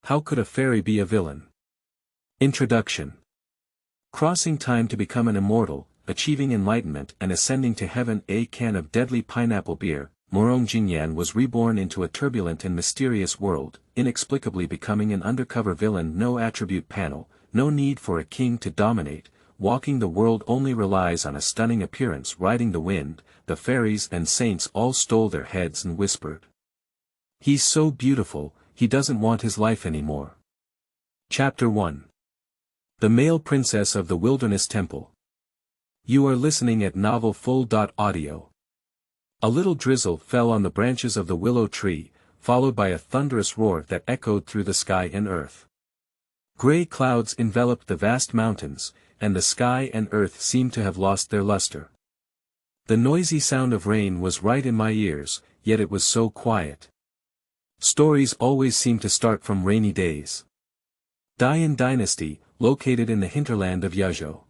how could a fairy be a villain? Introduction. Crossing time to become an immortal, achieving enlightenment and ascending to heaven. A can of deadly pineapple beer, Murong Jingyan was reborn into a turbulent and mysterious world, inexplicably becoming an undercover villain. No attribute panel, no need for a king to dominate, walking the world only relies on a stunning appearance. Riding the wind, the fairies and saints all stole their heads and whispered, "He's so beautiful, he doesn't want his life anymore." Chapter 1. The Male Princess of the Wilderness Temple. You are listening at Novel Full.audio. A little drizzle fell on the branches of the willow tree, followed by a thunderous roar that echoed through the sky and earth. Gray clouds enveloped the vast mountains, and the sky and earth seemed to have lost their luster. The noisy sound of rain was right in my ears, yet it was so quiet. Stories always seem to start from rainy days. Dian Dynasty, located in the hinterland of Yazhou.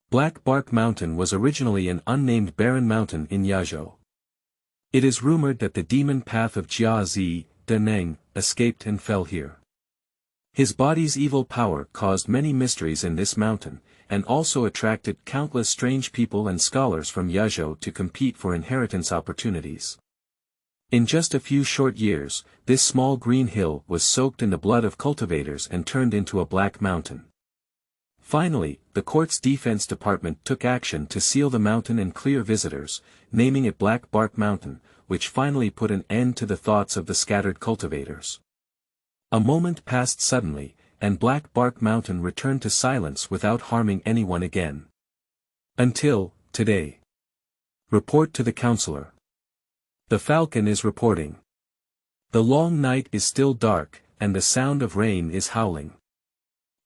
Black Bark Mountain was originally an unnamed barren mountain in Yazhou. It is rumored that the demon path of Tianzi, Deneng, escaped and fell here. His body's evil power caused many mysteries in this mountain, and also attracted countless strange people and scholars from Yazhou to compete for inheritance opportunities. In just a few short years, this small green hill was soaked in the blood of cultivators and turned into a black mountain. Finally, the court's defense department took action to seal the mountain and clear visitors, naming it Black Bark Mountain, which finally put an end to the thoughts of the scattered cultivators. A moment passed suddenly, and Black Bark Mountain returned to silence without harming anyone again. Until today. Report to the counselor. The falcon is reporting. The long night is still dark, and the sound of rain is howling.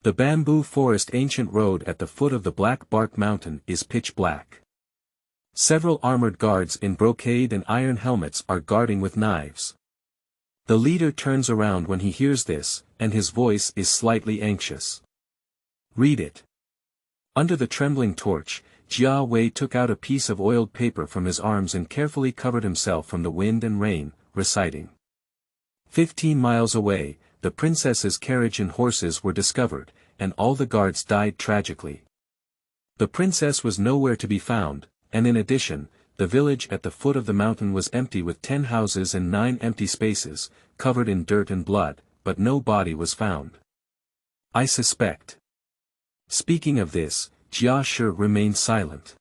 The bamboo forest ancient road at the foot of the Black Bark Mountain is pitch black. Several armored guards in brocade and iron helmets are guarding with knives. The leader turns around when he hears this, and his voice is slightly anxious. Read it. Under the trembling torch, Jia Wei took out a piece of oiled paper from his arms and carefully covered himself from the wind and rain, reciting. 15 miles away, the princess's carriage and horses were discovered, and all the guards died tragically. The princess was nowhere to be found, and in addition, the village at the foot of the mountain was empty with 10 houses and 9 empty spaces, covered in dirt and blood, but no body was found. I suspect. Speaking of this, Jia Shi remained silent.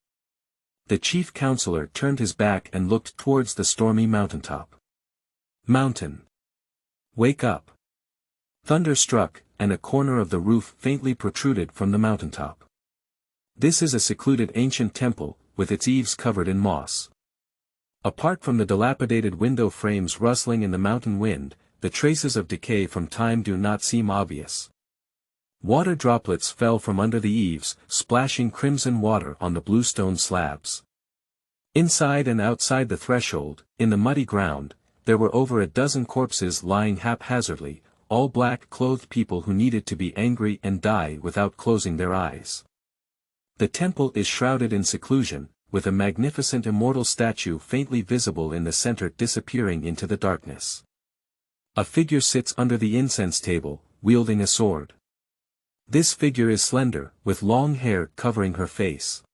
The chief counselor turned his back and looked towards the stormy mountaintop. Mountain. Wake up. Thunder struck, and a corner of the roof faintly protruded from the mountaintop. This is a secluded ancient temple, with its eaves covered in moss. Apart from the dilapidated window frames rustling in the mountain wind, the traces of decay from time do not seem obvious. Water droplets fell from under the eaves, splashing crimson water on the bluestone slabs. Inside and outside the threshold, in the muddy ground, there were over a dozen corpses lying haphazardly, all black-clothed people who needed to be angry and die without closing their eyes. The temple is shrouded in seclusion, with a magnificent immortal statue faintly visible in the center disappearing into the darkness. A figure sits under the incense table, wielding a sword. This figure is slender, with long hair covering her face.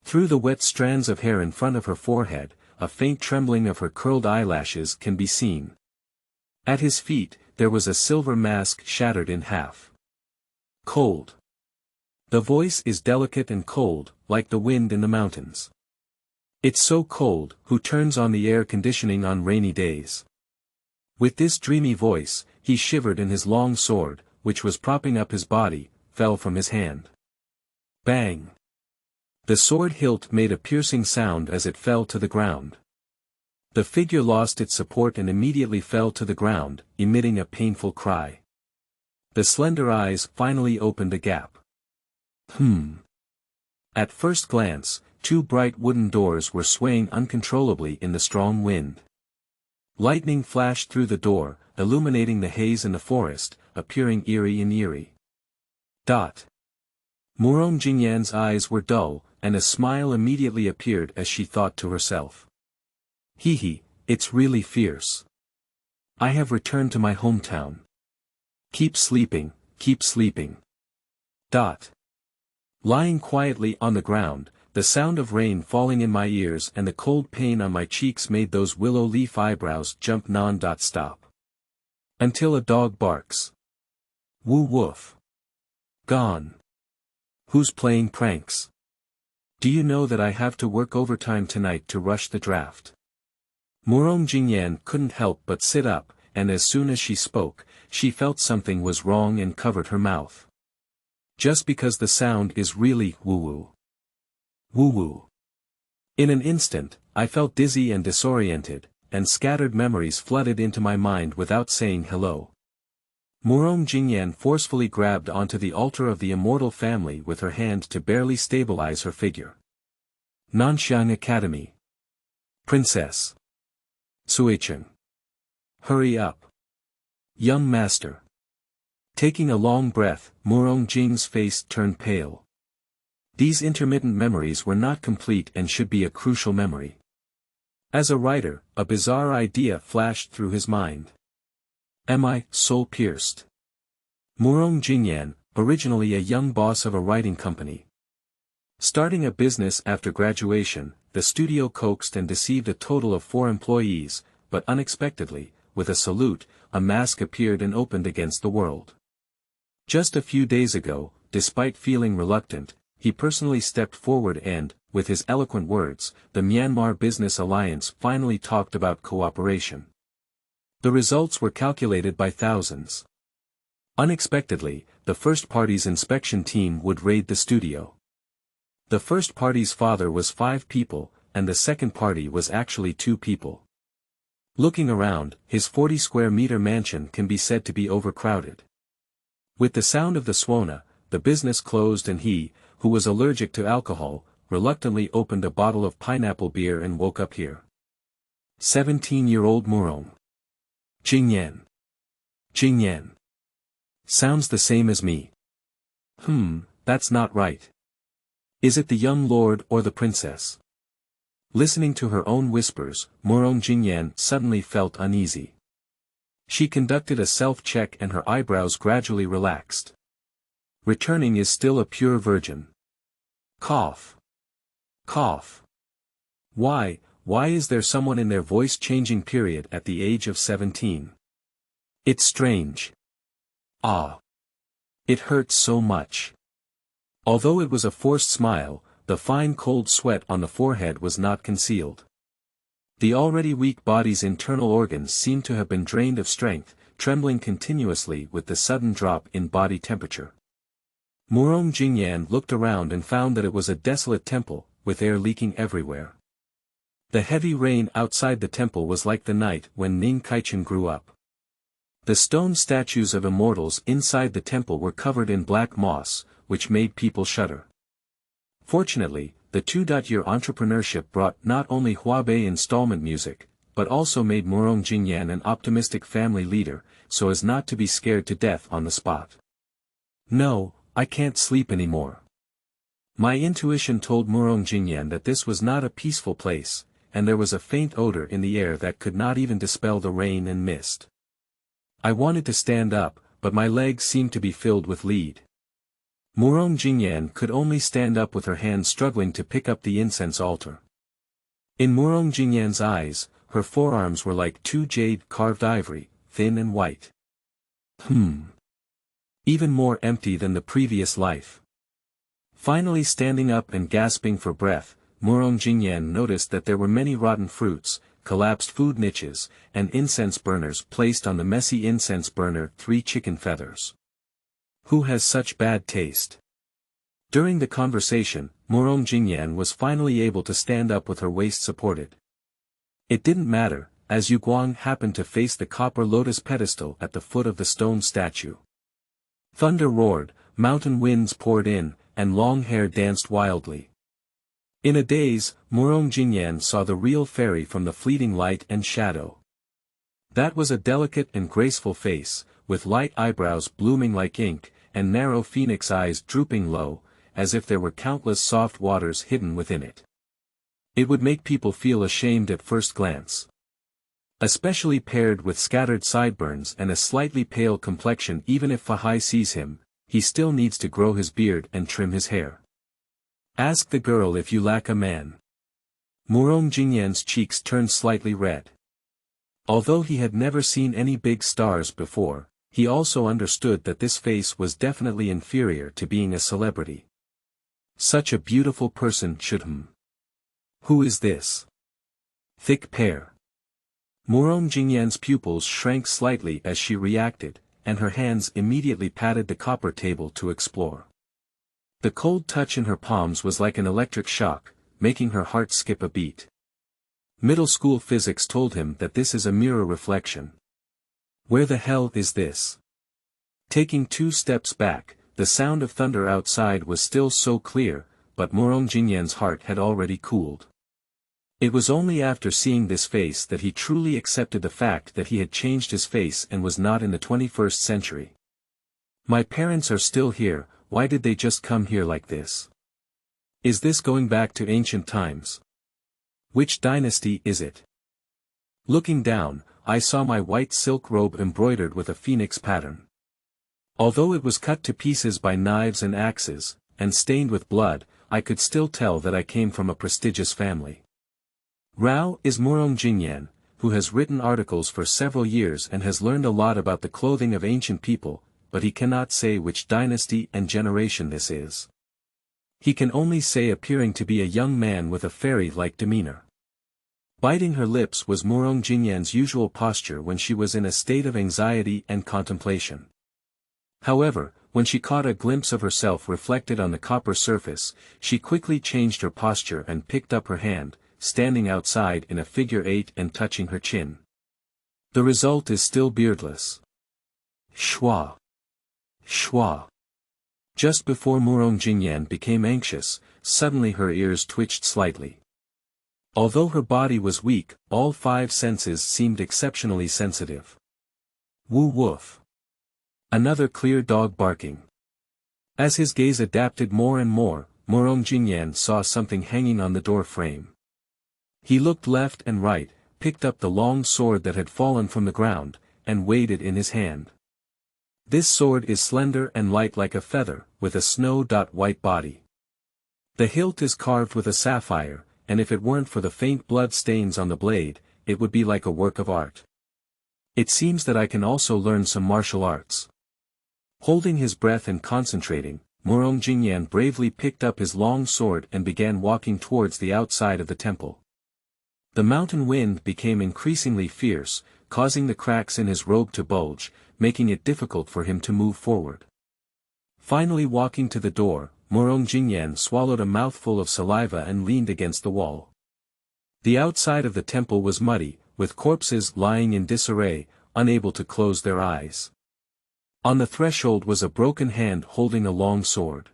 Through the wet strands of hair in front of her forehead, a faint trembling of her curled eyelashes can be seen. At his feet, there was a silver mask shattered in half. Cold. The voice is delicate and cold, like the wind in the mountains. It's so cold, who turns on the air conditioning on rainy days? With this dreamy voice, he shivered and his long sword, which was propping up his body, fell from his hand. Bang! The sword hilt made a piercing sound as it fell to the ground. The figure lost its support and immediately fell to the ground, emitting a painful cry. The slender eyes finally opened a gap. At first glance, 2 bright wooden doors were swaying uncontrollably in the strong wind. Lightning flashed through the door, illuminating the haze in the forest, appearing eerie and eerie. Murong Jingyan's eyes were dull, and a smile immediately appeared as she thought to herself. It's really fierce. I have returned to my hometown. Keep sleeping, keep sleeping. Lying quietly on the ground, the sound of rain falling in my ears and the cold pain on my cheeks made those willow leaf eyebrows jump non-stop. Until a dog barks. Woo woof. Gone. Who's playing pranks? Do you know that I have to work overtime tonight to rush the draft? Murong Jingyan couldn't help but sit up, and as soon as she spoke, she felt something was wrong and covered her mouth. Just because the sound is really woo-woo. Woo-woo. In an instant, I felt dizzy and disoriented, and scattered memories flooded into my mind without saying hello. Murong Jingyan forcefully grabbed onto the altar of the immortal family with her hand to barely stabilize her figure. Nanxiang Academy. Princess. Suichen. Hurry up. Young master. Taking a long breath, Murong Jing's face turned pale. These intermittent memories were not complete and should be a crucial memory. As a writer, a bizarre idea flashed through his mind. Am I soul-pierced? Murong Jingyan, originally a young boss of a writing company. Starting a business after graduation, the studio coaxed and deceived a total of 4 employees, but unexpectedly, with a salute, a mask appeared and opened against the world. Just a few days ago, despite feeling reluctant, he personally stepped forward and, with his eloquent words, the Myanmar Business Alliance finally talked about cooperation. The results were calculated by thousands. Unexpectedly, the first party's inspection team would raid the studio. The first party's father was 5 people, and the second party was actually 2 people. Looking around, his 40-square-meter mansion can be said to be overcrowded. With the sound of the Swona, the business closed and he, who was allergic to alcohol, reluctantly opened a bottle of pineapple beer and woke up here. 17-year-old Murong Jingyan. Jingyan. Sounds the same as me. That's not right. Is it the young lord or the princess? Listening to her own whispers, Murong Jingyan suddenly felt uneasy. She conducted a self-check and her eyebrows gradually relaxed. Returning is still a pure virgin. Cough. Cough. Why is there someone in their voice-changing period at the age of 17? It's strange. Ah. It hurts so much. Although it was a forced smile, the fine cold sweat on the forehead was not concealed. The already weak body's internal organs seemed to have been drained of strength, trembling continuously with the sudden drop in body temperature. Murong Jingyan looked around and found that it was a desolate temple, with air leaking everywhere. The heavy rain outside the temple was like the night when Ning Kaichen grew up. The stone statues of immortals inside the temple were covered in black moss, which made people shudder. Fortunately, the 2-year entrepreneurship brought not only Huabei installment music, but also made Murong Jingyan an optimistic family leader, so as not to be scared to death on the spot. No, I can't sleep anymore. My intuition told Murong Jingyan that this was not a peaceful place, and there was a faint odor in the air that could not even dispel the rain and mist. I wanted to stand up, but my legs seemed to be filled with lead. Murong Jingyan could only stand up with her hands struggling to pick up the incense altar. In Murong Jingyan's eyes, her forearms were like 2 jade-carved ivory, thin and white. Even more empty than the previous life. Finally standing up and gasping for breath, Murong Jingyan noticed that there were many rotten fruits, collapsed food niches, and incense burners placed on the messy incense burner 3 chicken feathers. Who has such bad taste? During the conversation, Murong Jingyan was finally able to stand up with her waist supported. It didn't matter, as Yu Guang happened to face the copper lotus pedestal at the foot of the stone statue. Thunder roared, mountain winds poured in, and long hair danced wildly. In a daze, Murong Jingyan saw the real fairy from the fleeting light and shadow. That was a delicate and graceful face, with light eyebrows blooming like ink, and narrow phoenix eyes drooping low, as if there were countless soft waters hidden within it. It would make people feel ashamed at first glance. Especially paired with scattered sideburns and a slightly pale complexion. Even if Fahai sees him, he still needs to grow his beard and trim his hair. Ask the girl if you lack a man. Murong Jingyan's cheeks turned slightly red. Although he had never seen any big stars before, he also understood that this face was definitely inferior to being a celebrity. Such a beautiful person should Who is this? Thick pear. Murong Jingyan's pupils shrank slightly as she reacted, and her hands immediately patted the copper table to explore. The cold touch in her palms was like an electric shock, making her heart skip a beat. Middle school physics told him that this is a mirror reflection. Where the hell is this? Taking 2 steps back, the sound of thunder outside was still so clear, but Murong Jingyan's heart had already cooled. It was only after seeing this face that he truly accepted the fact that he had changed his face and was not in the 21st century. My parents are still here, why did they just come here like this? Is this going back to ancient times? Which dynasty is it? Looking down, I saw my white silk robe embroidered with a phoenix pattern. Although it was cut to pieces by knives and axes, and stained with blood, I could still tell that I came from a prestigious family. Rao is Murong Jingyan, who has written articles for several years and has learned a lot about the clothing of ancient people, but he cannot say which dynasty and generation this is. He can only say appearing to be a young man with a fairy-like demeanor. Biting her lips was Murong Jingyan's usual posture when she was in a state of anxiety and contemplation. However, when she caught a glimpse of herself reflected on the copper surface, she quickly changed her posture and picked up her hand, standing outside in a figure 8 and touching her chin. The result is still beardless. Shwa. Shwa. Just before Murong Jingyan became anxious, suddenly her ears twitched slightly. Although her body was weak, all 5 senses seemed exceptionally sensitive. Woo woof. Another clear dog barking. As his gaze adapted more and more, Murong Jingyan saw something hanging on the door frame. He looked left and right, picked up the long sword that had fallen from the ground, and weighed it in his hand. This sword is slender and light like a feather, with a snow-white body. The hilt is carved with a sapphire, and if it weren't for the faint blood stains on the blade, it would be like a work of art. It seems that I can also learn some martial arts. Holding his breath and concentrating, Murong Jingyan bravely picked up his long sword and began walking towards the outside of the temple. The mountain wind became increasingly fierce, causing the cracks in his robe to bulge, making it difficult for him to move forward. Finally walking to the door, Murong Jingyan swallowed a mouthful of saliva and leaned against the wall. The outside of the temple was muddy, with corpses lying in disarray, unable to close their eyes. On the threshold was a broken hand holding a long sword.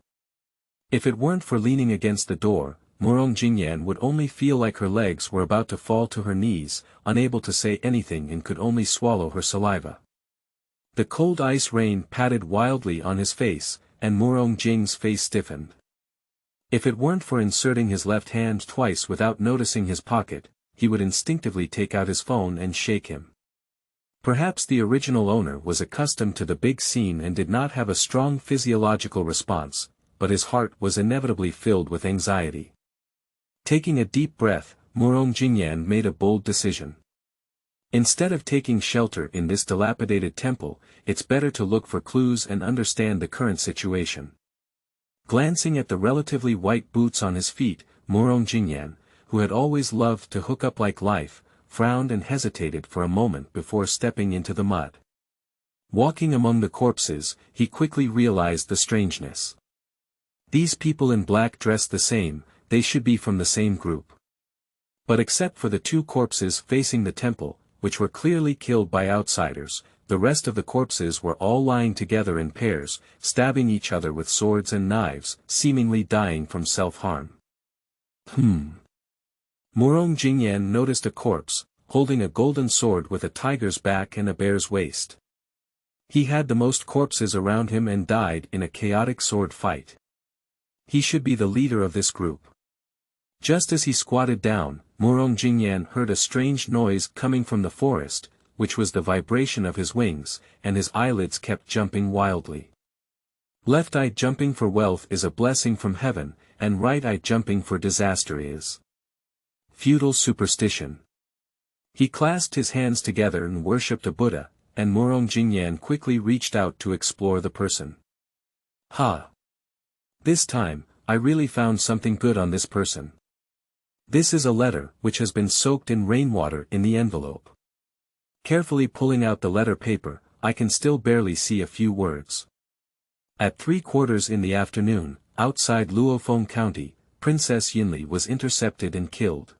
If it weren't for leaning against the door, Murong Jingyan would only feel like her legs were about to fall to her knees, unable to say anything and could only swallow her saliva. The cold ice rain patted wildly on his face, and Murong Jing's face stiffened. If it weren't for inserting his left hand twice without noticing his pocket, he would instinctively take out his phone and shake him. Perhaps the original owner was accustomed to the big scene and did not have a strong physiological response, but his heart was inevitably filled with anxiety. Taking a deep breath, Murong Jingyan made a bold decision. Instead of taking shelter in this dilapidated temple, it's better to look for clues and understand the current situation. Glancing at the relatively white boots on his feet, Murong Jingyan, who had always loved to hook up like life, frowned and hesitated for a moment before stepping into the mud. Walking among the corpses, he quickly realized the strangeness. These people in black dressed the same, they should be from the same group. But except for the 2 corpses facing the temple, which were clearly killed by outsiders, the rest of the corpses were all lying together in pairs, stabbing each other with swords and knives, seemingly dying from self-harm. Murong Jingyan noticed a corpse, holding a golden sword with a tiger's back and a bear's waist. He had the most corpses around him and died in a chaotic sword fight. He should be the leader of this group. Just as he squatted down, Murong Jingyan heard a strange noise coming from the forest, which was the vibration of his wings, and his eyelids kept jumping wildly. Left eye jumping for wealth is a blessing from heaven, and right eye jumping for disaster is feudal superstition. He clasped his hands together and worshipped a Buddha, and Murong Jingyan quickly reached out to explore the person. Ha! This time, I really found something good on this person. This is a letter, which has been soaked in rainwater in the envelope. Carefully pulling out the letter paper, I can still barely see a few words. At 3:15 in the afternoon, outside Luofeng County, Princess Yinli was intercepted and killed.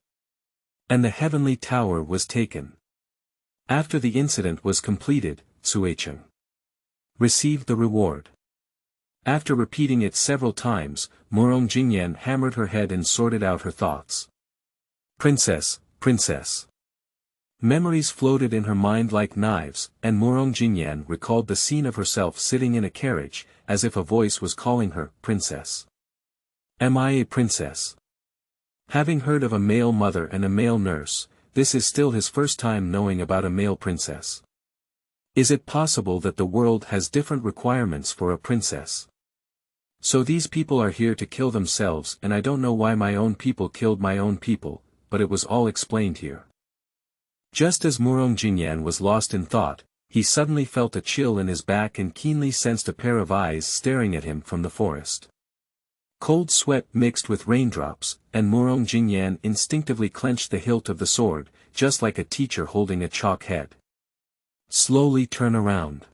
And the heavenly tower was taken. After the incident was completed, Suicheng received the reward. After repeating it several times, Murong Jingyan hammered her head and sorted out her thoughts. Princess, princess. Memories floated in her mind like knives, and Murong Jingyan recalled the scene of herself sitting in a carriage, as if a voice was calling her, princess. Am I a princess? Having heard of a male mother and a male nurse, this is still his first time knowing about a male princess. Is it possible that the world has different requirements for a princess? So these people are here to kill themselves, and I don't know why my own people killed my own people, but it was all explained here. Just as Murong Jingyan was lost in thought, he suddenly felt a chill in his back and keenly sensed a pair of eyes staring at him from the forest. Cold sweat mixed with raindrops, and Murong Jingyan instinctively clenched the hilt of the sword, just like a teacher holding a chalk head. Slowly turn around.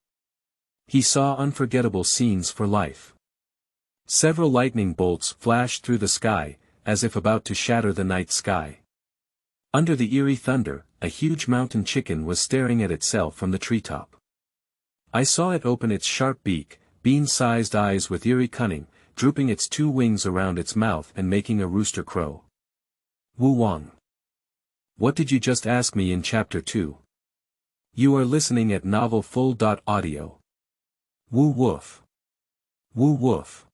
He saw unforgettable scenes for life. Several lightning bolts flashed through the sky, as if about to shatter the night sky. Under the eerie thunder, a huge mountain chicken was staring at itself from the treetop. I saw it open its sharp beak, bean-sized eyes with eerie cunning, drooping its 2 wings around its mouth and making a rooster crow. Wu Wang. What did you just ask me in Chapter 2? You are listening at novelfull.audio. Wu Woof. Wu Woof.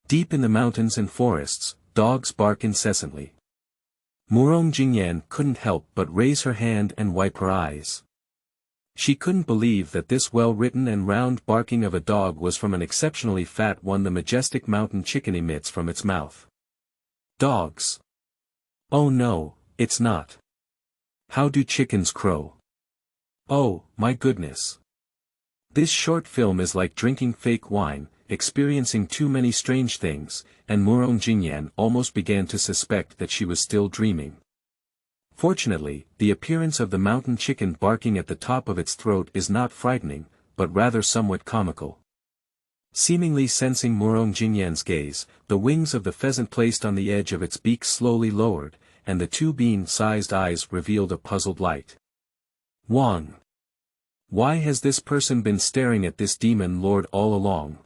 Deep in the mountains and forests, dogs bark incessantly. Murong Jingyan couldn't help but raise her hand and wipe her eyes. She couldn't believe that this well-written and round barking of a dog was from an exceptionally fat one the majestic mountain chicken emits from its mouth. Dogs. Oh no, it's not. How do chickens crow? Oh, my goodness. This short film is like drinking fake wine, experiencing too many strange things, and Murong Jingyan almost began to suspect that she was still dreaming. Fortunately, the appearance of the mountain chicken barking at the top of its throat is not frightening, but rather somewhat comical. Seemingly sensing Murong Jingyan's gaze, the wings of the pheasant placed on the edge of its beak slowly lowered, and the 2 bean-sized eyes revealed a puzzled light. Wang. Why has this person been staring at this demon lord all along?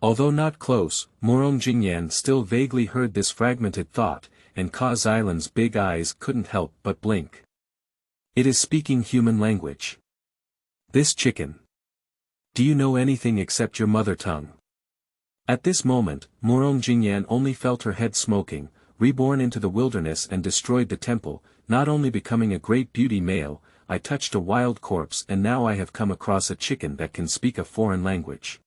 Although not close, Murong Jingyan still vaguely heard this fragmented thought, and Ka Xilan's big eyes couldn't help but blink. It is speaking human language. This chicken. Do you know anything except your mother tongue? At this moment, Murong Jingyan only felt her head smoking, reborn into the wilderness and destroyed the temple, not only becoming a great beauty male, I touched a wild corpse and now I have come across a chicken that can speak a foreign language.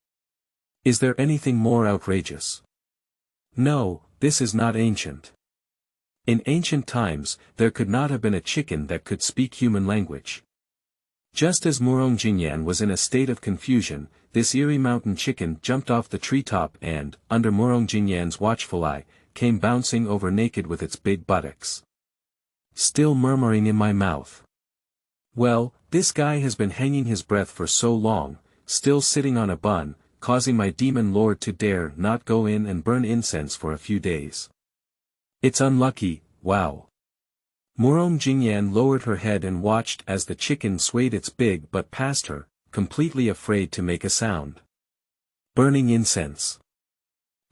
Is there anything more outrageous? No, this is not ancient. In ancient times, there could not have been a chicken that could speak human language. Just as Murong Jingyan was in a state of confusion, this eerie mountain chicken jumped off the treetop and, under Murong Jingyan's watchful eye, came bouncing over naked with its big buttocks. Still murmuring in my mouth. Well, this guy has been hanging his breath for so long, still sitting on a bun, causing my demon lord to dare not go in and burn incense for a few days. It's unlucky, wow. Murong Jingyan lowered her head and watched as the chicken swayed its big butt past her, completely afraid to make a sound. Burning incense.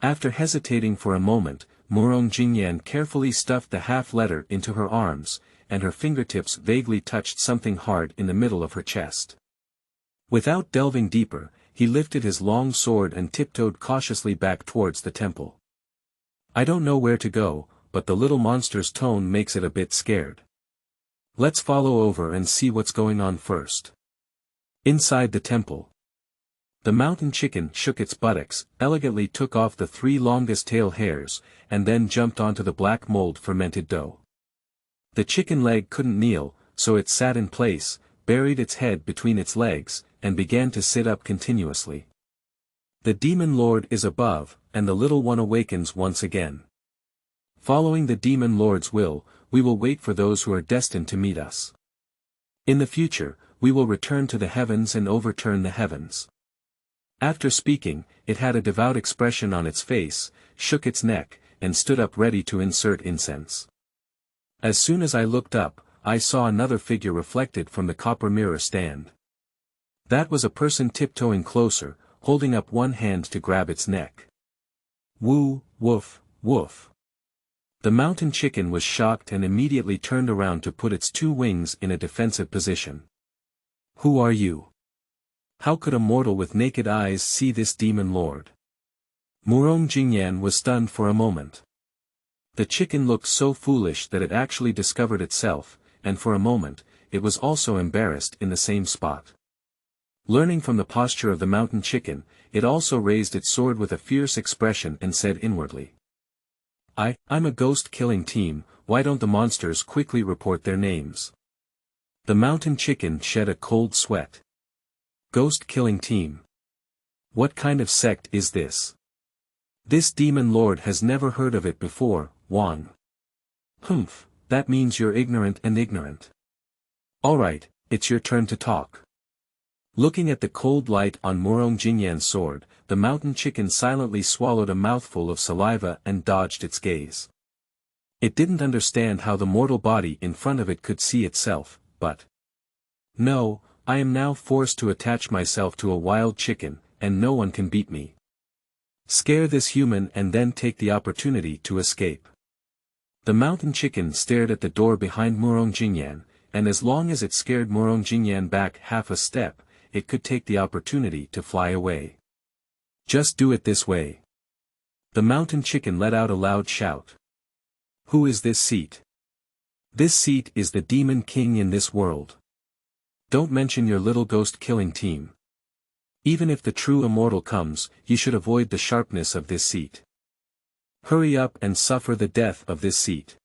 After hesitating for a moment, Murong Jingyan carefully stuffed the half-letter into her arms, and her fingertips vaguely touched something hard in the middle of her chest. Without delving deeper, he lifted his long sword and tiptoed cautiously back towards the temple. I don't know where to go, but the little monster's tone makes it a bit scared. Let's follow over and see what's going on first. Inside the temple. The mountain chicken shook its buttocks, elegantly took off the 3 longest tail hairs, and then jumped onto the black mold fermented dough. The chicken leg couldn't kneel, so it sat in place, buried its head between its legs, and began to sit up continuously. The demon lord is above, and the little one awakens once again. Following the demon lord's will, we will wait for those who are destined to meet us. In the future, we will return to the heavens and overturn the heavens. After speaking, it had a devout expression on its face, shook its neck, and stood up ready to insert incense. As soon as I looked up, I saw another figure reflected from the copper mirror stand. That was a person tiptoeing closer, holding up one hand to grab its neck. Woo, woof, woof. The mountain chicken was shocked and immediately turned around to put its 2 wings in a defensive position. Who are you? How could a mortal with naked eyes see this demon lord? Murong Jingyan was stunned for a moment. The chicken looked so foolish that it actually discovered itself, and for a moment, it was also embarrassed in the same spot. Learning from the posture of the mountain chicken, it also raised its sword with a fierce expression and said inwardly. I'm a ghost-killing team, why don't the monsters quickly report their names? The mountain chicken shed a cold sweat. Ghost-killing team. What kind of sect is this? This demon lord has never heard of it before, Wang. Humph, that means you're ignorant and ignorant. Alright, it's your turn to talk. Looking at the cold light on Murong Jingyan's sword, the mountain chicken silently swallowed a mouthful of saliva and dodged its gaze. It didn't understand how the mortal body in front of it could see itself, but... No, I am now forced to attach myself to a wild chicken, and no one can beat me. Scare this human and then take the opportunity to escape. The mountain chicken stared at the door behind Murong Jingyan, and as long as it scared Murong Jingyan back half a step, it could take the opportunity to fly away. Just do it this way. The mountain chicken let out a loud shout. Who is this seat? This seat is the demon king in this world. Don't mention your little ghost-killing team. Even if the true immortal comes, you should avoid the sharpness of this seat. Hurry up and suffer the death of this seat.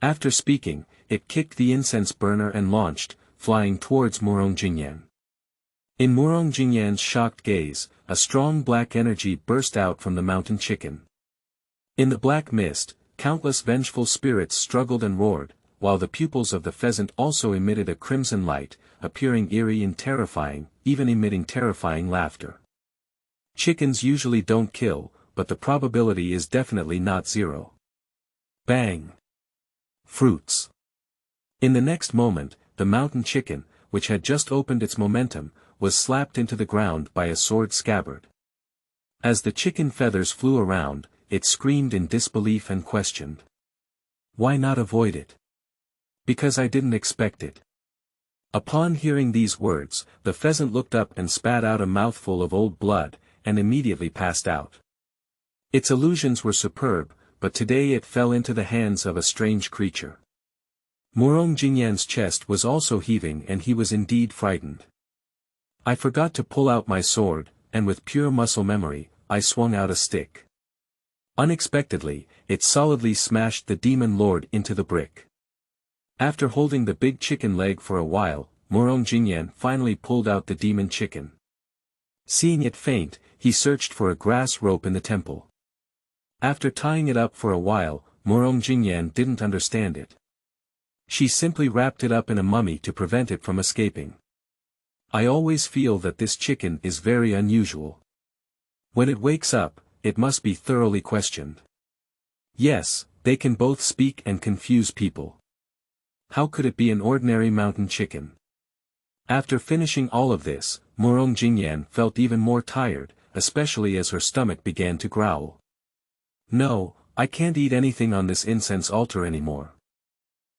After speaking, it kicked the incense burner and launched, flying towards Murong Jingyan. In Murong Jingyan's shocked gaze, a strong black energy burst out from the mountain chicken. In the black mist, countless vengeful spirits struggled and roared, while the pupils of the pheasant also emitted a crimson light, appearing eerie and terrifying, even emitting terrifying laughter. Chickens usually don't kill, but the probability is definitely not 0. Bang! Fruits. In the next moment, the mountain chicken, which had just opened its momentum, was slapped into the ground by a sword scabbard. As the chicken feathers flew around, it screamed in disbelief and questioned. Why not avoid it? Because I didn't expect it. Upon hearing these words, the pheasant looked up and spat out a mouthful of old blood, and immediately passed out. Its illusions were superb, but today it fell into the hands of a strange creature. Murong Jingyan's chest was also heaving and he was indeed frightened. I forgot to pull out my sword, and with pure muscle memory, I swung out a stick. Unexpectedly, it solidly smashed the demon lord into the brick. After holding the big chicken leg for a while, Murong Jingyan finally pulled out the demon chicken. Seeing it faint, he searched for a grass rope in the temple. After tying it up for a while, Murong Jingyan didn't understand it. She simply wrapped it up in a mummy to prevent it from escaping. I always feel that this chicken is very unusual. When it wakes up, it must be thoroughly questioned. Yes, they can both speak and confuse people. How could it be an ordinary mountain chicken? After finishing all of this, Murong Jingyan felt even more tired, especially as her stomach began to growl. No, I can't eat anything on this incense altar anymore.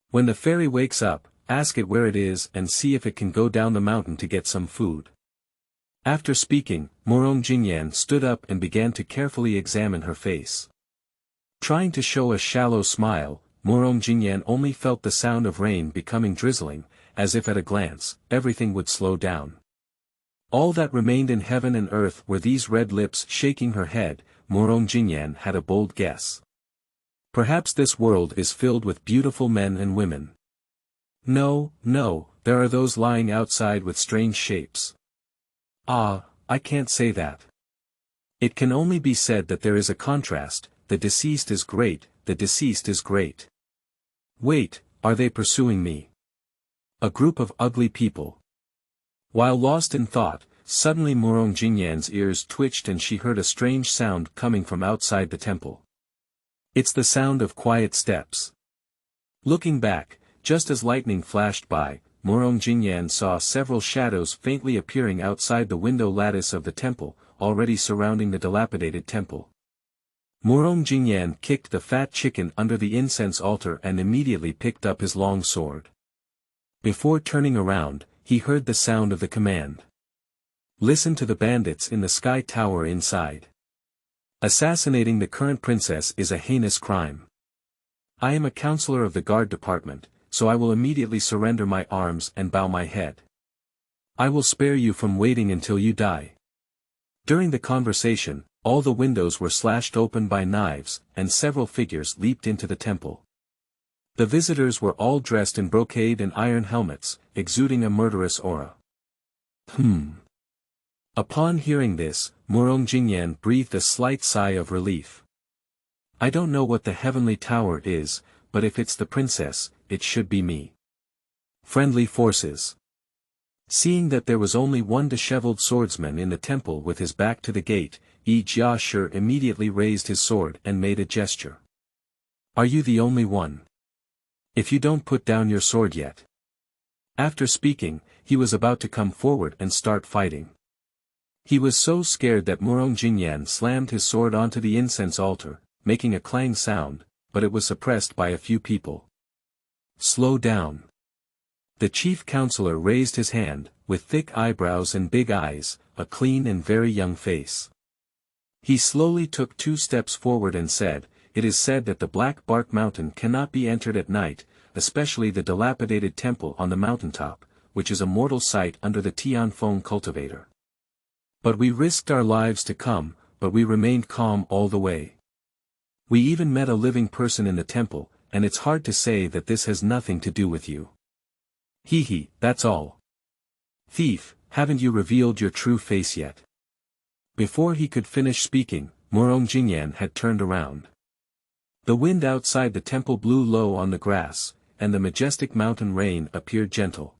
When the fairy wakes up, ask it where it is and see if it can go down the mountain to get some food. After speaking, Murong Jingyan stood up and began to carefully examine her face. Trying to show a shallow smile, Murong Jingyan only felt the sound of rain becoming drizzling, as if at a glance, everything would slow down. All that remained in heaven and earth were these red lips. Shaking her head, Murong Jingyan had a bold guess. Perhaps this world is filled with beautiful men and women. No, no, there are those lying outside with strange shapes. Ah, I can't say that. It can only be said that there is a contrast. The deceased is great, the deceased is great. Wait, are they pursuing me? A group of ugly people. While lost in thought, suddenly Murong Jingyan's ears twitched and she heard a strange sound coming from outside the temple. It's the sound of quiet steps. Looking back, just as lightning flashed by, Murong Jingyan saw several shadows faintly appearing outside the window lattice of the temple, already surrounding the dilapidated temple. Murong Jingyan kicked the fat chicken under the incense altar and immediately picked up his long sword. Before turning around, he heard the sound of the command. Listen to the bandits in the sky tower inside. Assassinating the current princess is a heinous crime. I am a counselor of the guard department, so I will immediately surrender my arms and bow my head. I will spare you from waiting until you die. During the conversation, all the windows were slashed open by knives, and several figures leaped into the temple. The visitors were all dressed in brocade and iron helmets, exuding a murderous aura. Upon hearing this, Murong Jingyan breathed a slight sigh of relief. I don't know what the heavenly tower is, but if it's the princess, it should be me. Friendly forces. Seeing that there was only one disheveled swordsman in the temple with his back to the gate, Xianxia immediately raised his sword and made a gesture. Are you the only one? If you don't put down your sword yet. After speaking, he was about to come forward and start fighting. He was so scared that Murong Jingyan slammed his sword onto the incense altar, making a clang sound, but it was suppressed by a few people. Slow down. The chief counselor raised his hand, with thick eyebrows and big eyes, a clean and very young face. He slowly took 2 steps forward and said, It is said that the Black Bark Mountain cannot be entered at night, especially the dilapidated temple on the mountaintop, which is a mortal site under the Tianfeng cultivator. But we risked our lives to come, but we remained calm all the way. We even met a living person in the temple, and it's hard to say that this has nothing to do with you. Hee, that's all. Thief, haven't you revealed your true face yet? Before he could finish speaking, Murong Jingyan had turned around. The wind outside the temple blew low on the grass, and the majestic mountain rain appeared gentle.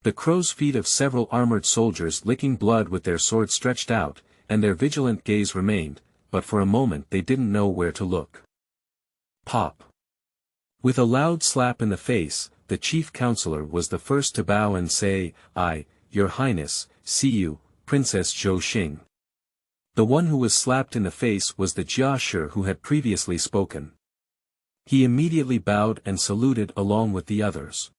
The crow's feet of several armored soldiers licking blood with their swords stretched out, and their vigilant gaze remained, but for a moment they didn't know where to look. Pop. With a loud slap in the face, the chief counselor was the first to bow and say, I, Your Highness, see you, Princess Zhou Xing. The one who was slapped in the face was the Jiashi who had previously spoken. He immediately bowed and saluted along with the others.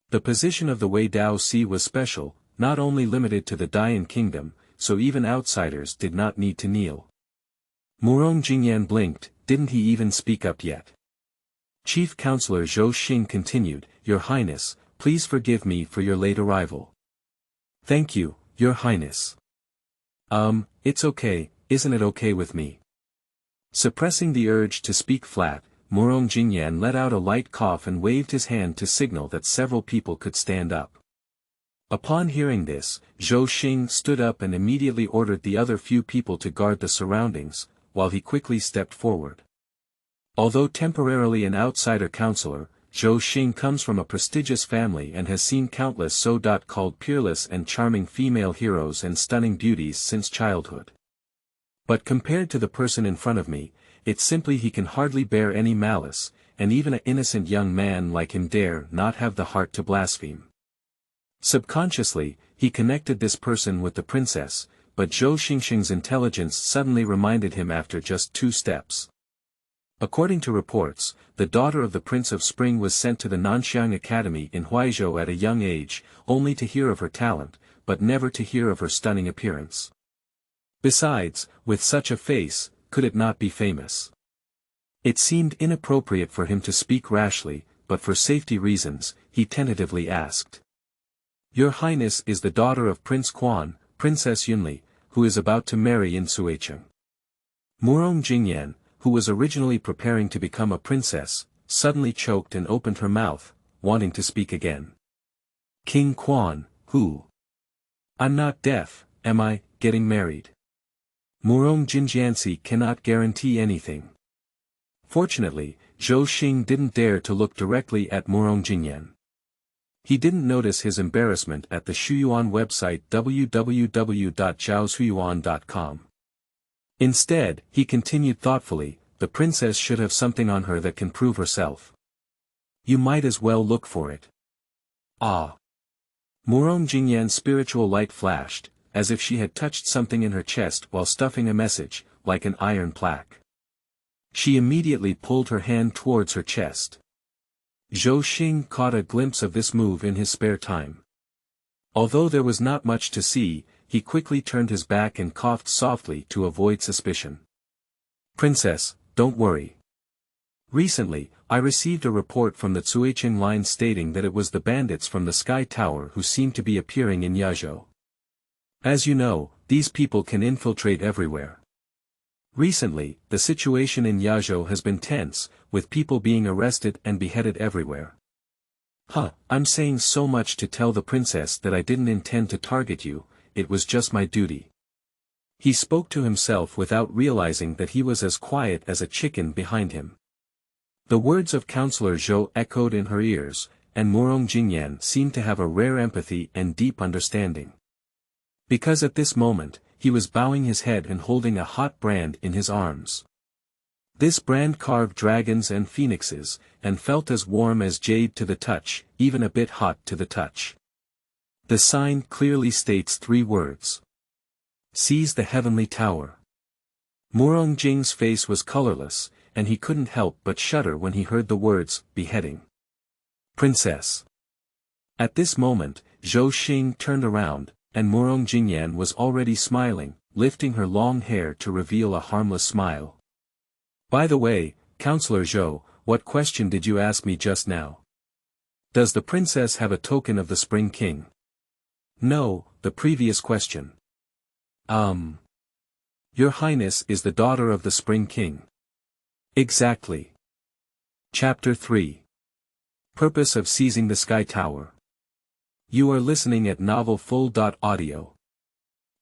The position of the Wei Dao Si was special, not only limited to the Dayan kingdom, so even outsiders did not need to kneel. Murong Jingyan blinked, didn't he even speak up yet? Chief Counselor Zhou Xing continued, Your Highness, please forgive me for your late arrival. Thank you, Your Highness. It's okay, isn't it okay with me? Suppressing the urge to speak flat, Murong Jingyan let out a light cough and waved his hand to signal that several people could stand up. Upon hearing this, Zhou Xing stood up and immediately ordered the other few people to guard the surroundings, while he quickly stepped forward. Although temporarily an outsider counselor, Zhou Xing comes from a prestigious family and has seen countless so-called peerless and charming female heroes and stunning beauties since childhood. But compared to the person in front of me, it's simply he can hardly bear any malice, and even an innocent young man like him dare not have the heart to blaspheme. Subconsciously, he connected this person with the princess, but Zhou Xing's intelligence suddenly reminded him after just 2 steps. According to reports, the daughter of the Prince of Spring was sent to the Nanxiang Academy in Huaxianju at a young age, only to hear of her talent, but never to hear of her stunning appearance. Besides, with such a face, could it not be famous? It seemed inappropriate for him to speak rashly, but for safety reasons, he tentatively asked. Your Highness is the daughter of Prince Quan, Princess Yunli, who is about to marry in Xuecheng. Murong Jingyan, who was originally preparing to become a princess, suddenly choked and opened her mouth, wanting to speak again. King Quan, who? I'm not deaf, am I, getting married? Murong Jingyan cannot guarantee anything. Fortunately, Zhou Xing didn't dare to look directly at Murong Jingyan. He didn't notice his embarrassment at the Shuyuan website www.zhaoshuyuan.com. Instead, he continued thoughtfully, the princess should have something on her that can prove herself. You might as well look for it. Ah. Murong Jingyan's spiritual light flashed, as if she had touched something in her chest while stuffing a message, like an iron plaque. She immediately pulled her hand towards her chest. Zhou Xing caught a glimpse of this move in his spare time. Although there was not much to see, he quickly turned his back and coughed softly to avoid suspicion. Princess, don't worry. Recently, I received a report from the Xuecheng line stating that it was the bandits from the Sky Tower who seemed to be appearing in Yazhou. As you know, these people can infiltrate everywhere. Recently, the situation in Yazhou has been tense, with people being arrested and beheaded everywhere. I'm saying so much to tell the princess that I didn't intend to target you, it was just my duty. He spoke to himself without realizing that he was as quiet as a chicken behind him. The words of Counselor Zhou echoed in her ears, and Murong Jingyan seemed to have a rare empathy and deep understanding. Because at this moment, he was bowing his head and holding a hot brand in his arms. This brand carved dragons and phoenixes, and felt as warm as jade to the touch, even a bit hot to the touch. The sign clearly states 3 words. Seize the heavenly tower. Murong Jing's face was colorless, and he couldn't help but shudder when he heard the words, beheading. Princess. At this moment, Zhou Xing turned around, and Murong Jingyan was already smiling, lifting her long hair to reveal a harmless smile. By the way, Counselor Zhou, what question did you ask me just now? Does the princess have a token of the Spring King? No, the previous question. Your Highness is the daughter of the Spring King. Exactly. Chapter 3. Purpose of seizing the Sky Tower. You are listening at novelfull.audio.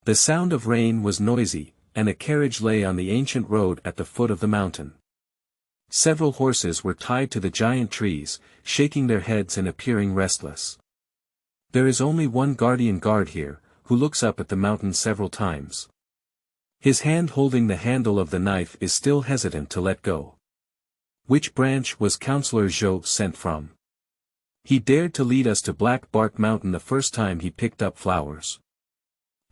The sound of rain was noisy, and a carriage lay on the ancient road at the foot of the mountain. Several horses were tied to the giant trees, shaking their heads and appearing restless. There is only one guardian guard here, who looks up at the mountain several times. His hand holding the handle of the knife is still hesitant to let go. Which branch was Counselor Zhou sent from? He dared to lead us to Black Bark Mountain the first time he picked up flowers.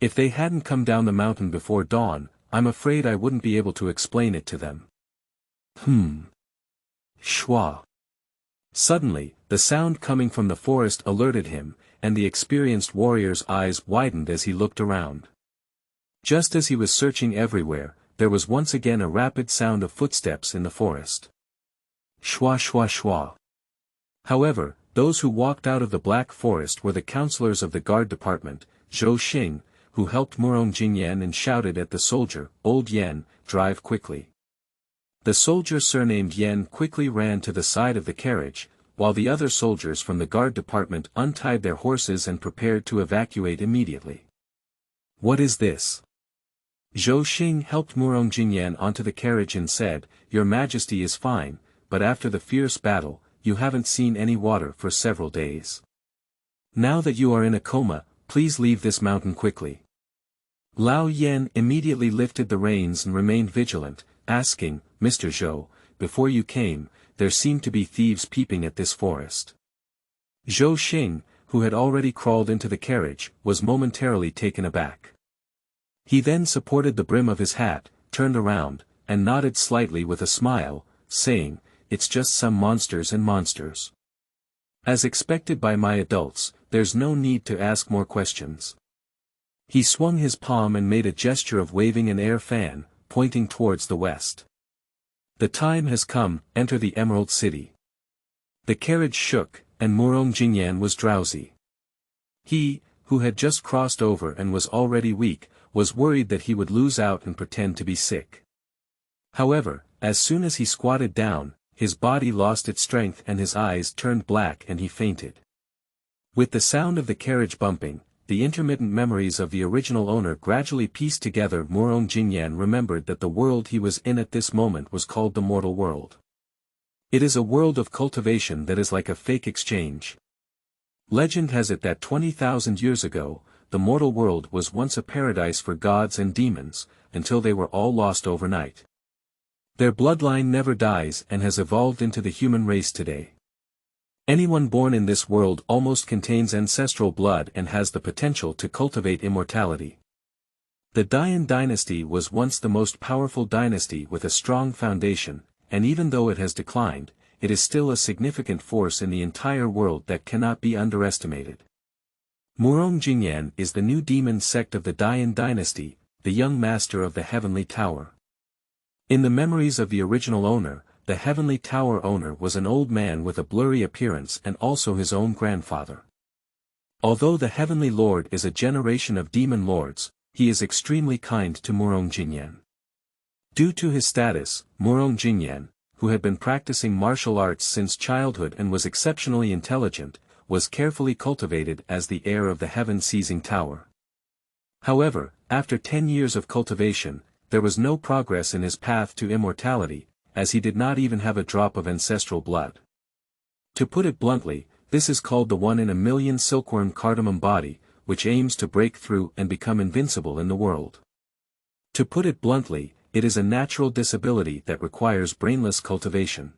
If they hadn't come down the mountain before dawn, I'm afraid I wouldn't be able to explain it to them. Schwa. Suddenly, the sound coming from the forest alerted him, and the experienced warrior's eyes widened as he looked around. Just as he was searching everywhere, there was once again a rapid sound of footsteps in the forest. Schwa schwa schwa. However, those who walked out of the Black Forest were the counselors of the guard department, Zhou Xing, who helped Murong Jingyan and shouted at the soldier, Old Yen, drive quickly. The soldier surnamed Yen quickly ran to the side of the carriage, while the other soldiers from the guard department untied their horses and prepared to evacuate immediately. What is this? Zhou Xing helped Murong Jingyan onto the carriage and said, Your Majesty is fine, but after the fierce battle, you haven't seen any water for several days. Now that you are in a coma, please leave this mountain quickly. Lao Yen immediately lifted the reins and remained vigilant, asking, Mr. Zhou, before you came, there seemed to be thieves peeping at this forest. Zhou Xing, who had already crawled into the carriage, was momentarily taken aback. He then supported the brim of his hat, turned around, and nodded slightly with a smile, saying, It's just some monsters and monsters. As expected by my adults, there's no need to ask more questions. He swung his palm and made a gesture of waving an air fan, pointing towards the west. The time has come, enter the Emerald City. The carriage shook, and Murong Jingyan was drowsy. He, who had just crossed over and was already weak, was worried that he would lose out and pretend to be sick. However, as soon as he squatted down, his body lost its strength and his eyes turned black and he fainted. With the sound of the carriage bumping, the intermittent memories of the original owner gradually pieced together. Murong Jingyan remembered that the world he was in at this moment was called the mortal world. It is a world of cultivation that is like a fake exchange. Legend has it that 20,000 years ago, the mortal world was once a paradise for gods and demons, until they were all lost overnight. Their bloodline never dies and has evolved into the human race today. Anyone born in this world almost contains ancestral blood and has the potential to cultivate immortality. The Dian dynasty was once the most powerful dynasty with a strong foundation, and even though it has declined, it is still a significant force in the entire world that cannot be underestimated. Murong Jingyan is the new demon sect of the Dian dynasty, the young master of the Heavenly Tower. In the memories of the original owner, the Heavenly Tower owner was an old man with a blurry appearance and also his own grandfather. Although the Heavenly Lord is a generation of demon lords, he is extremely kind to Murong Jingyan. Due to his status, Murong Jingyan, who had been practicing martial arts since childhood and was exceptionally intelligent, was carefully cultivated as the heir of the heaven-seizing tower. However, after 10 years of cultivation, there was no progress in his path to immortality, as he did not even have a drop of ancestral blood. To put it bluntly, this is called the 1 in a million silkworm cardamom body, which aims to break through and become invincible in the world. To put it bluntly, it is a natural disability that requires brainless cultivation.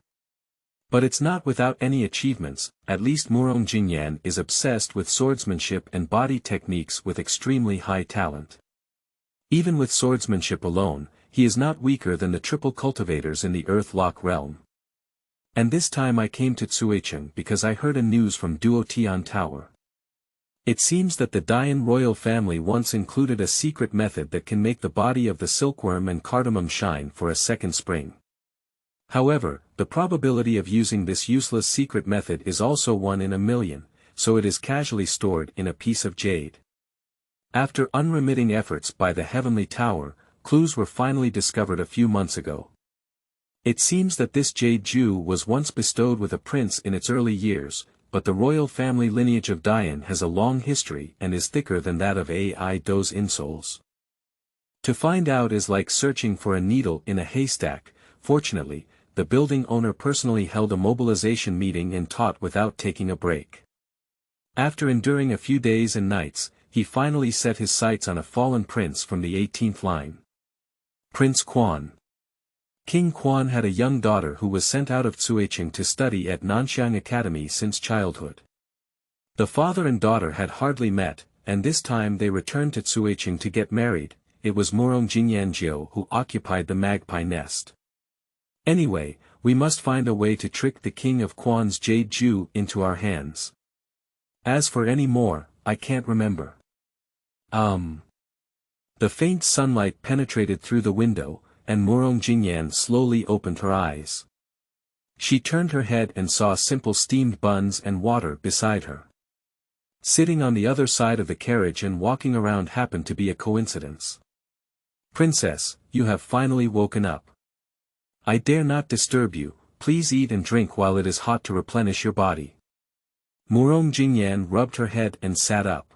But it's not without any achievements. At least Murong Jingyan is obsessed with swordsmanship and body techniques with extremely high talent. Even with swordsmanship alone, he is not weaker than the triple cultivators in the Earth-Lock realm. And this time I came to Xuecheng because I heard a news from Duotian Tower. It seems that the Dian royal family once included a secret method that can make the body of the silkworm and cardamom shine for a second spring. However, the probability of using this useless secret method is also 1 in a million, so it is casually stored in a piece of jade. After unremitting efforts by the Heavenly Tower, clues were finally discovered a few months ago. It seems that this jade Jew was once bestowed with a prince in its early years, but the royal family lineage of Dian has a long history and is thicker than that of those insoles. To find out is like searching for a needle in a haystack. Fortunately, the building owner personally held a mobilization meeting and taught without taking a break. After enduring a few days and nights, he finally set his sights on a fallen prince from the 18th line. Prince Quan. King Quan had a young daughter who was sent out of Xuecheng to study at Nanxiang Academy since childhood. The father and daughter had hardly met, and this time they returned to Xuecheng to get married. It was Murong Jingyan who occupied the magpie nest. Anyway, we must find a way to trick the king of Quan's jade Jew into our hands. As for any more, I can't remember. The faint sunlight penetrated through the window, and Murong Jingyan slowly opened her eyes. She turned her head and saw simple steamed buns and water beside her. Sitting on the other side of the carriage and walking around happened to be a coincidence. Princess, you have finally woken up. I dare not disturb you, please eat and drink while it is hot to replenish your body. Murong Jingyan rubbed her head and sat up.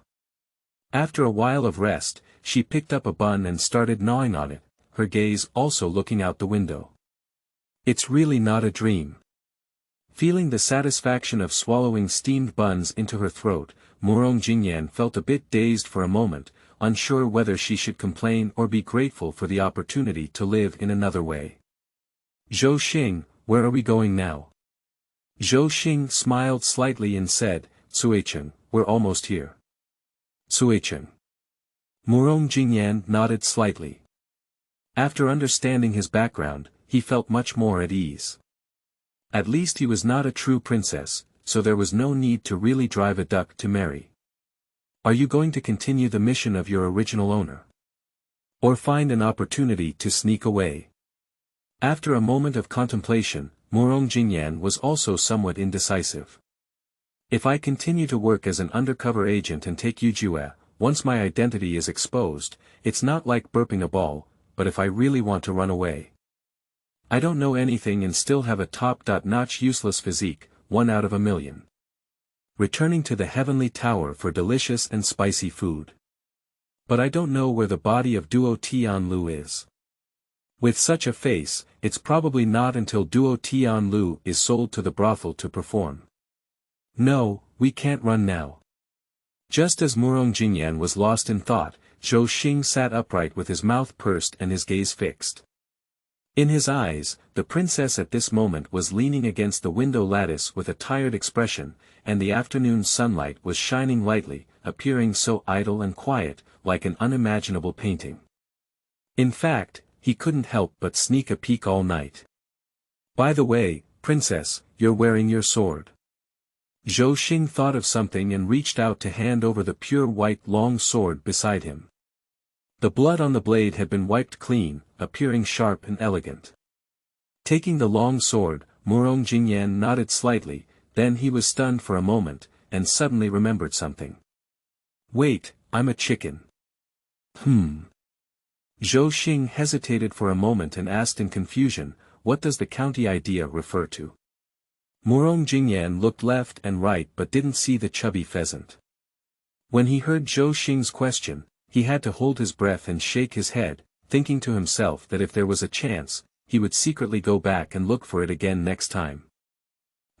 After a while of rest, she picked up a bun and started gnawing on it, her gaze also looking out the window. It's really not a dream. Feeling the satisfaction of swallowing steamed buns into her throat, Murong Jingyan felt a bit dazed for a moment, unsure whether she should complain or be grateful for the opportunity to live in another way. Zhou Xing, where are we going now? Zhou Xing smiled slightly and said, Xuecheng, we're almost here. Xuecheng. Murong Jingyan nodded slightly. After understanding his background, he felt much more at ease. At least he was not a true princess, so there was no need to really drive a duck to marry. Are you going to continue the mission of your original owner? Or find an opportunity to sneak away? After a moment of contemplation, Murong Jingyan was also somewhat indecisive. If I continue to work as an undercover agent and take Yujue, once my identity is exposed, it's not like burping a ball, but if I really want to run away. I don't know anything and still have a top-notch useless physique, 1 out of a million. Returning to the heavenly tower for delicious and spicy food. But I don't know where the body of Duo Tianlu is. With such a face, it's probably not until Duo Tianlu is sold to the brothel to perform. No, we can't run now. Just as Murong Jingyan was lost in thought, Zhou Xing sat upright with his mouth pursed and his gaze fixed. In his eyes, the princess at this moment was leaning against the window lattice with a tired expression, and the afternoon sunlight was shining lightly, appearing so idle and quiet, like an unimaginable painting. In fact, he couldn't help but sneak a peek all night. By the way, princess, you're wearing your sword. Zhou Xing thought of something and reached out to hand over the pure white long sword beside him. The blood on the blade had been wiped clean, appearing sharp and elegant. Taking the long sword, Murong Jingyan nodded slightly, then he was stunned for a moment, and suddenly remembered something. Wait, I'm a chicken. Zhou Xing hesitated for a moment and asked in confusion, what does the county idea refer to? Murong Jingyan looked left and right but didn't see the chubby pheasant. When he heard Zhou Xing's question, he had to hold his breath and shake his head, thinking to himself that if there was a chance, he would secretly go back and look for it again next time.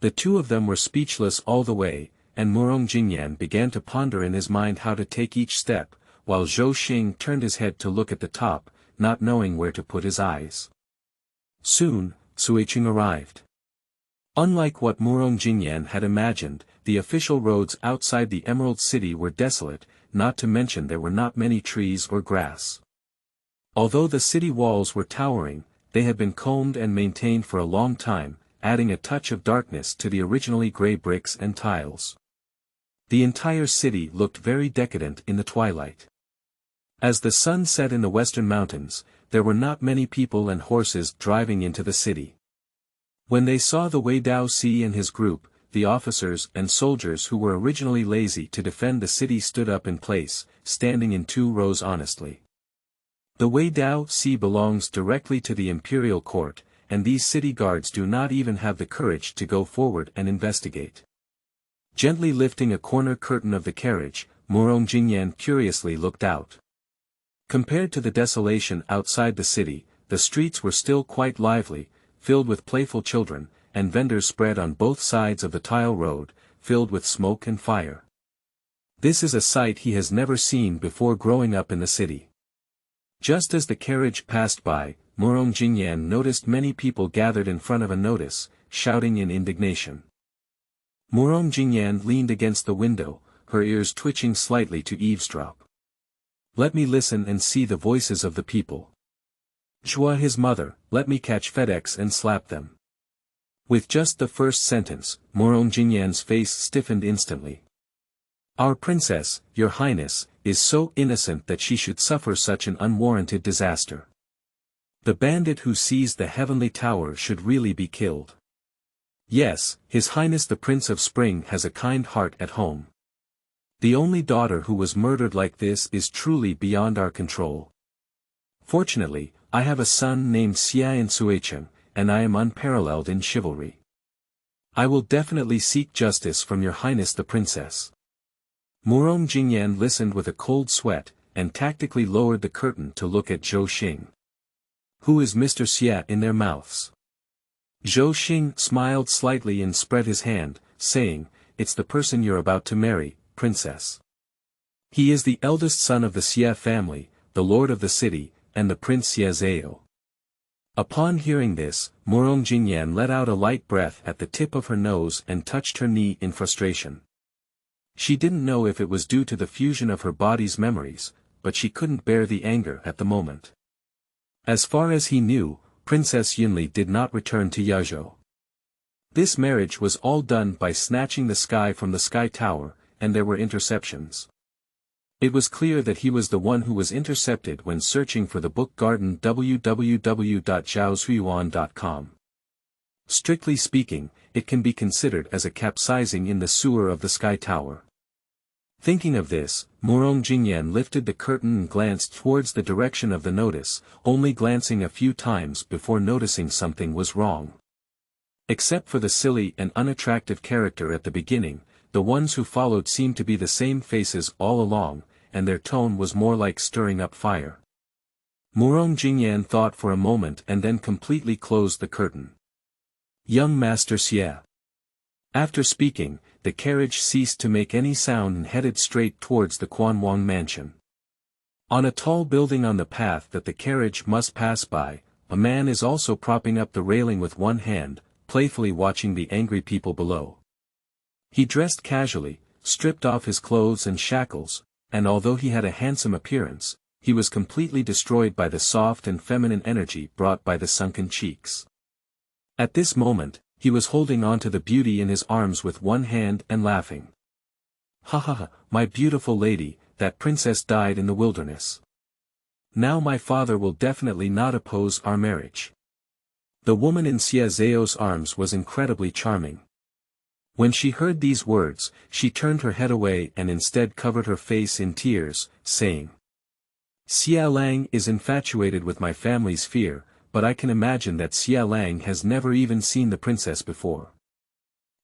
The two of them were speechless all the way, and Murong Jingyan began to ponder in his mind how to take each step, while Zhou Xing turned his head to look at the top, not knowing where to put his eyes. Soon, Suicheng arrived. Unlike what Murong Jingyan had imagined, the official roads outside the Emerald City were desolate, not to mention there were not many trees or grass. Although the city walls were towering, they had been combed and maintained for a long time, adding a touch of darkness to the originally gray bricks and tiles. The entire city looked very decadent in the twilight. As the sun set in the western mountains, there were not many people and horses driving into the city. When they saw the Wei Dao Si and his group, the officers and soldiers who were originally lazy to defend the city stood up in place, standing in 2 rows honestly. The Wei Dao Si belongs directly to the imperial court, and these city guards do not even have the courage to go forward and investigate. Gently lifting a corner curtain of the carriage, Murong Jingyan curiously looked out. Compared to the desolation outside the city, the streets were still quite lively, filled with playful children, and vendors spread on both sides of the tile road, filled with smoke and fire. This is a sight he has never seen before growing up in the city. Just as the carriage passed by, Murong Jingyan noticed many people gathered in front of a notice, shouting in indignation. Murong Jingyan leaned against the window, her ears twitching slightly to eavesdrop. Let me listen and see the voices of the people. Zhua his mother, let me catch FedEx and slap them. With just the first sentence, Murong Jingyan's face stiffened instantly. Our princess, your highness, is so innocent that she should suffer such an unwarranted disaster. The bandit who seized the heavenly tower should really be killed. Yes, his highness the Prince of Spring has a kind heart at home. The only daughter who was murdered like this is truly beyond our control. Fortunately, I have a son named Xianxia, and I am unparalleled in chivalry. I will definitely seek justice from your highness the princess. Murong Jingyan listened with a cold sweat, and tactically lowered the curtain to look at Zhou Xing. Who is Mr. Xia in their mouths? Zhou Xing smiled slightly and spread his hand, saying, it's the person you're about to marry, princess. He is the eldest son of the Xia family, the lord of the city, and the Prince Xia Zhao. Upon hearing this, Murong Jingyan let out a light breath at the tip of her nose and touched her knee in frustration. She didn't know if it was due to the fusion of her body's memories, but she couldn't bear the anger at the moment. As far as he knew, Princess Yunli did not return to Yazhou. This marriage was all done by snatching the sky from the sky tower, and there were interceptions. It was clear that he was the one who was intercepted when searching for the book garden www.zhaozuan.com. Strictly speaking, it can be considered as a capsizing in the sewer of the Sky Tower. Thinking of this, Murong Jingyan lifted the curtain and glanced towards the direction of the notice, only glancing a few times before noticing something was wrong. Except for the silly and unattractive character at the beginning, the ones who followed seemed to be the same faces all along, and their tone was more like stirring up fire. Murong Jingyan thought for a moment and then completely closed the curtain. Young Master Xie. After speaking, the carriage ceased to make any sound and headed straight towards the Quanwang mansion. On a tall building on the path that the carriage must pass by, a man is also propping up the railing with one hand, playfully watching the angry people below. He dressed casually, stripped off his clothes and shackles, and although he had a handsome appearance, he was completely destroyed by the soft and feminine energy brought by the sunken cheeks. At this moment, he was holding on to the beauty in his arms with one hand and laughing. "Ha ha ha, my beautiful lady, that princess died in the wilderness. Now my father will definitely not oppose our marriage." The woman in Xie Zhao's arms was incredibly charming. When she heard these words, she turned her head away and instead covered her face in tears, saying, "Xia Lang is infatuated with my family's fear, but I can imagine that Xia Lang has never even seen the princess before.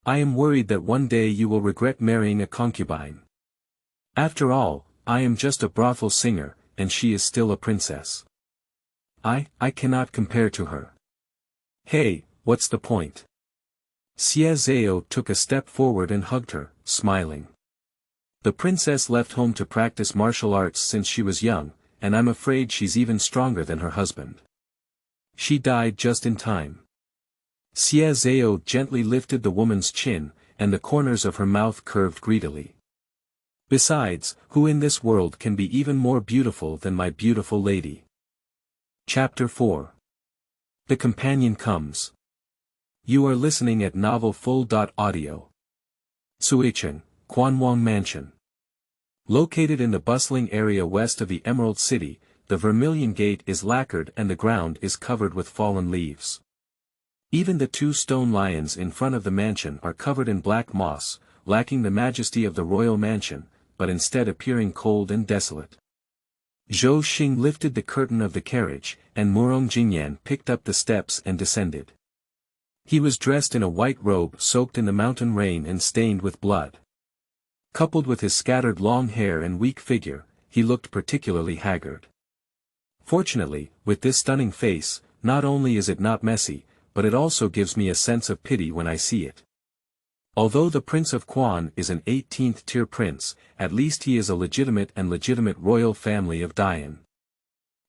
I am worried that one day you will regret marrying a concubine. After all, I am just a brothel singer, and she is still a princess. I cannot compare to her. Hey, what's the point?" Xie Zhao took a step forward and hugged her, smiling. "The princess left home to practice martial arts since she was young, and I'm afraid she's even stronger than her husband. She died just in time." Xie Zhao gently lifted the woman's chin, and the corners of her mouth curved greedily. "Besides, who in this world can be even more beautiful than my beautiful lady?" Chapter 4. The Companion Comes. You are listening at novelfull.audio. Suicheng, Quanwang Mansion. Located in the bustling area west of the Emerald City, the Vermilion Gate is lacquered and the ground is covered with fallen leaves. Even the two stone lions in front of the mansion are covered in black moss, lacking the majesty of the royal mansion, but instead appearing cold and desolate. Zhou Xing lifted the curtain of the carriage, and Murong Jingyan picked up the steps and descended. He was dressed in a white robe soaked in the mountain rain and stained with blood. Coupled with his scattered long hair and weak figure, he looked particularly haggard. Fortunately, with this stunning face, not only is it not messy, but it also gives me a sense of pity when I see it. Although the Prince of Quan is an 18th-tier prince, at least he is a legitimate royal family of Dian.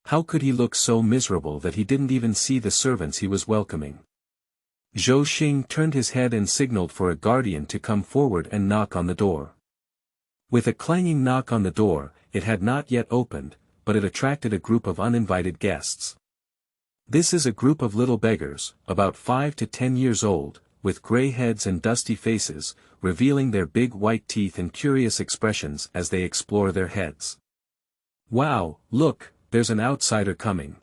How could he look so miserable that he didn't even see the servants he was welcoming? Zhou Xing turned his head and signaled for a guardian to come forward and knock on the door. With a clanging knock on the door, it had not yet opened, but it attracted a group of uninvited guests. This is a group of little beggars, about 5 to 10 years old, with gray heads and dusty faces, revealing their big white teeth and curious expressions as they explore their heads. "Wow, look, there's an outsider coming.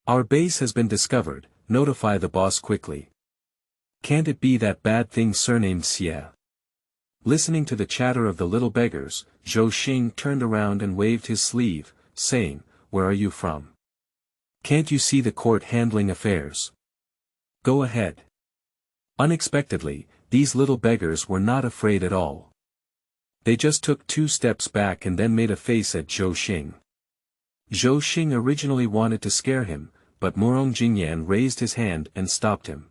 Our base has been discovered, notify the boss quickly. Can't it be that bad thing surnamed Xie?" Listening to the chatter of the little beggars, Zhou Xing turned around and waved his sleeve, saying, "Where are you from? Can't you see the court handling affairs? Go ahead." Unexpectedly, these little beggars were not afraid at all. They just took 2 steps back and then made a face at Zhou Xing. Zhou Xing originally wanted to scare him, but Murong Jingyan raised his hand and stopped him.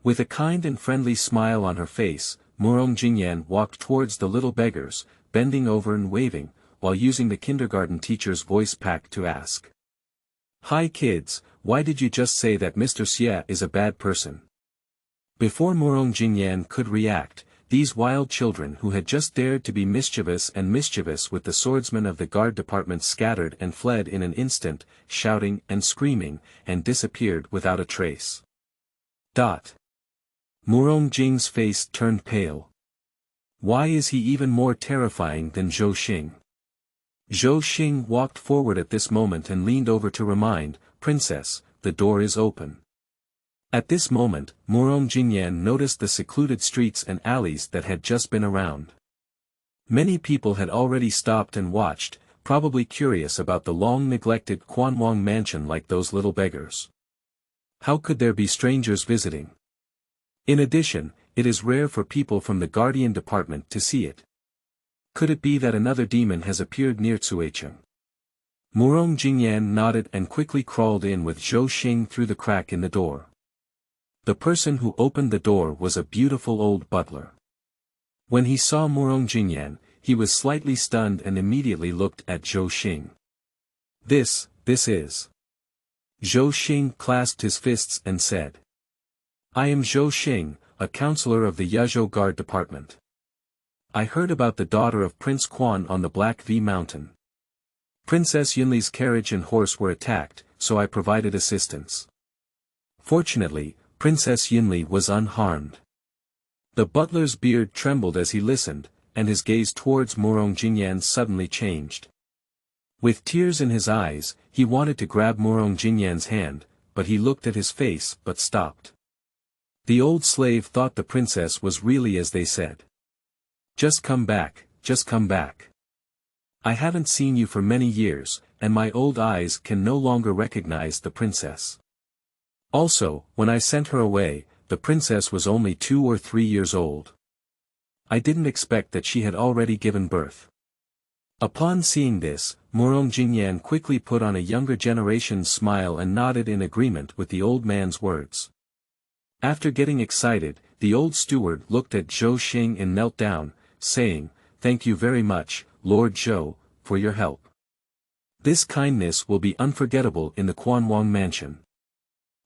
With a kind and friendly smile on her face, Murong Jingyan walked towards the little beggars, bending over and waving, while using the kindergarten teacher's voice pack to ask. "Hi kids, why did you just say that Mr. Xie is a bad person?" Before Murong Jingyan could react, these wild children who had just dared to be mischievous with the swordsmen of the guard department scattered and fled in an instant, shouting and screaming, and disappeared without a trace. Murong Jing's face turned pale. Why is he even more terrifying than Zhou Xing? Zhou Xing walked forward at this moment and leaned over to remind, "Princess, the door is open." At this moment, Murong Jingyan noticed the secluded streets and alleys that had just been around. Many people had already stopped and watched, probably curious about the long-neglected Quanwang mansion like those little beggars. How could there be strangers visiting? In addition, it is rare for people from the Guardian Department to see it. Could it be that another demon has appeared near Cuicheng? Murong Jingyan nodded and quickly crawled in with Zhou Xing through the crack in the door. The person who opened the door was a beautiful old butler. When he saw Murong Jingyan, he was slightly stunned and immediately looked at Zhou Xing. This is. Zhou Xing clasped his fists and said. I am Zhou Xing, a counselor of the Yazhou Guard Department. I heard about the daughter of Prince Quan on the Black V Mountain. Princess Yunli's carriage and horse were attacked, so I provided assistance. Fortunately, Princess Yunli was unharmed. The butler's beard trembled as he listened, and his gaze towards Murong Jingyan suddenly changed. With tears in his eyes, he wanted to grab Murong Jingyan's hand, but he looked at his face but stopped. The old slave thought the princess was really as they said. Just come back, just come back. I haven't seen you for many years, and my old eyes can no longer recognize the princess. Also, when I sent her away, the princess was only 2 or 3 years old. I didn't expect that she had already given birth. Upon seeing this, Murong Jingyan quickly put on a younger generation's smile and nodded in agreement with the old man's words. After getting excited, the old steward looked at Zhou Xing and knelt down, saying, "Thank you very much, Lord Zhou, for your help. This kindness will be unforgettable in the Quanwang mansion."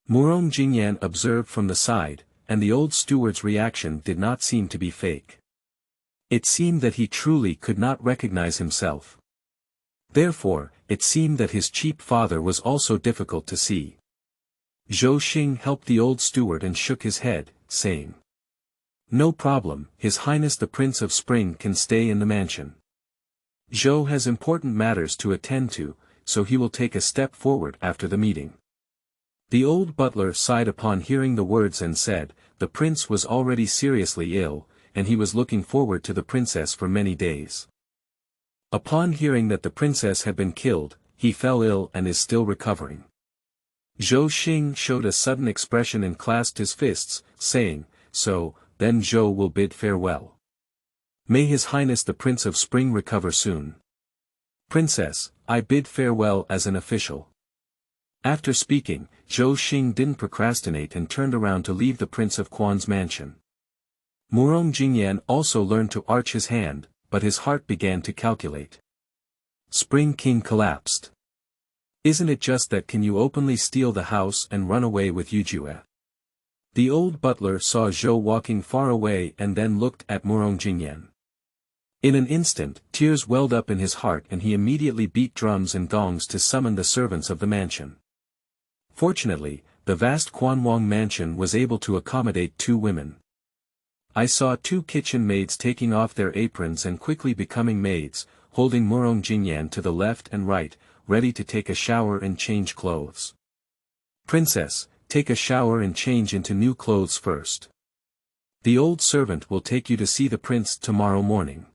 Murong Jingyan observed from the side, and the old steward's reaction did not seem to be fake. It seemed that he truly could not recognize himself. Therefore, it seemed that his cheap father was also difficult to see. Zhou Xing helped the old steward and shook his head, saying, "No problem, His Highness the Prince of Spring can stay in the mansion. Zhou has important matters to attend to, so he will take a step forward after the meeting." The old butler sighed upon hearing the words and said, the prince was already seriously ill, and he was looking forward to the princess for many days. Upon hearing that the princess had been killed, he fell ill and is still recovering. Zhou Xing showed a sudden expression and clasped his fists, saying, "So, then Zhou will bid farewell. May His Highness the Prince of Spring recover soon. Princess, I bid farewell as an official." After speaking, Zhou Xing didn't procrastinate and turned around to leave the Prince of Quan's mansion. Murong Jingyan also learned to arch his hand, but his heart began to calculate. Spring King collapsed. Isn't it just that can you openly steal the house and run away with Yujue? The old butler saw Zhou walking far away and then looked at Murong Jingyan. In an instant, tears welled up in his heart and he immediately beat drums and gongs to summon the servants of the mansion. Fortunately, the vast Quanwang mansion was able to accommodate 2 women. I saw 2 kitchen maids taking off their aprons and quickly becoming maids, holding Murong Jingyan to the left and right, ready to take a shower and change clothes. "Princess, take a shower and change into new clothes first. The old servant will take you to see the prince tomorrow morning."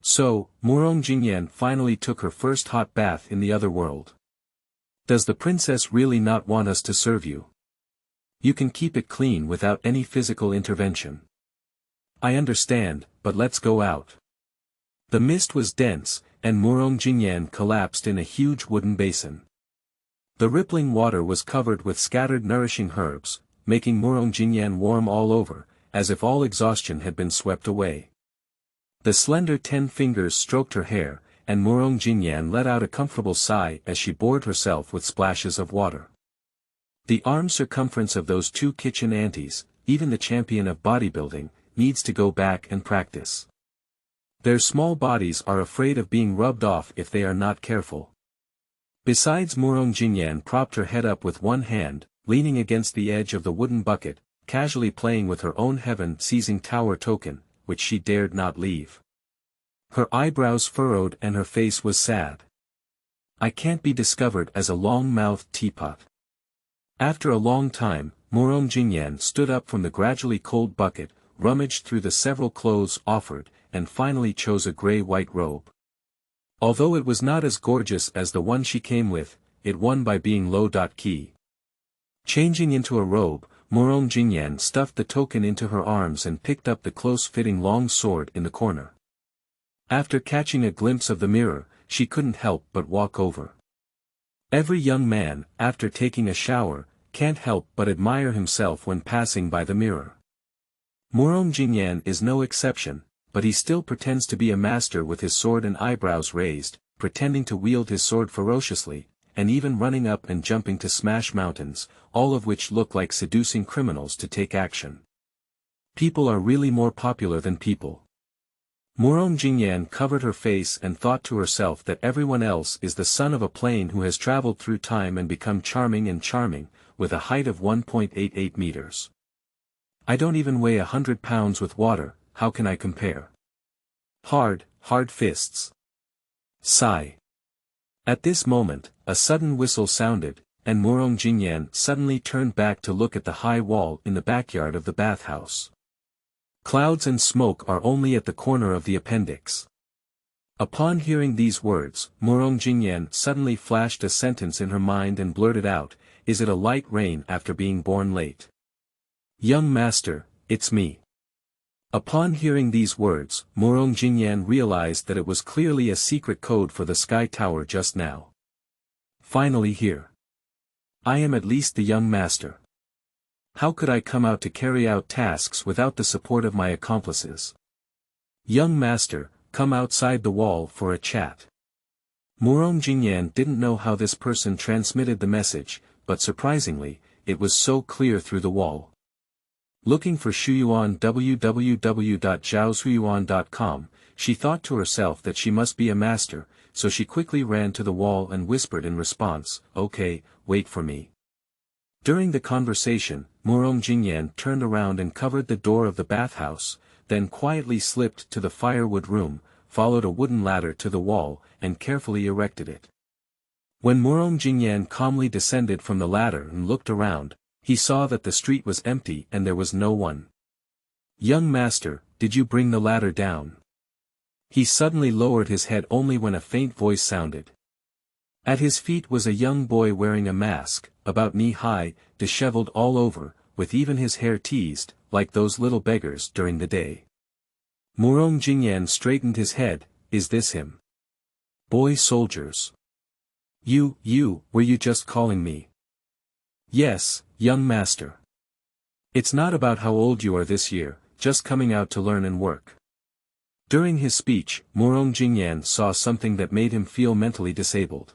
So, Murong Jingyan finally took her first hot bath in the other world. "Does the princess really not want us to serve you? You can keep it clean without any physical intervention." "I understand, but let's go out." The mist was dense, and Murong Jingyan collapsed in a huge wooden basin. The rippling water was covered with scattered nourishing herbs, making Murong Jingyan warm all over, as if all exhaustion had been swept away. The slender 10 fingers stroked her hair, and Murong Jingyan let out a comfortable sigh as she bored herself with splashes of water. The arm circumference of those 2 kitchen aunties, even the champion of bodybuilding, needs to go back and practice. Their small bodies are afraid of being rubbed off if they are not careful. Besides, Murong Jingyan propped her head up with one hand, leaning against the edge of the wooden bucket, casually playing with her own heaven-seizing tower token, which she dared not leave. Her eyebrows furrowed and her face was sad. I can't be discovered as a long-mouthed teapot. After a long time, Murong Jingyan stood up from the gradually cold bucket, rummaged through the several clothes offered, and finally chose a gray-white robe. Although it was not as gorgeous as the one she came with, it won by being low-key. Changing into a robe, Murong Jingyan stuffed the token into her arms and picked up the close-fitting long sword in the corner. After catching a glimpse of the mirror, she couldn't help but walk over. Every young man, after taking a shower, can't help but admire himself when passing by the mirror. Murong Jingyan is no exception, but he still pretends to be a master with his sword and eyebrows raised, pretending to wield his sword ferociously, and even running up and jumping to smash mountains, all of which look like seducing criminals to take action. People are really more popular than people. Murong Jingyan covered her face and thought to herself that everyone else is the son of a plane who has traveled through time and become charming, with a height of 1.88 meters. I don't even weigh 100 pounds with water, how can I compare? Hard fists. Sigh. At this moment, a sudden whistle sounded, and Murong Jingyan suddenly turned back to look at the high wall in the backyard of the bathhouse. Clouds and smoke are only at the corner of the appendix. Upon hearing these words, Murong Jingyan suddenly flashed a sentence in her mind and blurted out, "Is it a light rain after being born late?" "Young master, it's me." Upon hearing these words, Murong Jingyan realized that it was clearly a secret code for the sky tower just now. Finally here. I am at least the young master. How could I come out to carry out tasks without the support of my accomplices? Young master, come outside the wall for a chat. Murong Jingyan didn't know how this person transmitted the message, but surprisingly, it was so clear through the wall. Looking for Shuyuan www.zhaoshuyuan.com, she thought to herself that she must be a master, so she quickly ran to the wall and whispered in response, "Okay, wait for me." During the conversation, Murong Jingyan turned around and covered the door of the bathhouse, then quietly slipped to the firewood room, followed a wooden ladder to the wall, and carefully erected it. When Murong Jingyan calmly descended from the ladder and looked around, he saw that the street was empty and there was no one. "Young master, did you bring the ladder down?" He suddenly lowered his head only when a faint voice sounded. At his feet was a young boy wearing a mask, about knee-high, disheveled all over, with even his hair teased, like those little beggars during the day. Murong Jingyan straightened his head, "Is this him?" "Boy soldiers. Were you just calling me?" "Yes, young master. It's not about how old you are this year, just coming out to learn and work." During his speech, Murong Jingyan saw something that made him feel mentally disabled.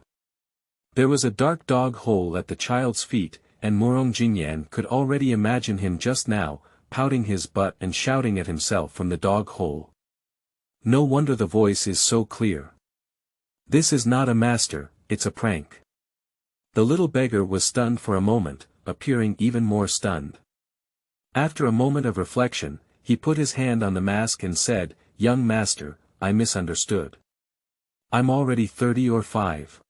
There was a dark dog hole at the child's feet, and Murong Jingyan could already imagine him just now, pouting his butt and shouting at himself from the dog hole. No wonder the voice is so clear. This is not a master, it's a prank. The little beggar was stunned for a moment, appearing even more stunned. After a moment of reflection, he put his hand on the mask and said, "Young master, I misunderstood. I'm already 30 or 5.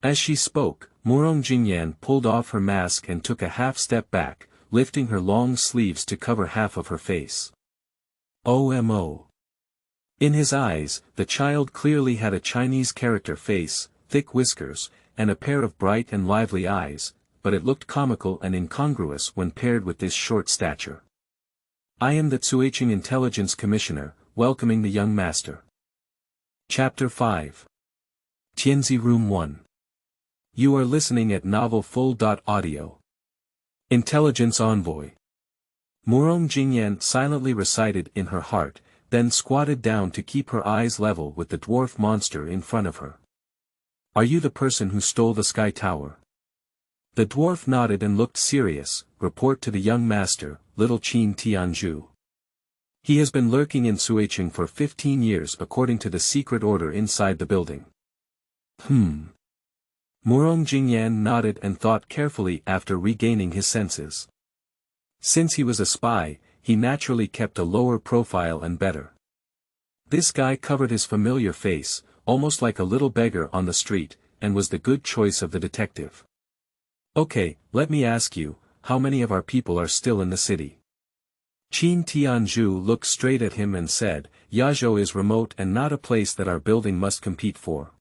As she spoke, Murong Jingyan pulled off her mask and took a half-step back, lifting her long sleeves to cover half of her face. OMO. In his eyes, the child clearly had a Chinese character face, thick whiskers, and a pair of bright and lively eyes, but it looked comical and incongruous when paired with this short stature. "I am the Tsuiching Intelligence Commissioner, welcoming the young master." Chapter 5. Tianzi Room 1. You are listening at novelfull.audio. Intelligence Envoy. Murong Jingyan silently recited in her heart, then squatted down to keep her eyes level with the dwarf monster in front of her. "Are you the person who stole the sky tower?" The dwarf nodded and looked serious. "Report to the young master, little Qin Tianzhu. He has been lurking in Suicheng for 15 years according to the secret order inside the building." Murong Jingyan nodded and thought carefully after regaining his senses. Since he was a spy, he naturally kept a lower profile and better. This guy covered his familiar face, almost like a little beggar on the street, and was the good choice of the detective. Okay, let me ask you, how many of our people are still in the city? Qin Tianzi looked straight at him and said, Yazhou is remote and not a place that our building must compete for.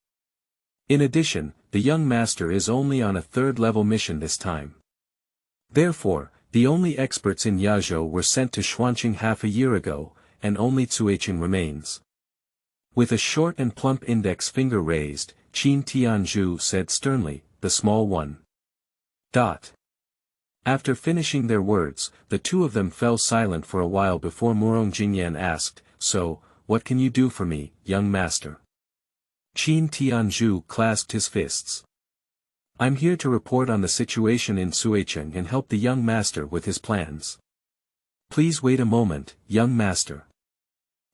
In addition, the young master is only on a third-level mission this time. Therefore, the only experts in Yazhou were sent to Xuanqing half a year ago, and only Cuicheng remains. With a short and plump index finger raised, Qin Tianzi said sternly, the small one. After finishing their words, the two of them fell silent for a while before Murong Jingyan asked, So, what can you do for me, young master? Qin Tianzi clasped his fists. I'm here to report on the situation in Cuicheng and help the young master with his plans. Please wait a moment, young master.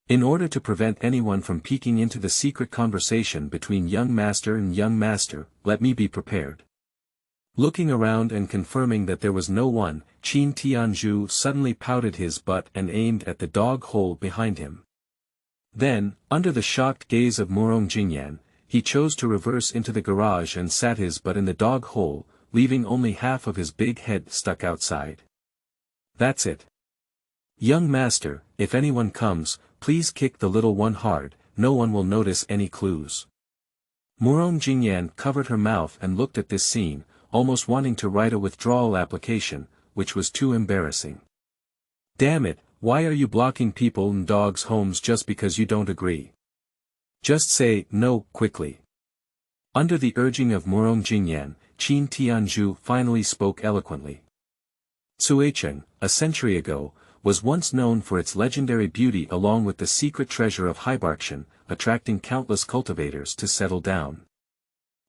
In order to prevent anyone from peeking into the secret conversation between young master and young master, let me be prepared. Looking around and confirming that there was no one, Qin Tianzi suddenly pouted his butt and aimed at the dog hole behind him. Then, under the shocked gaze of Murong Jingyan, he chose to reverse into the garage and sat his butt in the dog hole, leaving only half of his big head stuck outside. That's it. Young master, if anyone comes, please kick the little one hard, no one will notice any clues. Murong Jingyan covered her mouth and looked at this scene, almost wanting to write a withdrawal application, which was too embarrassing. Damn it, why are you blocking people and dogs' homes just because you don't agree? Just say no quickly. Under the urging of Murong Jingyan, Qin Tianzi finally spoke eloquently. Cuicheng, a century ago, was once known for its legendary beauty along with the secret treasure of Huaxianju, attracting countless cultivators to settle down.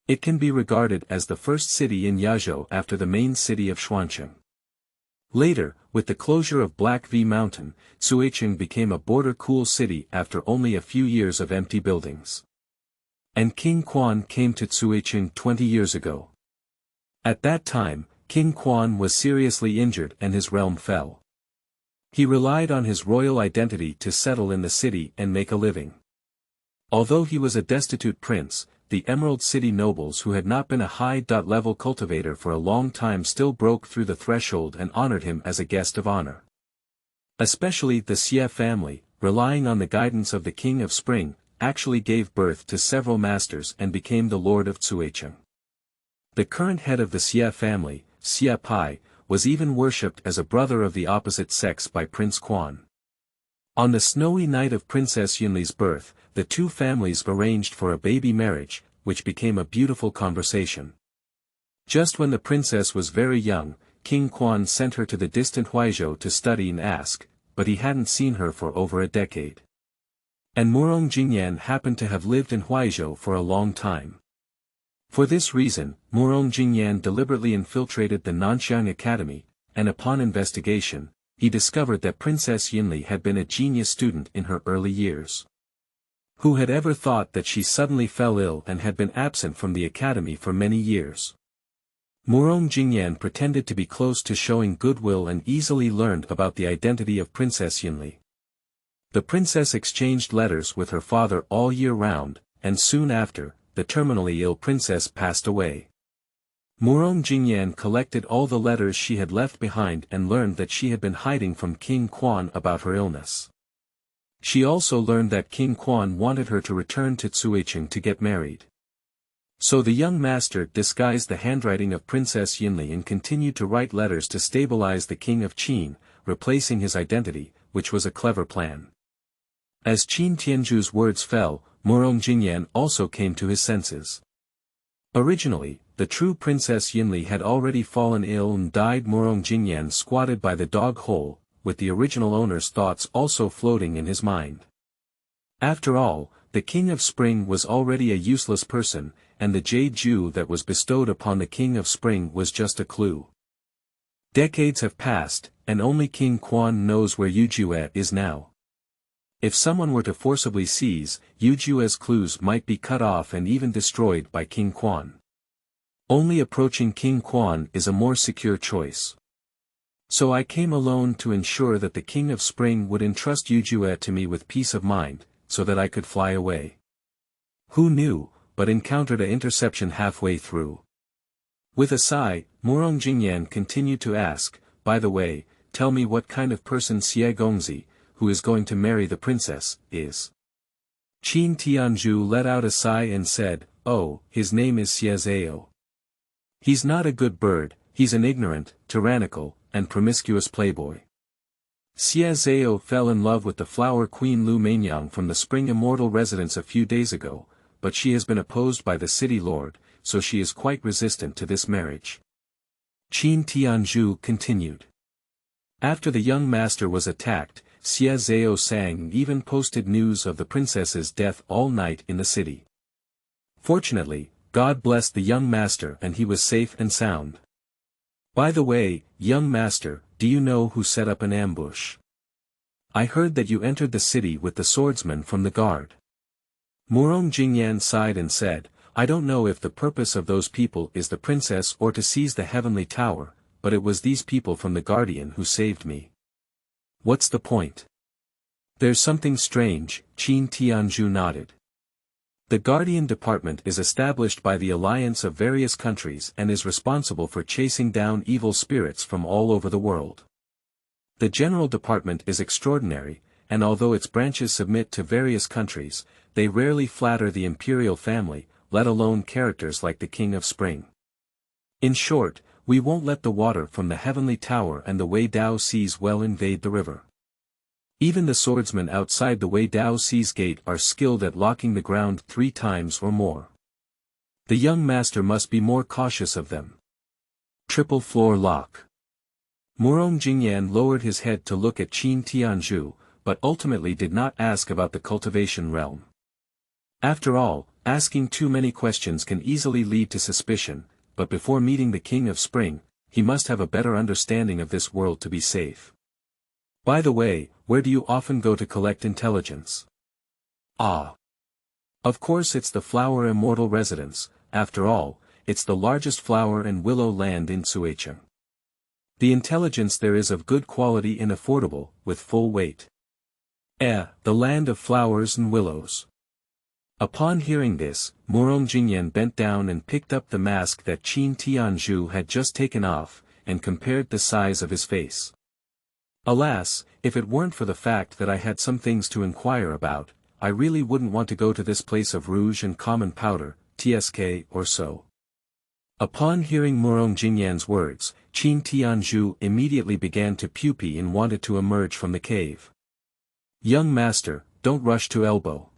It can be regarded as the first city in Yazhou after the main city of Xuanqing. Later, with the closure of Black V Mountain, Cuicheng became a border-cool city after only a few years of empty buildings. And King Quan came to Cuicheng 20 years ago. At that time, King Quan was seriously injured and his realm fell. He relied on his royal identity to settle in the city and make a living. Although he was a destitute prince, the Emerald City nobles who had not been a high-level cultivator for a long time still broke through the threshold and honored him as a guest of honor. Especially the Xie family, relying on the guidance of the King of Spring, actually gave birth to several masters and became the Lord of Cuicheng. The current head of the Xie family, Xie Pai, was even worshipped as a brother of the opposite sex by Prince Quan. On the snowy night of Princess Yunli's birth, the two families arranged for a baby marriage, which became a beautiful conversation. Just when the princess was very young, King Quan sent her to the distant Huaizhou to study and ask, but he hadn't seen her for over a decade. And Murong Jingyan happened to have lived in Huaizhou for a long time. For this reason, Murong Jingyan deliberately infiltrated the Nanxiang Academy, and upon investigation, he discovered that Princess Yunli had been a genius student in her early years. Who had ever thought that she suddenly fell ill and had been absent from the academy for many years? Murong Jingyan pretended to be close to showing goodwill and easily learned about the identity of Princess Yunli. The princess exchanged letters with her father all year round, and soon after, the terminally ill princess passed away. Murong Jingyan collected all the letters she had left behind and learned that she had been hiding from King Quan about her illness. She also learned that King Quan wanted her to return to Cuicheng to get married. So the young master disguised the handwriting of Princess Yunli and continued to write letters to stabilize the king of Qin, replacing his identity, which was a clever plan. As Qin Tianzi's words fell, Murong Jingyan also came to his senses. Originally, the true Princess Yunli had already fallen ill and died. Murong Jingyan squatted by the dog hole, with the original owner's thoughts also floating in his mind. After all, the King of Spring was already a useless person, and the jade dew that was bestowed upon the King of Spring was just a clue. Decades have passed, and only King Quan knows where Yujue is now. If someone were to forcibly seize, Yujue's clues might be cut off and even destroyed by King Quan. Only approaching King Quan is a more secure choice. So I came alone to ensure that the King of Spring would entrust Yujue to me with peace of mind, so that I could fly away. Who knew, but encountered an interception halfway through. With a sigh, Murong Jingyan continued to ask, by the way, tell me what kind of person Xie Gongzi, who is going to marry the princess, is. Qin Tianzhu let out a sigh and said, oh, his name is Xie Zhao. He's not a good bird, he's an ignorant, tyrannical, and promiscuous playboy. Xie Zhao fell in love with the flower queen Lu Mainyang from the spring immortal residence a few days ago, but she has been opposed by the city lord, so she is quite resistant to this marriage. Qin Tianzhu continued. After the young master was attacked, Xie Zhao sang even posted news of the princess's death all night in the city. Fortunately, God blessed the young master and he was safe and sound. By the way, young master, do you know who set up an ambush? I heard that you entered the city with the swordsman from the guard. Murong Jingyan sighed and said, I don't know if the purpose of those people is the princess or to seize the heavenly tower, but it was these people from the Guardian who saved me. What's the point? There's something strange, Qin Tianzhu nodded. The Guardian Department is established by the alliance of various countries and is responsible for chasing down evil spirits from all over the world. The General Department is extraordinary, and although its branches submit to various countries, they rarely flatter the imperial family, let alone characters like the King of Spring. In short, we won't let the water from the heavenly tower and the Wei Dao Sea's well invade the river. Even the swordsmen outside the Wei Dao Sea's gate are skilled at locking the ground 3 times or more. The young master must be more cautious of them. Triple floor lock. Murong Jingyan lowered his head to look at Qin Tianzhu, but ultimately did not ask about the cultivation realm. After all, asking too many questions can easily lead to suspicion, but before meeting the King of Spring, he must have a better understanding of this world to be safe. By the way, where do you often go to collect intelligence? Ah. Of course it's the Flower Immortal Residence, after all, it's the largest flower and willow land in Xuecheng. The intelligence there is of good quality and affordable, with full weight. The land of flowers and willows. Upon hearing this, Murong Jingyan bent down and picked up the mask that Qin Tianzhu had just taken off, and compared the size of his face. Alas, if it weren't for the fact that I had some things to inquire about, I really wouldn't want to go to this place of rouge and common powder, TSK or so. Upon hearing Murong Jingyan's words, Qin Tianzhu immediately began to pupae and wanted to emerge from the cave. Young master, don't rush to elbow.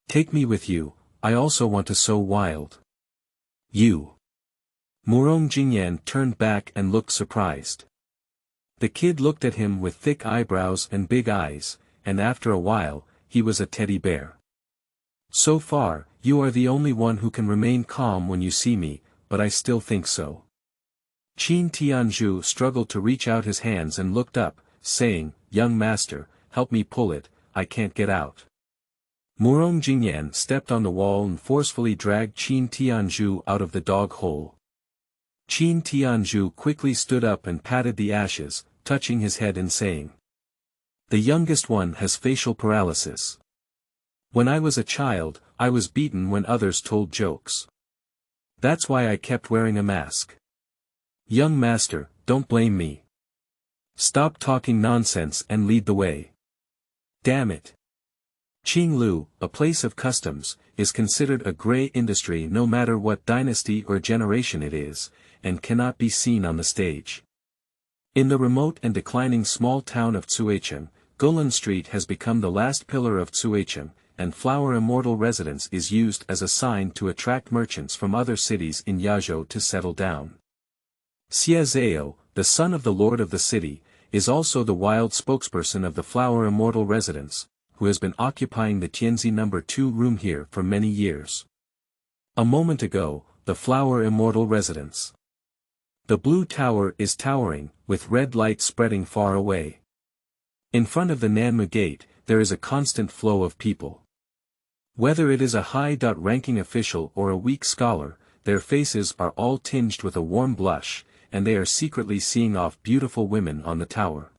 Take me with you, I also want to sow wild. You. Murong Jingyan turned back and looked surprised. The kid looked at him with thick eyebrows and big eyes, and after a while, he was a teddy bear. So far, you are the only one who can remain calm when you see me, but I still think so. Qin Tianzhu struggled to reach out his hands and looked up, saying, Young master, help me pull it, I can't get out. Murong Jingyan stepped on the wall and forcefully dragged Qin Tianzhu out of the dog hole. Qin Tianzhu quickly stood up and patted the ashes, touching his head and saying, The youngest one has facial paralysis. When I was a child, I was beaten when others told jokes. That's why I kept wearing a mask. Young master, don't blame me. Stop talking nonsense and lead the way. Damn it. Qinglu, a place of customs, is considered a grey industry no matter what dynasty or generation it is, and cannot be seen on the stage. In the remote and declining small town of Xuecheng, Gulan Street has become the last pillar of Xuecheng, and Flower Immortal Residence is used as a sign to attract merchants from other cities in Yazhou to settle down. Xie Zhao, the son of the lord of the city, is also the wild spokesperson of the Flower Immortal Residence, who has been occupying the Tianzi No. 2 room here for many years. A moment ago, the Flower Immortal Residence. The blue tower is towering, with red light spreading far away. In front of the Nanmu Gate, there is a constant flow of people. Whether it is a high-ranking official or a weak scholar, their faces are all tinged with a warm blush, and they are secretly seeing off beautiful women on the tower.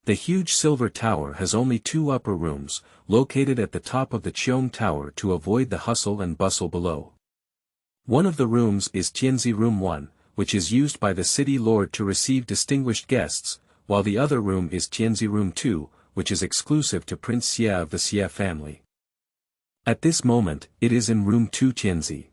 The huge silver tower has only 2 upper rooms, located at the top of the Cheong Tower to avoid the hustle and bustle below. One of the rooms is Tianzi Room 1, which is used by the city lord to receive distinguished guests, while the other room is Tianzi Room 2, which is exclusive to Prince Xia of the Xia family. At this moment, it is in Room 2 Tianzi.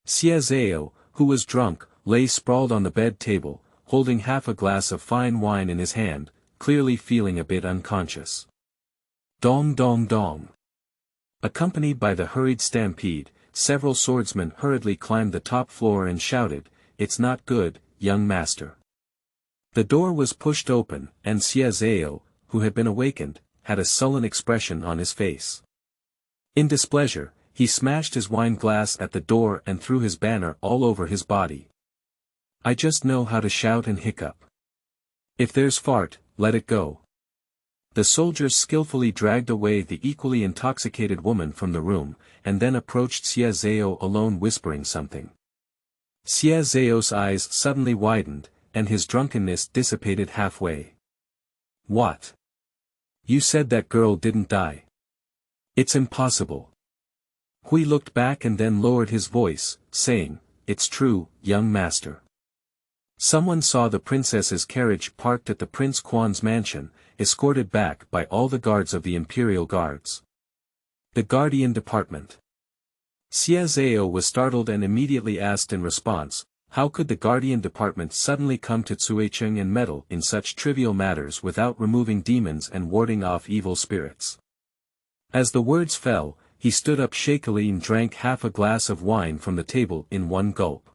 Xia Zhao, who was drunk, lay sprawled on the bed table, holding half a glass of fine wine in his hand, clearly feeling a bit unconscious. Dong dong dong. Accompanied by the hurried stampede, several swordsmen hurriedly climbed the top floor and shouted, "It's not good, young master." The door was pushed open, and Xia Zhao, who had been awakened, had a sullen expression on his face. In displeasure, he smashed his wine glass at the door and threw his banner all over his body. "I just know how to shout and hiccup. If there's fart, let it go." The soldiers skillfully dragged away the equally intoxicated woman from the room, and then approached Xia Zhao alone whispering something. Xia Zhao's eyes suddenly widened, and his drunkenness dissipated halfway. "What? You said that girl didn't die. It's impossible." Hui looked back and then lowered his voice, saying, "It's true, young master. Someone saw the princess's carriage parked at the Prince Quan's mansion, escorted back by all the guards of the Imperial Guards. The Guardian Department." Xia Zhao was startled and immediately asked in response, how could the Guardian Department suddenly come to Cuicheng and meddle in such trivial matters without removing demons and warding off evil spirits? As the words fell, he stood up shakily and drank half a glass of wine from the table in one gulp.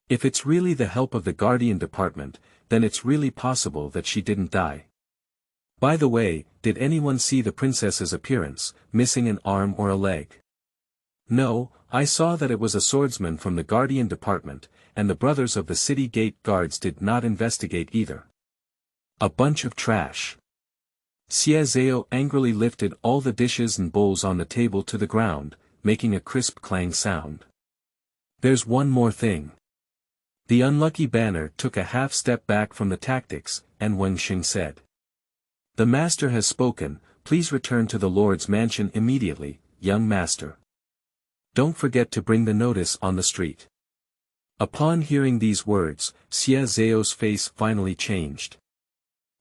If it's really the help of the Guardian Department, then it's really possible that she didn't die. By the way, did anyone see the princess's appearance, missing an arm or a leg? No, I saw that it was a swordsman from the Guardian Department, and the brothers of the city gate guards did not investigate either. A bunch of trash. Xia Zhao angrily lifted all the dishes and bowls on the table to the ground, making a crisp clang sound. "There's one more thing." The unlucky banner took a half step back from the tactics, and Wang Xing said, "The master has spoken, please return to the Lord's mansion immediately, young master. Don't forget to bring the notice on the street." Upon hearing these words, Xia Zhao's face finally changed.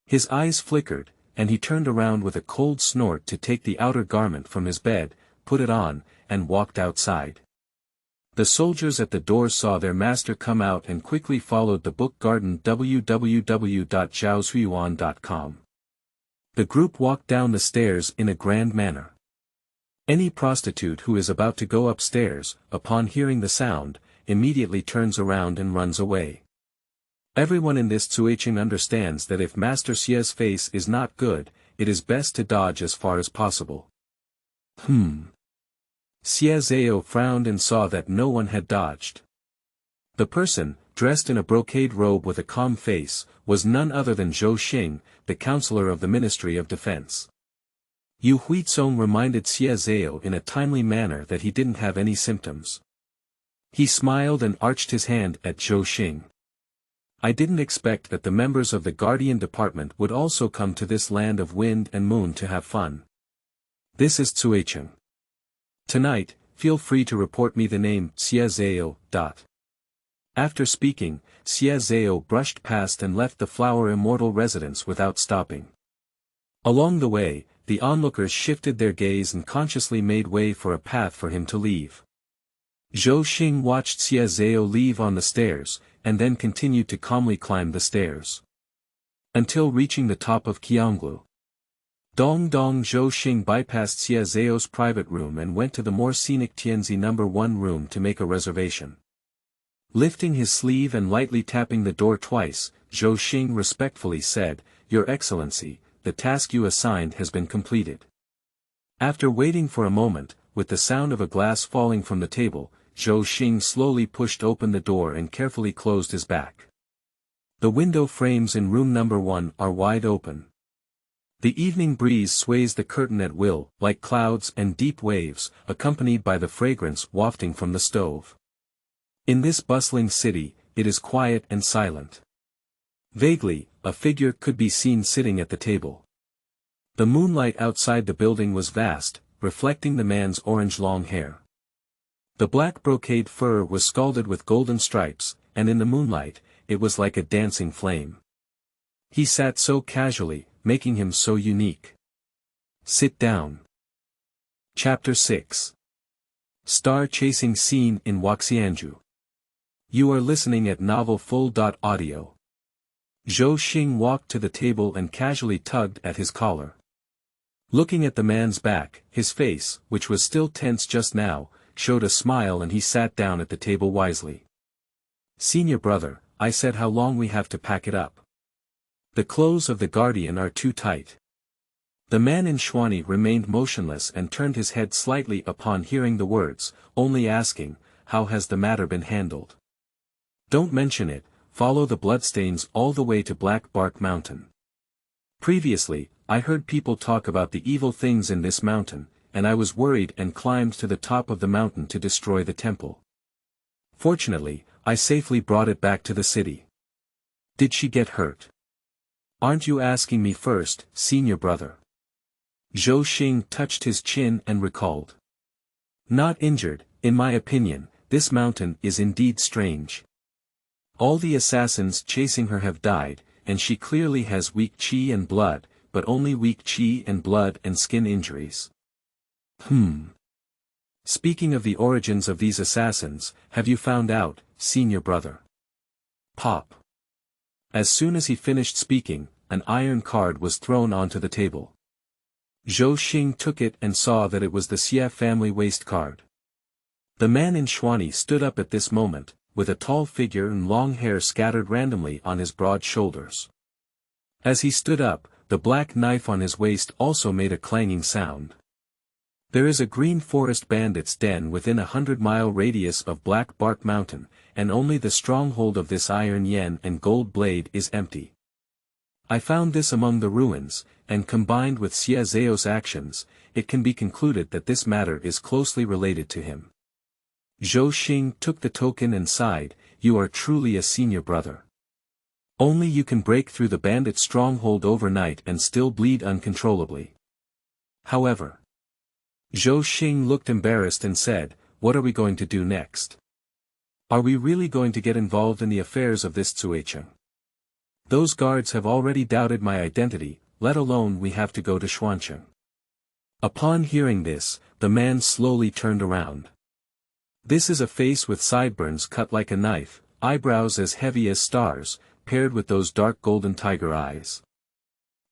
His eyes flickered, and he turned around with a cold snort to take the outer garment from his bed, put it on, and walked outside. The soldiers at the door saw their master come out and quickly followed the book garden www.zhaoxuan.com. The group walked down the stairs in a grand manner. Any prostitute who is about to go upstairs, upon hearing the sound, immediately turns around and runs away. Everyone in this Cuicheng understands that if Master Xia's face is not good, it is best to dodge as far as possible. Xia Zhao frowned and saw that no one had dodged. The person, dressed in a brocade robe with a calm face, was none other than Zhou Xing, the counselor of the Ministry of Defense. Yu Huizong reminded Xia Zhao in a timely manner that he didn't have any symptoms. He smiled and arched his hand at Zhou Xing. "I didn't expect that the members of the Guardian Department would also come to this land of wind and moon to have fun. This is Cuicheng. Tonight, feel free to report me the name Xia Zhao. After speaking, Xia Zhao brushed past and left the Flower Immortal residence without stopping. Along the way, the onlookers shifted their gaze and consciously made way for a path for him to leave. Zhou Xing watched Xia Zhao leave on the stairs, and then continued to calmly climb the stairs. Until reaching the top of Qianglu. Dong Dong Zhou Xing bypassed Xia Zhao's private room and went to the more scenic Tianzi No. 1 room to make a reservation. Lifting his sleeve and lightly tapping the door twice, Zhou Xing respectfully said, "Your Excellency, the task you assigned has been completed." After waiting for a moment, with the sound of a glass falling from the table, Zhou Xing slowly pushed open the door and carefully closed his back. The window frames in room number 1 are wide open. The evening breeze sways the curtain at will, like clouds and deep waves, accompanied by the fragrance wafting from the stove. In this bustling city, it is quiet and silent. Vaguely, a figure could be seen sitting at the table. The moonlight outside the building was vast, reflecting the man's orange long hair. The black brocade fur was scalded with golden stripes, and in the moonlight, it was like a dancing flame. He sat so casually, making him so unique. Sit down. Chapter 6. Star-chasing scene in Huaxianju. You are listening at Novel Full.audio. Zhou Xing walked to the table and casually tugged at his collar. Looking at the man's back, his face, which was still tense just now, showed a smile, and he sat down at the table wisely. Senior brother, I said how long we have to pack it up. The clothes of the guardian are too tight. The man in Xuani remained motionless and turned his head slightly upon hearing the words, only asking, how has the matter been handled? Don't mention it, follow the bloodstains all the way to Black Bark Mountain. Previously, I heard people talk about the evil things in this mountain, and I was worried and climbed to the top of the mountain to destroy the temple. Fortunately, I safely brought it back to the city. Did she get hurt? Aren't you asking me first, senior brother? Zhou Xing touched his chin and recalled. Not injured, in my opinion, this mountain is indeed strange. All the assassins chasing her have died, and she clearly has weak qi and blood, but only weak qi and blood and skin injuries. Speaking of the origins of these assassins, have you found out, senior brother? Pop. As soon as he finished speaking, an iron card was thrown onto the table. Zhou Xing took it and saw that it was the Xia family waist card. The man in Xuani stood up at this moment, with a tall figure and long hair scattered randomly on his broad shoulders. As he stood up, the black knife on his waist also made a clanging sound. There is a green forest bandit's den within a 100-mile radius of Black Bark Mountain, and only the stronghold of this iron yen and gold blade is empty. I found this among the ruins, and combined with Xia Zhao's actions, it can be concluded that this matter is closely related to him. Zhou Xing took the token and sighed, you are truly a senior brother. Only you can break through the bandit stronghold overnight and still bleed uncontrollably. However, Zhou Xing looked embarrassed and said, what are we going to do next? Are we really going to get involved in the affairs of this Zuicheng? Those guards have already doubted my identity, let alone we have to go to Xuancheng. Upon hearing this, the man slowly turned around. This is a face with sideburns cut like a knife, eyebrows as heavy as stars, paired with those dark golden tiger eyes.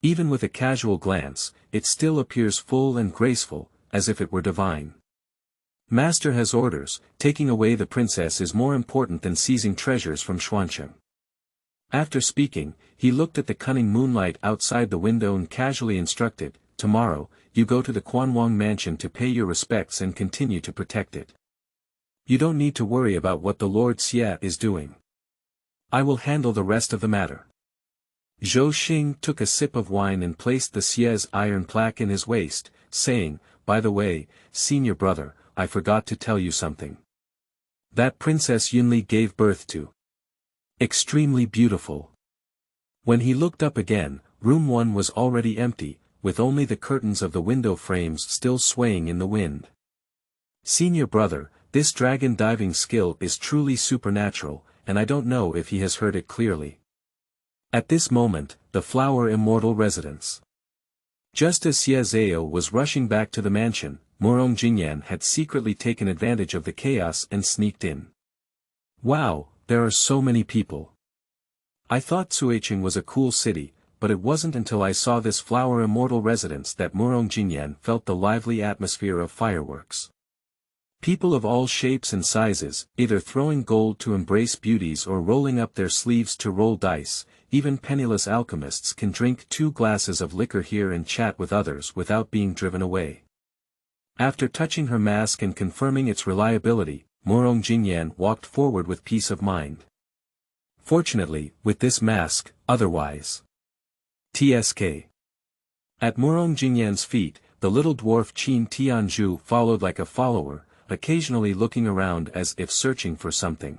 Even with a casual glance, it still appears full and graceful, as if it were divine. Master has orders, taking away the princess is more important than seizing treasures from Xuancheng. After speaking, he looked at the cunning moonlight outside the window and casually instructed, tomorrow, you go to the Quanwang mansion to pay your respects and continue to protect it. You don't need to worry about what the Lord Xia is doing. I will handle the rest of the matter. Zhou Xing took a sip of wine and placed the Xia's iron plaque in his waist, saying, by the way, senior brother, I forgot to tell you something. That Princess Yunli gave birth to. Extremely beautiful. When he looked up again, room 1 was already empty, with only the curtains of the window frames still swaying in the wind. Senior brother, this dragon diving skill is truly supernatural, and I don't know if he has heard it clearly. At this moment, the flower immortal residence. Just as Xia Zhao was rushing back to the mansion, Murong Jingyan had secretly taken advantage of the chaos and sneaked in. Wow, there are so many people. I thought Zuicheng was a cool city, but it wasn't until I saw this flower immortal residence that Murong Jingyan felt the lively atmosphere of fireworks. People of all shapes and sizes, either throwing gold to embrace beauties or rolling up their sleeves to roll dice, even penniless alchemists can drink 2 glasses of liquor here and chat with others without being driven away. After touching her mask and confirming its reliability, Murong Jingyan walked forward with peace of mind. Fortunately, with this mask, otherwise. TSK. At Murong Jingyan's feet, the little dwarf Qin Tianzi followed like a follower, occasionally looking around as if searching for something.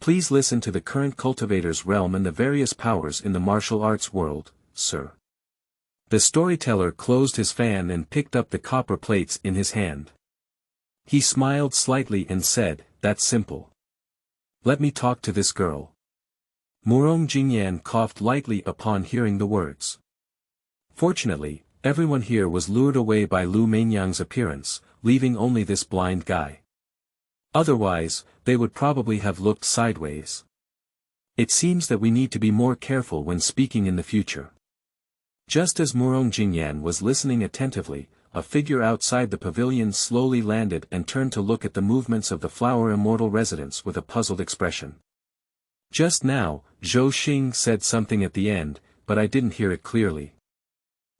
Please listen to the current cultivator's realm and the various powers in the martial arts world, sir. The storyteller closed his fan and picked up the copper plates in his hand. He smiled slightly and said, "That's simple. Let me talk to this girl." Murong Jingyan coughed lightly upon hearing the words. Fortunately, everyone here was lured away by Lu Meinyang's appearance, leaving only this blind guy. Otherwise, they would probably have looked sideways. It seems that we need to be more careful when speaking in the future. Just as Murong Jingyan was listening attentively, a figure outside the pavilion slowly landed and turned to look at the movements of the flower immortal residents with a puzzled expression. Just now, Zhou Xing said something at the end, but I didn't hear it clearly.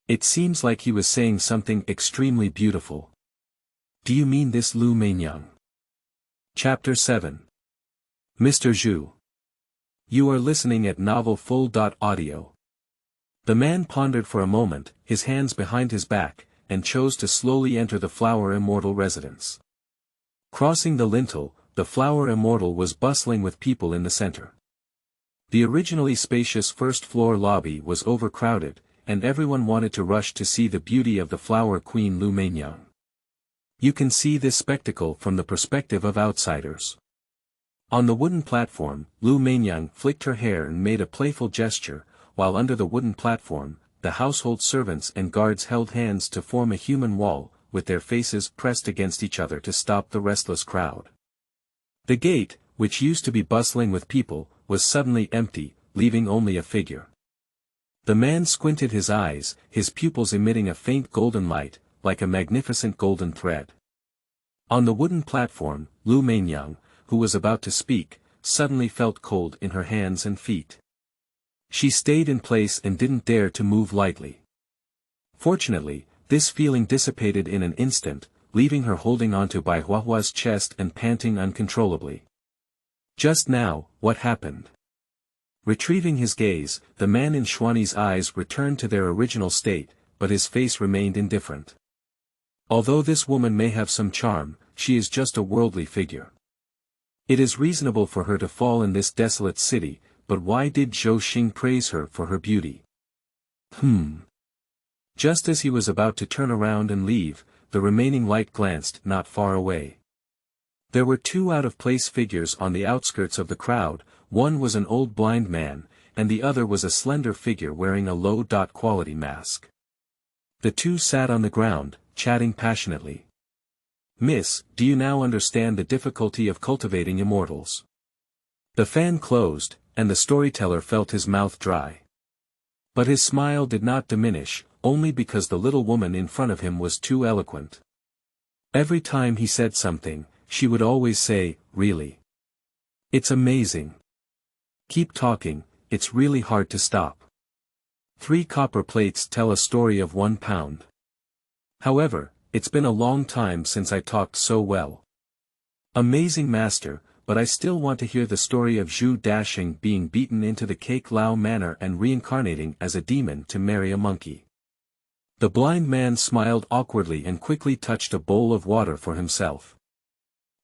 It seems like he was saying something extremely beautiful. Do you mean this Lu Meinyang? Chapter 7. Mr. Zhu. You are listening at novelfull.audio. The man pondered for a moment, his hands behind his back, and chose to slowly enter the flower immortal residence. Crossing the lintel, the flower immortal was bustling with people in the center. The originally spacious first-floor lobby was overcrowded, and everyone wanted to rush to see the beauty of the flower queen Lu Meinyang. You can see this spectacle from the perspective of outsiders. On the wooden platform, Lu Meinyang flicked her hair and made a playful gesture, while under the wooden platform, the household servants and guards held hands to form a human wall, with their faces pressed against each other to stop the restless crowd. The gate, which used to be bustling with people, was suddenly empty, leaving only a figure. The man squinted his eyes, his pupils emitting a faint golden light, like a magnificent golden thread. On the wooden platform, Lu Meinyang, who was about to speak, suddenly felt cold in her hands and feet. She stayed in place and didn't dare to move lightly. Fortunately, this feeling dissipated in an instant, leaving her holding onto Bai Huahua's chest and panting uncontrollably. Just now, what happened? Retrieving his gaze, the man in Xuani's eyes returned to their original state, but his face remained indifferent. Although this woman may have some charm, she is just a worldly figure. It is reasonable for her to fall in this desolate city, but why did Zhou Xing praise her for her beauty? Just as he was about to turn around and leave, the remaining light glanced not far away. There were two out-of-place figures on the outskirts of the crowd, one was an old blind man, and the other was a slender figure wearing a low-quality mask. The two sat on the ground, chatting passionately. "Miss, do you now understand the difficulty of cultivating immortals?" The fan closed, and the storyteller felt his mouth dry. But his smile did not diminish, only because the little woman in front of him was too eloquent. Every time he said something, she would always say, "Really? It's amazing. Keep talking, it's really hard to stop. 3 copper plates tell a story of 1 pound. However, it's been a long time since I talked so well. Amazing master, but I still want to hear the story of Zhu Dashing being beaten into the Cake Lao manor and reincarnating as a demon to marry a monkey." The blind man smiled awkwardly and quickly touched a bowl of water for himself.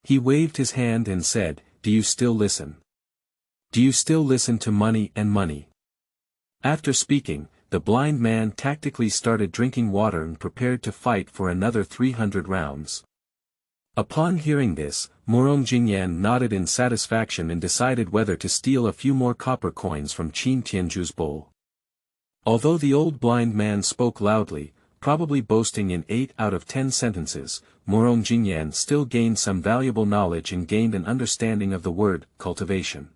He waved his hand and said, "Do you still listen? Do you still listen to money and money?" After speaking, the blind man tactically started drinking water and prepared to fight for another 300 rounds. Upon hearing this, Murong Jingyan nodded in satisfaction and decided whether to steal a few more copper coins from Qin Tianju's bowl. Although the old blind man spoke loudly, probably boasting in 8 out of 10 sentences, Murong Jingyan still gained some valuable knowledge and gained an understanding of the word, cultivation.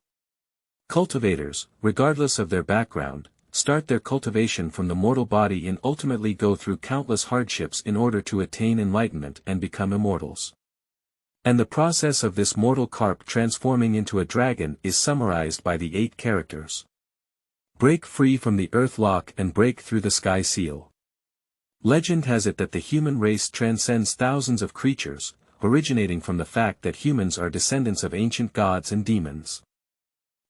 Cultivators, regardless of their background, start their cultivation from the mortal body and ultimately go through countless hardships in order to attain enlightenment and become immortals. And the process of this mortal carp transforming into a dragon is summarized by the 8 characters. Break free from the earth lock and break through the sky seal. Legend has it that the human race transcends thousands of creatures, originating from the fact that humans are descendants of ancient gods and demons.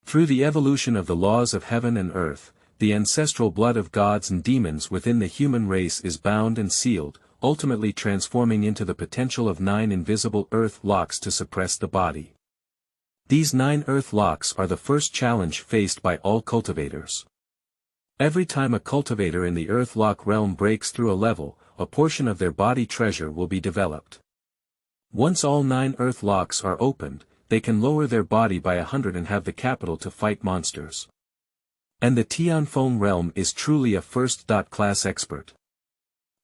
Through the evolution of the laws of heaven and earth, the ancestral blood of gods and demons within the human race is bound and sealed, ultimately transforming into the potential of 9 invisible earth locks to suppress the body. These 9 earth locks are the first challenge faced by all cultivators. Every time a cultivator in the earth lock realm breaks through a level, a portion of their body treasure will be developed. Once all 9 earth locks are opened, they can lower their body by 100 and have the capital to fight monsters. And the Tianfeng realm is truly a first-class expert.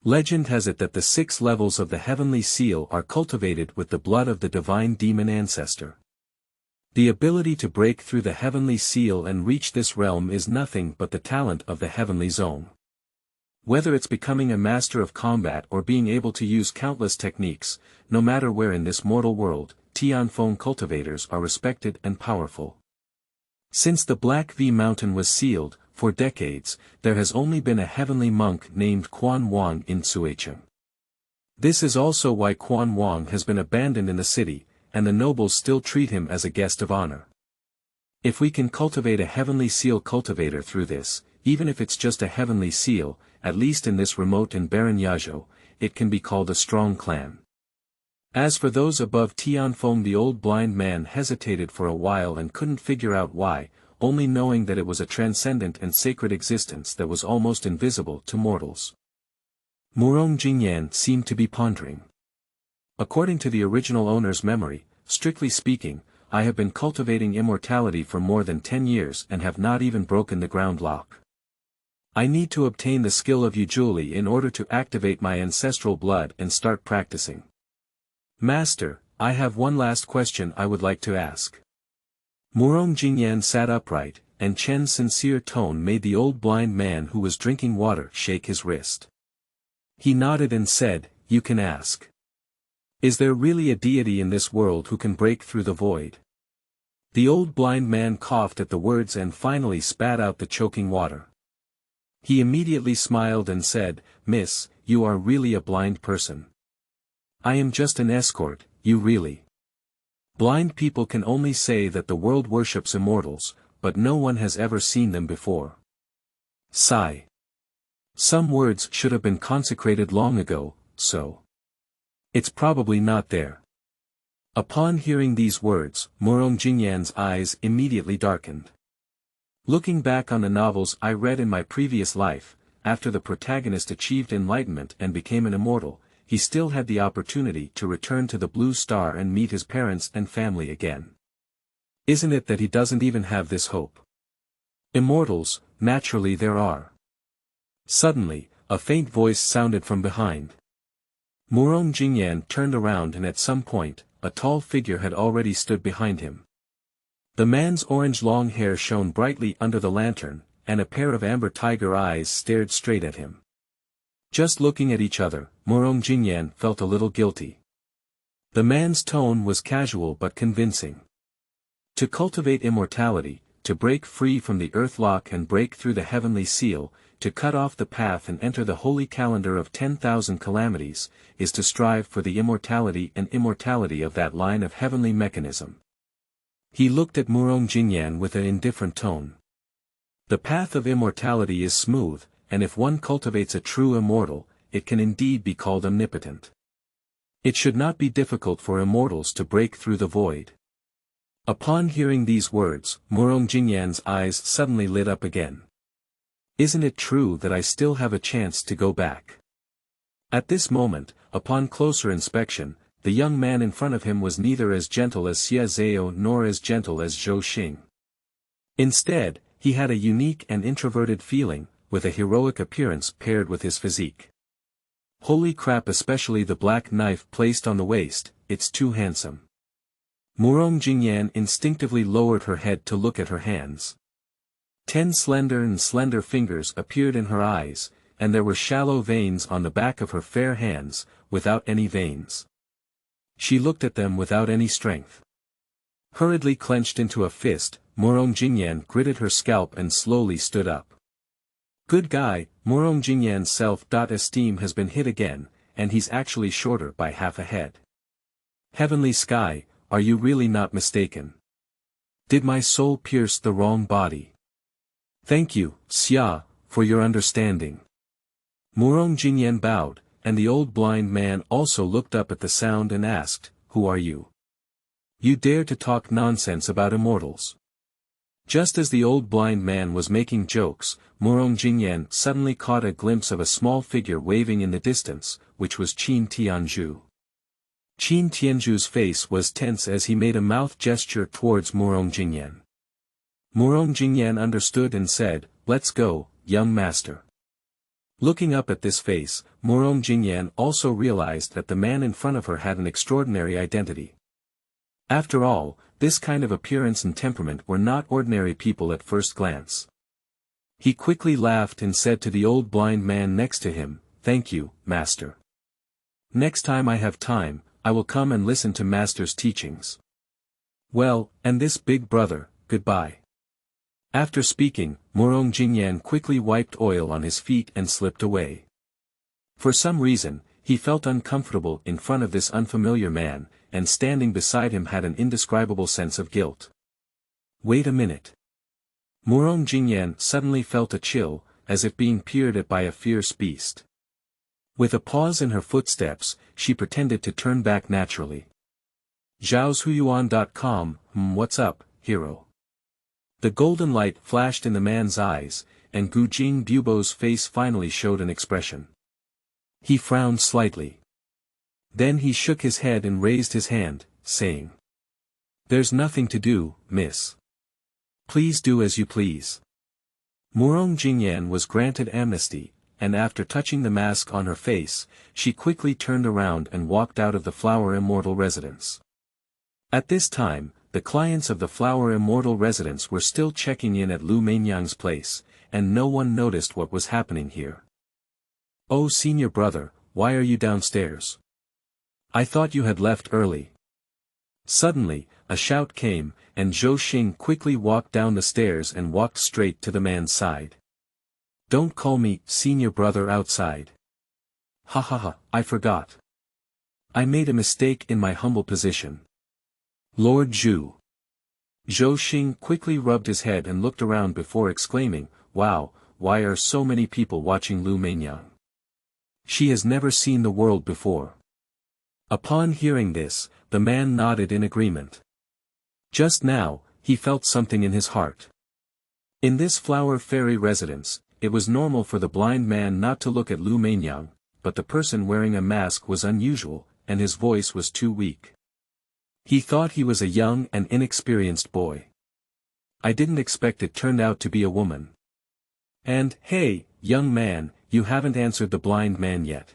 Legend has it that the 6 levels of the heavenly seal are cultivated with the blood of the divine demon ancestor. The ability to break through the heavenly seal and reach this realm is nothing but the talent of the heavenly zone. Whether it's becoming a master of combat or being able to use countless techniques, no matter where in this mortal world, Tianfeng cultivators are respected and powerful. Since the Black V Mountain was sealed, for decades, there has only been a heavenly monk named Quan Wang in Xuecheng. This is also why Quan Wang has been abandoned in the city, and the nobles still treat him as a guest of honor. If we can cultivate a heavenly seal cultivator through this, even if it's just a heavenly seal, at least in this remote and barren Yazhou, it can be called a strong clan. As for those above Tianfeng, the old blind man hesitated for a while and couldn't figure out why, only knowing that it was a transcendent and sacred existence that was almost invisible to mortals. Murong Jingyan seemed to be pondering. According to the original owner's memory, strictly speaking, I have been cultivating immortality for more than 10 years and have not even broken the ground lock. I need to obtain the skill of Yuzhuli in order to activate my ancestral blood and start practicing. Master, I have one last question I would like to ask. Murong Jingyan sat upright, and Chen's sincere tone made the old blind man who was drinking water shake his wrist. He nodded and said, "You can ask. Is there really a deity in this world who can break through the void?" The old blind man coughed at the words and finally spat out the choking water. He immediately smiled and said, "Miss, you are really a blind person. I am just an escort, you really. Blind people can only say that the world worships immortals, but no one has ever seen them before." Sigh. Some words should have been consecrated long ago, so. It's probably not there. Upon hearing these words, Murong Jingyan's eyes immediately darkened. Looking back on the novels I read in my previous life, after the protagonist achieved enlightenment and became an immortal, he still had the opportunity to return to the Blue Star and meet his parents and family again. Isn't it that he doesn't even have this hope? Immortals, naturally there are. Suddenly, a faint voice sounded from behind. Murong Jingyan turned around and at some point, a tall figure had already stood behind him. The man's orange long hair shone brightly under the lantern, and a pair of amber tiger eyes stared straight at him. Just looking at each other, Murong Jingyan felt a little guilty. The man's tone was casual but convincing. To cultivate immortality, to break free from the earth lock and break through the heavenly seal, to cut off the path and enter the holy calendar of 10,000 calamities, is to strive for the immortality and immortality of that line of heavenly mechanism. He looked at Murong Jingyan with an indifferent tone. The path of immortality is smooth, and if one cultivates a true immortal, it can indeed be called omnipotent. It should not be difficult for immortals to break through the void. Upon hearing these words, Murong Jingyan's eyes suddenly lit up again. Isn't it true that I still have a chance to go back? At this moment, upon closer inspection, the young man in front of him was neither as gentle as Xie Zhao nor as gentle as Zhou Xing. Instead, he had a unique and introverted feeling, with a heroic appearance paired with his physique. Holy crap, especially the black knife placed on the waist, it's too handsome. Murong Jingyan instinctively lowered her head to look at her hands. 10 slender fingers appeared in her eyes, and there were shallow veins on the back of her fair hands, without any veins. She looked at them without any strength. Hurriedly clenched into a fist, Murong Jingyan gritted her scalp and slowly stood up. Good guy, Murong Jingyan's self-esteem has been hit again, and he's actually shorter by half a head. Heavenly sky, are you really not mistaken? Did my soul pierce the wrong body? Thank you, Xia, for your understanding. Murong Jingyan bowed, and the old blind man also looked up at the sound and asked, Who are you? You dare to talk nonsense about immortals. Just as the old blind man was making jokes, Murong Jingyan suddenly caught a glimpse of a small figure waving in the distance, which was Qin Tianzhu. Qin Tianzhu's face was tense as he made a mouth gesture towards Murong Jingyan. Murong Jingyan understood and said, "Let's go, young master." Looking up at this face, Murong Jingyan also realized that the man in front of her had an extraordinary identity. After all, this kind of appearance and temperament were not ordinary people at first glance. He quickly laughed and said to the old blind man next to him, "Thank you, master. Next time I have time, I will come and listen to master's teachings. Well, and this big brother, goodbye." After speaking, Murong Jingyan quickly wiped oil on his feet and slipped away. For some reason, he felt uncomfortable in front of this unfamiliar man, and standing beside him had an indescribable sense of guilt. Wait a minute. Murong Jingyan suddenly felt a chill, as if being peered at by a fierce beast. With a pause in her footsteps, she pretended to turn back naturally. Zhaoshuyuan.com, what's up, hero? The golden light flashed in the man's eyes, and Gu Jing Bubo's face finally showed an expression. He frowned slightly. Then he shook his head and raised his hand, saying, "There's nothing to do, miss. Please do as you please." Murong Jingyan was granted amnesty, and after touching the mask on her face, she quickly turned around and walked out of the Flower Immortal residence. At this time, the clients of the Flower Immortal residence were still checking in at Lu Mainyang's place, and no one noticed what was happening here. "Oh, senior brother, why are you downstairs? I thought you had left early." Suddenly, a shout came, and Zhou Xing quickly walked down the stairs and walked straight to the man's side. "Don't call me senior brother outside. Ha ha ha, I forgot. I made a mistake in my humble position. Lord Zhu." Zhou Xing quickly rubbed his head and looked around before exclaiming, "Wow, why are so many people watching Lu Mainyang? She has never seen the world before." Upon hearing this, the man nodded in agreement. Just now, he felt something in his heart. In this flower fairy residence, it was normal for the blind man not to look at Lu Mainyang, but the person wearing a mask was unusual, and his voice was too weak. He thought he was a young and inexperienced boy. "I didn't expect it turned out to be a woman. And, hey, young man, you haven't answered the blind man yet.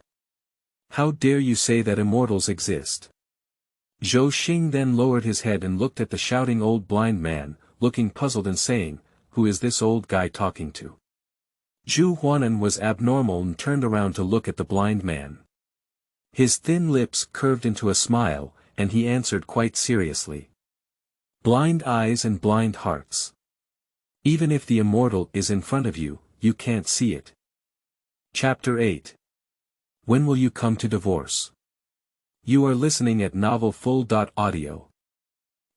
How dare you say that immortals exist?" Zhou Xing then lowered his head and looked at the shouting old blind man, looking puzzled and saying, "Who is this old guy talking to?" Zhu Huanan was abnormal and turned around to look at the blind man. His thin lips curved into a smile, and he answered quite seriously. "Blind eyes and blind hearts. Even if the immortal is in front of you, you can't see it." Chapter 8. When will you come to divorce? You are listening at novelfull.audio.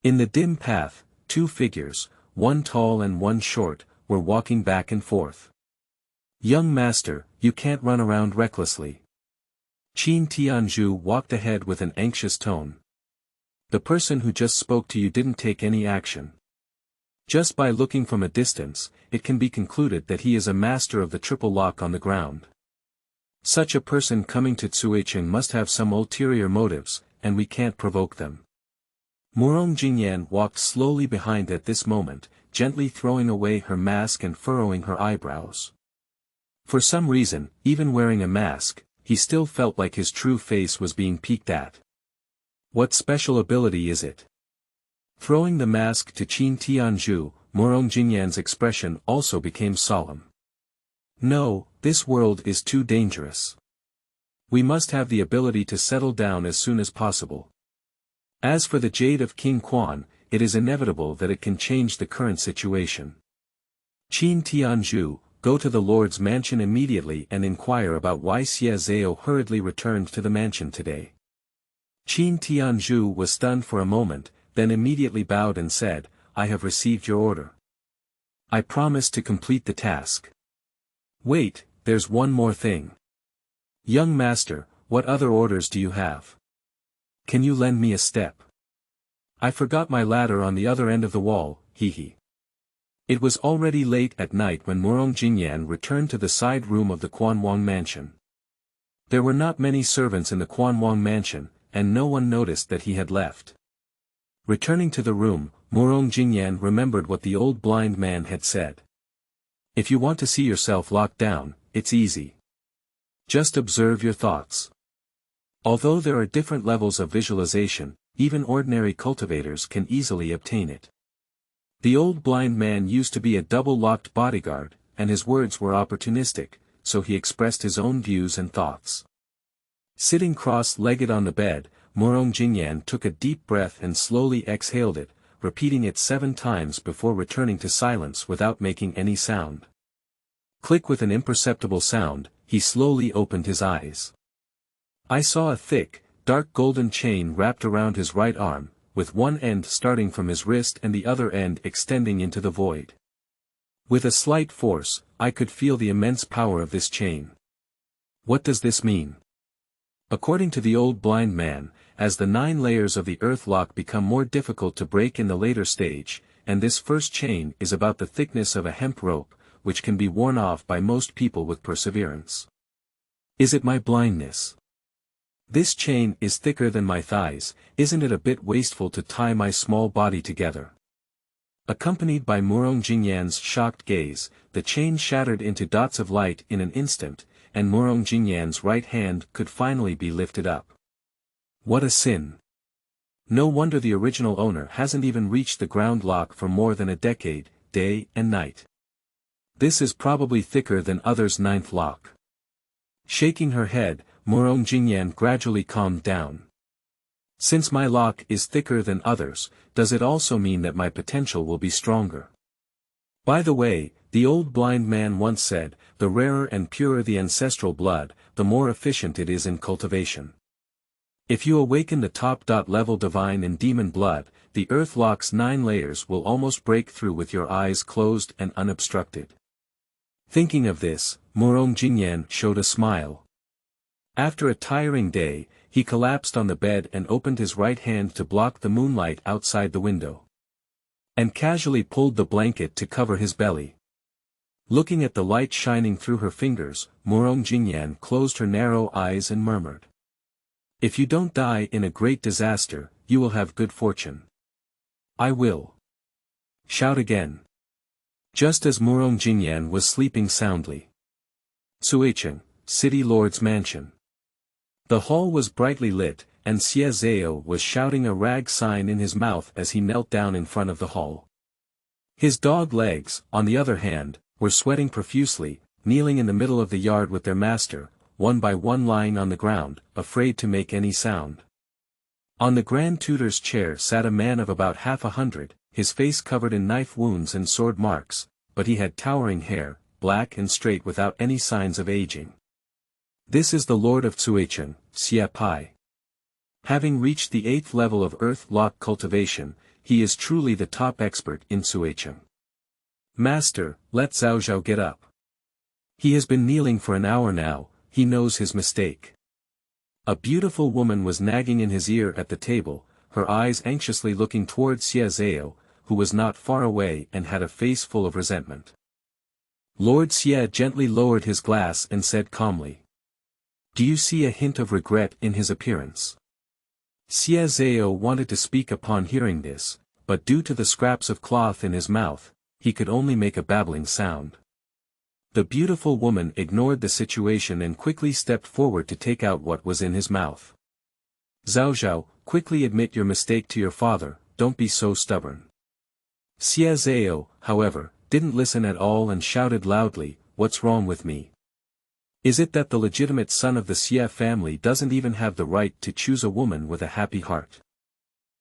In the dim path, two figures, one tall and one short, were walking back and forth. "Young master, you can't run around recklessly." Qin Tianzhu walked ahead with an anxious tone. "The person who just spoke to you didn't take any action. Just by looking from a distance, it can be concluded that he is a master of the triple lock on the ground. Such a person coming to Tsuicheng must have some ulterior motives, and we can't provoke them." Murong Jingyan walked slowly behind at this moment, gently throwing away her mask and furrowing her eyebrows. For some reason, even wearing a mask, he still felt like his true face was being peeked at. What special ability is it? Throwing the mask to Qin Tianzhu, Murong Jingyan's expression also became solemn. "No, this world is too dangerous. We must have the ability to settle down as soon as possible. As for the jade of King Quan, it is inevitable that it can change the current situation. Qin Tianzhu, go to the Lord's mansion immediately and inquire about why Xie Zhao hurriedly returned to the mansion today." Qin Tianzhu was stunned for a moment, then immediately bowed and said, "I have received your order. I promise to complete the task. Wait, there's one more thing. Young master, what other orders do you have? Can you lend me a step? I forgot my ladder on the other end of the wall, hee. It was already late at night when Murong Jingyan returned to the side room of the Quanwang mansion. There were not many servants in the Quanwang mansion, and no one noticed that he had left. Returning to the room, Murong Jingyan remembered what the old blind man had said. If you want to see yourself locked down, it's easy. Just observe your thoughts. Although there are different levels of visualization, even ordinary cultivators can easily obtain it. The old blind man used to be a double-locked bodyguard, and his words were opportunistic, so he expressed his own views and thoughts. Sitting cross-legged on the bed, Murong Jingyan took a deep breath and slowly exhaled it, repeating it 7 times before returning to silence without making any sound. Click with an imperceptible sound, he slowly opened his eyes. I saw a thick, dark golden chain wrapped around his right arm, with one end starting from his wrist and the other end extending into the void. With a slight force, I could feel the immense power of this chain. What does this mean? According to the old blind man, as the 9 layers of the earth lock become more difficult to break in the later stage, and this first chain is about the thickness of a hemp rope, which can be worn off by most people with perseverance. Is it my blindness? This chain is thicker than my thighs, isn't it a bit wasteful to tie my small body together? Accompanied by Murong Jingyan's shocked gaze, the chain shattered into dots of light in an instant, and Murong Jingyan's right hand could finally be lifted up. What a sin! No wonder the original owner hasn't even reached the ground lock for more than a decade, day and night. This is probably thicker than others' 9th lock. Shaking her head, Murong Jingyan gradually calmed down. Since my lock is thicker than others, does it also mean that my potential will be stronger? By the way, the old blind man once said, the rarer and purer the ancestral blood, the more efficient it is in cultivation. If you awaken the top-level divine and demon blood, the earth lock's 9 layers will almost break through with your eyes closed and unobstructed. Thinking of this, Murong Jingyan showed a smile. After a tiring day, he collapsed on the bed and opened his right hand to block the moonlight outside the window. And casually pulled the blanket to cover his belly. Looking at the light shining through her fingers, Murong Jingyan closed her narrow eyes and murmured. If you don't die in a great disaster, you will have good fortune. I will. Shout again. Just as Murong Jingyan was sleeping soundly. Cuicheng, City Lord's Mansion. The hall was brightly lit, and Xie Zhao was shouting a rag sign in his mouth as he knelt down in front of the hall. His dog legs, on the other hand, were sweating profusely, kneeling in the middle of the yard with their master, one by one lying on the ground, afraid to make any sound. On the Grand Tutor's chair sat a man of about 100, his face covered in knife wounds and sword marks, but he had towering hair, black and straight without any signs of aging. This is the Lord of Cuicheng, Xie Pai. Having reached the 8th level of earth lock cultivation, he is truly the top expert in Cuicheng. Master, let Zhao Zhao get up. He has been kneeling for an hour now, he knows his mistake. A beautiful woman was nagging in his ear at the table, her eyes anxiously looking toward Xie Zhao, who was not far away and had a face full of resentment. Lord Xie gently lowered his glass and said calmly. Do you see a hint of regret in his appearance? Xie Zhao wanted to speak upon hearing this, but due to the scraps of cloth in his mouth, he could only make a babbling sound. The beautiful woman ignored the situation and quickly stepped forward to take out what was in his mouth. Zhao Zhao, quickly admit your mistake to your father, don't be so stubborn. Xie Zhao, however, didn't listen at all and shouted loudly, what's wrong with me? Is it that the legitimate son of the Xie family doesn't even have the right to choose a woman with a happy heart?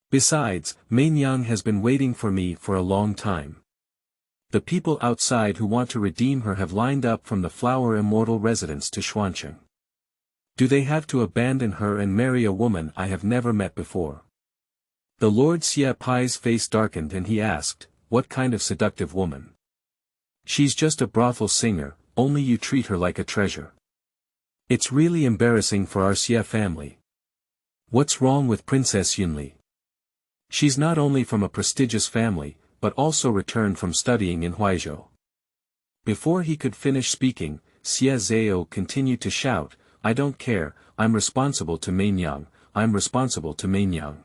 Besides, Mainyang has been waiting for me for a long time. The people outside who want to redeem her have lined up from the Flower Immortal residence to Xuancheng. Do they have to abandon her and marry a woman I have never met before? The Lord Xie Pai's face darkened and he asked, what kind of seductive woman? She's just a brothel singer, only you treat her like a treasure. It's really embarrassing for our Xie family. What's wrong with Princess Yunli? She's not only from a prestigious family, but also returned from studying in Huaizhou. Before he could finish speaking, Xie Zhao continued to shout, I don't care, I'm responsible to Mainyang, I'm responsible to Mainyang.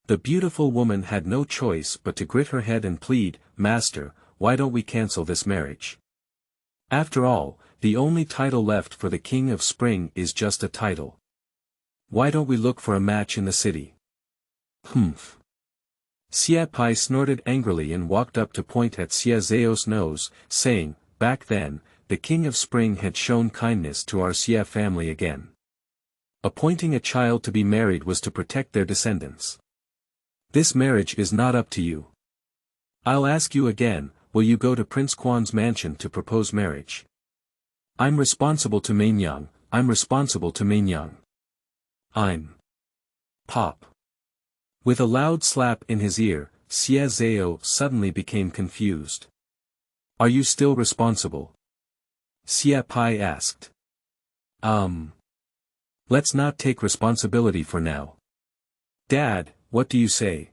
The beautiful woman had no choice but to grit her head and plead, Master, why don't we cancel this marriage? After all, the only title left for the King of Spring is just a title. Why don't we look for a match in the city? Humph. Xie Pai snorted angrily and walked up to point at Xie Zhao's nose, saying, back then, the King of Spring had shown kindness to our Xie family again. Appointing a child to be married was to protect their descendants. This marriage is not up to you. I'll ask you again, will you go to Prince Quan's mansion to propose marriage? I'm responsible to Mainyang, I'm responsible to Mainyang. I'm. Pop. With a loud slap in his ear, Xie Zhao suddenly became confused. Are you still responsible? Xie Pai asked. Let's not take responsibility for now. Dad, what do you say?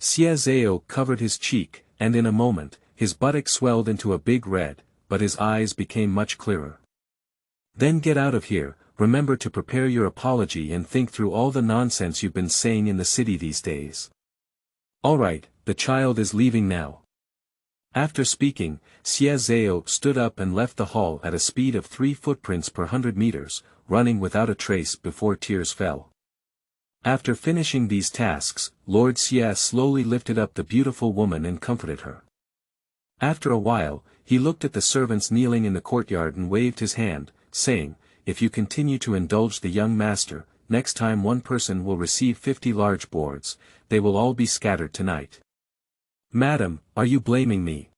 Xie Zhao covered his cheek, and in a moment, his buttock swelled into a big red, but his eyes became much clearer. Then get out of here, remember to prepare your apology and think through all the nonsense you've been saying in the city these days. Alright, the child is leaving now. After speaking, Xie Zhao stood up and left the hall at a speed of 3 footprints per 100 meters, running without a trace before tears fell. After finishing these tasks, Lord Xie slowly lifted up the beautiful woman and comforted her. After a while, he looked at the servants kneeling in the courtyard and waved his hand, saying, if you continue to indulge the young master, next time one person will receive 50 large boards, they will all be scattered tonight. Madam, are you blaming me?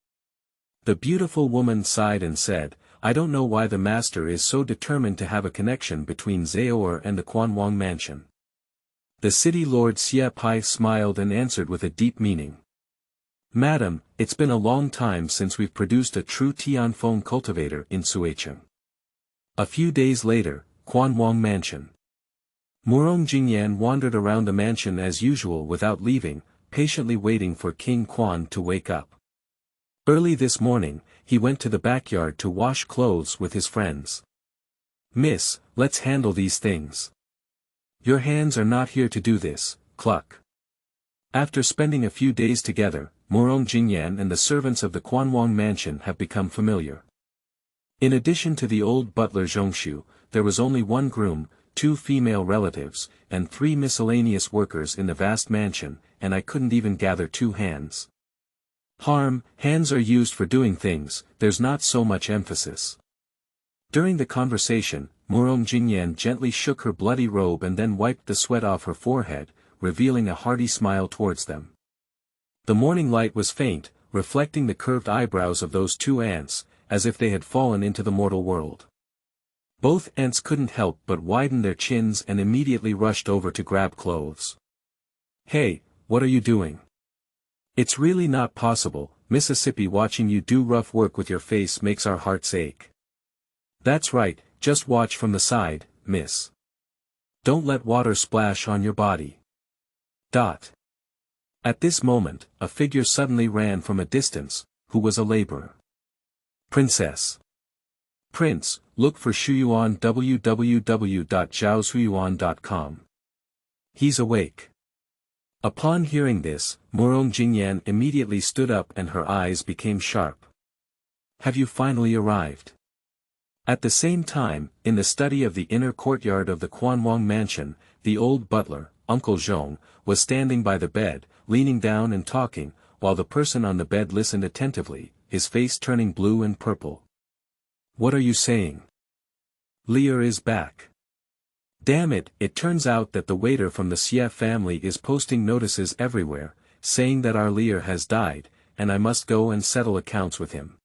The beautiful woman sighed and said, I don't know why the master is so determined to have a connection between Zhaoer and the Quanwang mansion. The city lord Xie Pai smiled and answered with a deep meaning. Madam, it's been a long time since we've produced a true Tianfeng cultivator in Suicheng. A few days later, Quanwang mansion. Murong Jingyan wandered around the mansion as usual without leaving, patiently waiting for King Quan to wake up. Early this morning, he went to the backyard to wash clothes with his friends. Miss, let's handle these things. Your hands are not here to do this, cluck. After spending a few days together, Murong Jingyan and the servants of the Quanwang mansion have become familiar. In addition to the old butler Zhongshu, there was only one groom, 2 female relatives, and 3 miscellaneous workers in the vast mansion, and I couldn't even gather 2 hands. Hands are used for doing things, there's not so much emphasis. During the conversation, Murong Jingyan gently shook her bloody robe and then wiped the sweat off her forehead, revealing a hearty smile towards them. The morning light was faint, reflecting the curved eyebrows of those 2 ants, as if they had fallen into the mortal world. Both ants couldn't help but widen their chins and immediately rushed over to grab clothes. Hey, what are you doing? It's really not possible, Mississippi, watching you do rough work with your face makes our hearts ache. That's right, just watch from the side, miss. Don't let water splash on your body. At this moment, a figure suddenly ran from a distance, who was a laborer. Princess. Prince, look for Shuyuan www.zhaoshuyuan.com. He's awake. Upon hearing this, Murong Jingyan immediately stood up and her eyes became sharp. Have you finally arrived? At the same time, in the study of the inner courtyard of the Quanwang mansion, the old butler, Uncle Zhong, was standing by the bed, leaning down and talking, while the person on the bed listened attentively, his face turning blue and purple. What are you saying? Lear is back. Damn it, it turns out that the waiter from the Xie family is posting notices everywhere, saying that our Lear has died, and I must go and settle accounts with him.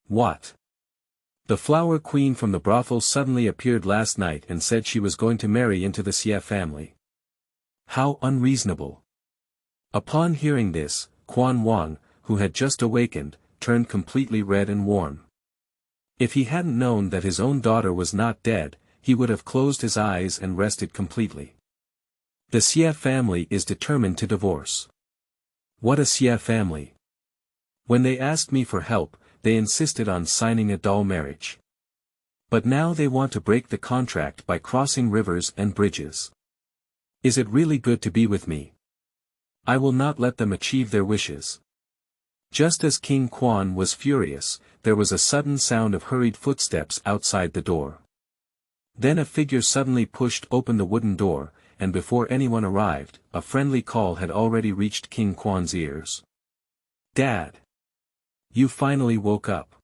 What? The flower queen from the brothel suddenly appeared last night and said she was going to marry into the Xie family. How unreasonable. Upon hearing this, Quan Wang, who had just awakened, turned completely red and warm. If he hadn't known that his own daughter was not dead, he would have closed his eyes and rested completely. The Xia family is determined to divorce. What a Xia family. When they asked me for help, they insisted on signing a dull marriage. But now they want to break the contract by crossing rivers and bridges. Is it really good to be with me? I will not let them achieve their wishes. Just as King Quan was furious, there was a sudden sound of hurried footsteps outside the door. Then a figure suddenly pushed open the wooden door, and before anyone arrived, a friendly call had already reached King Quan's ears. Dad! You finally woke up.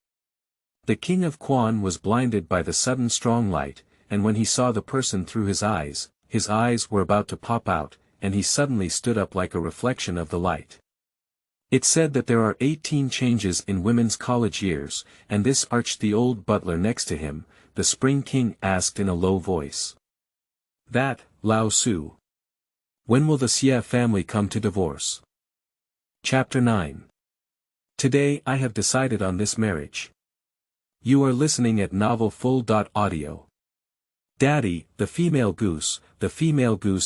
The king of Quan was blinded by the sudden strong light, and when he saw the person through his eyes were about to pop out, and he suddenly stood up like a reflection of the light. It said that there are 18 changes in women's college years, and this arched the old butler next to him. The Spring King asked in a low voice. That, Lao Su. When will the Xia family come to divorce? Chapter 9. Today I have decided on this marriage. You are listening at novelfull.audio. Daddy, the female goose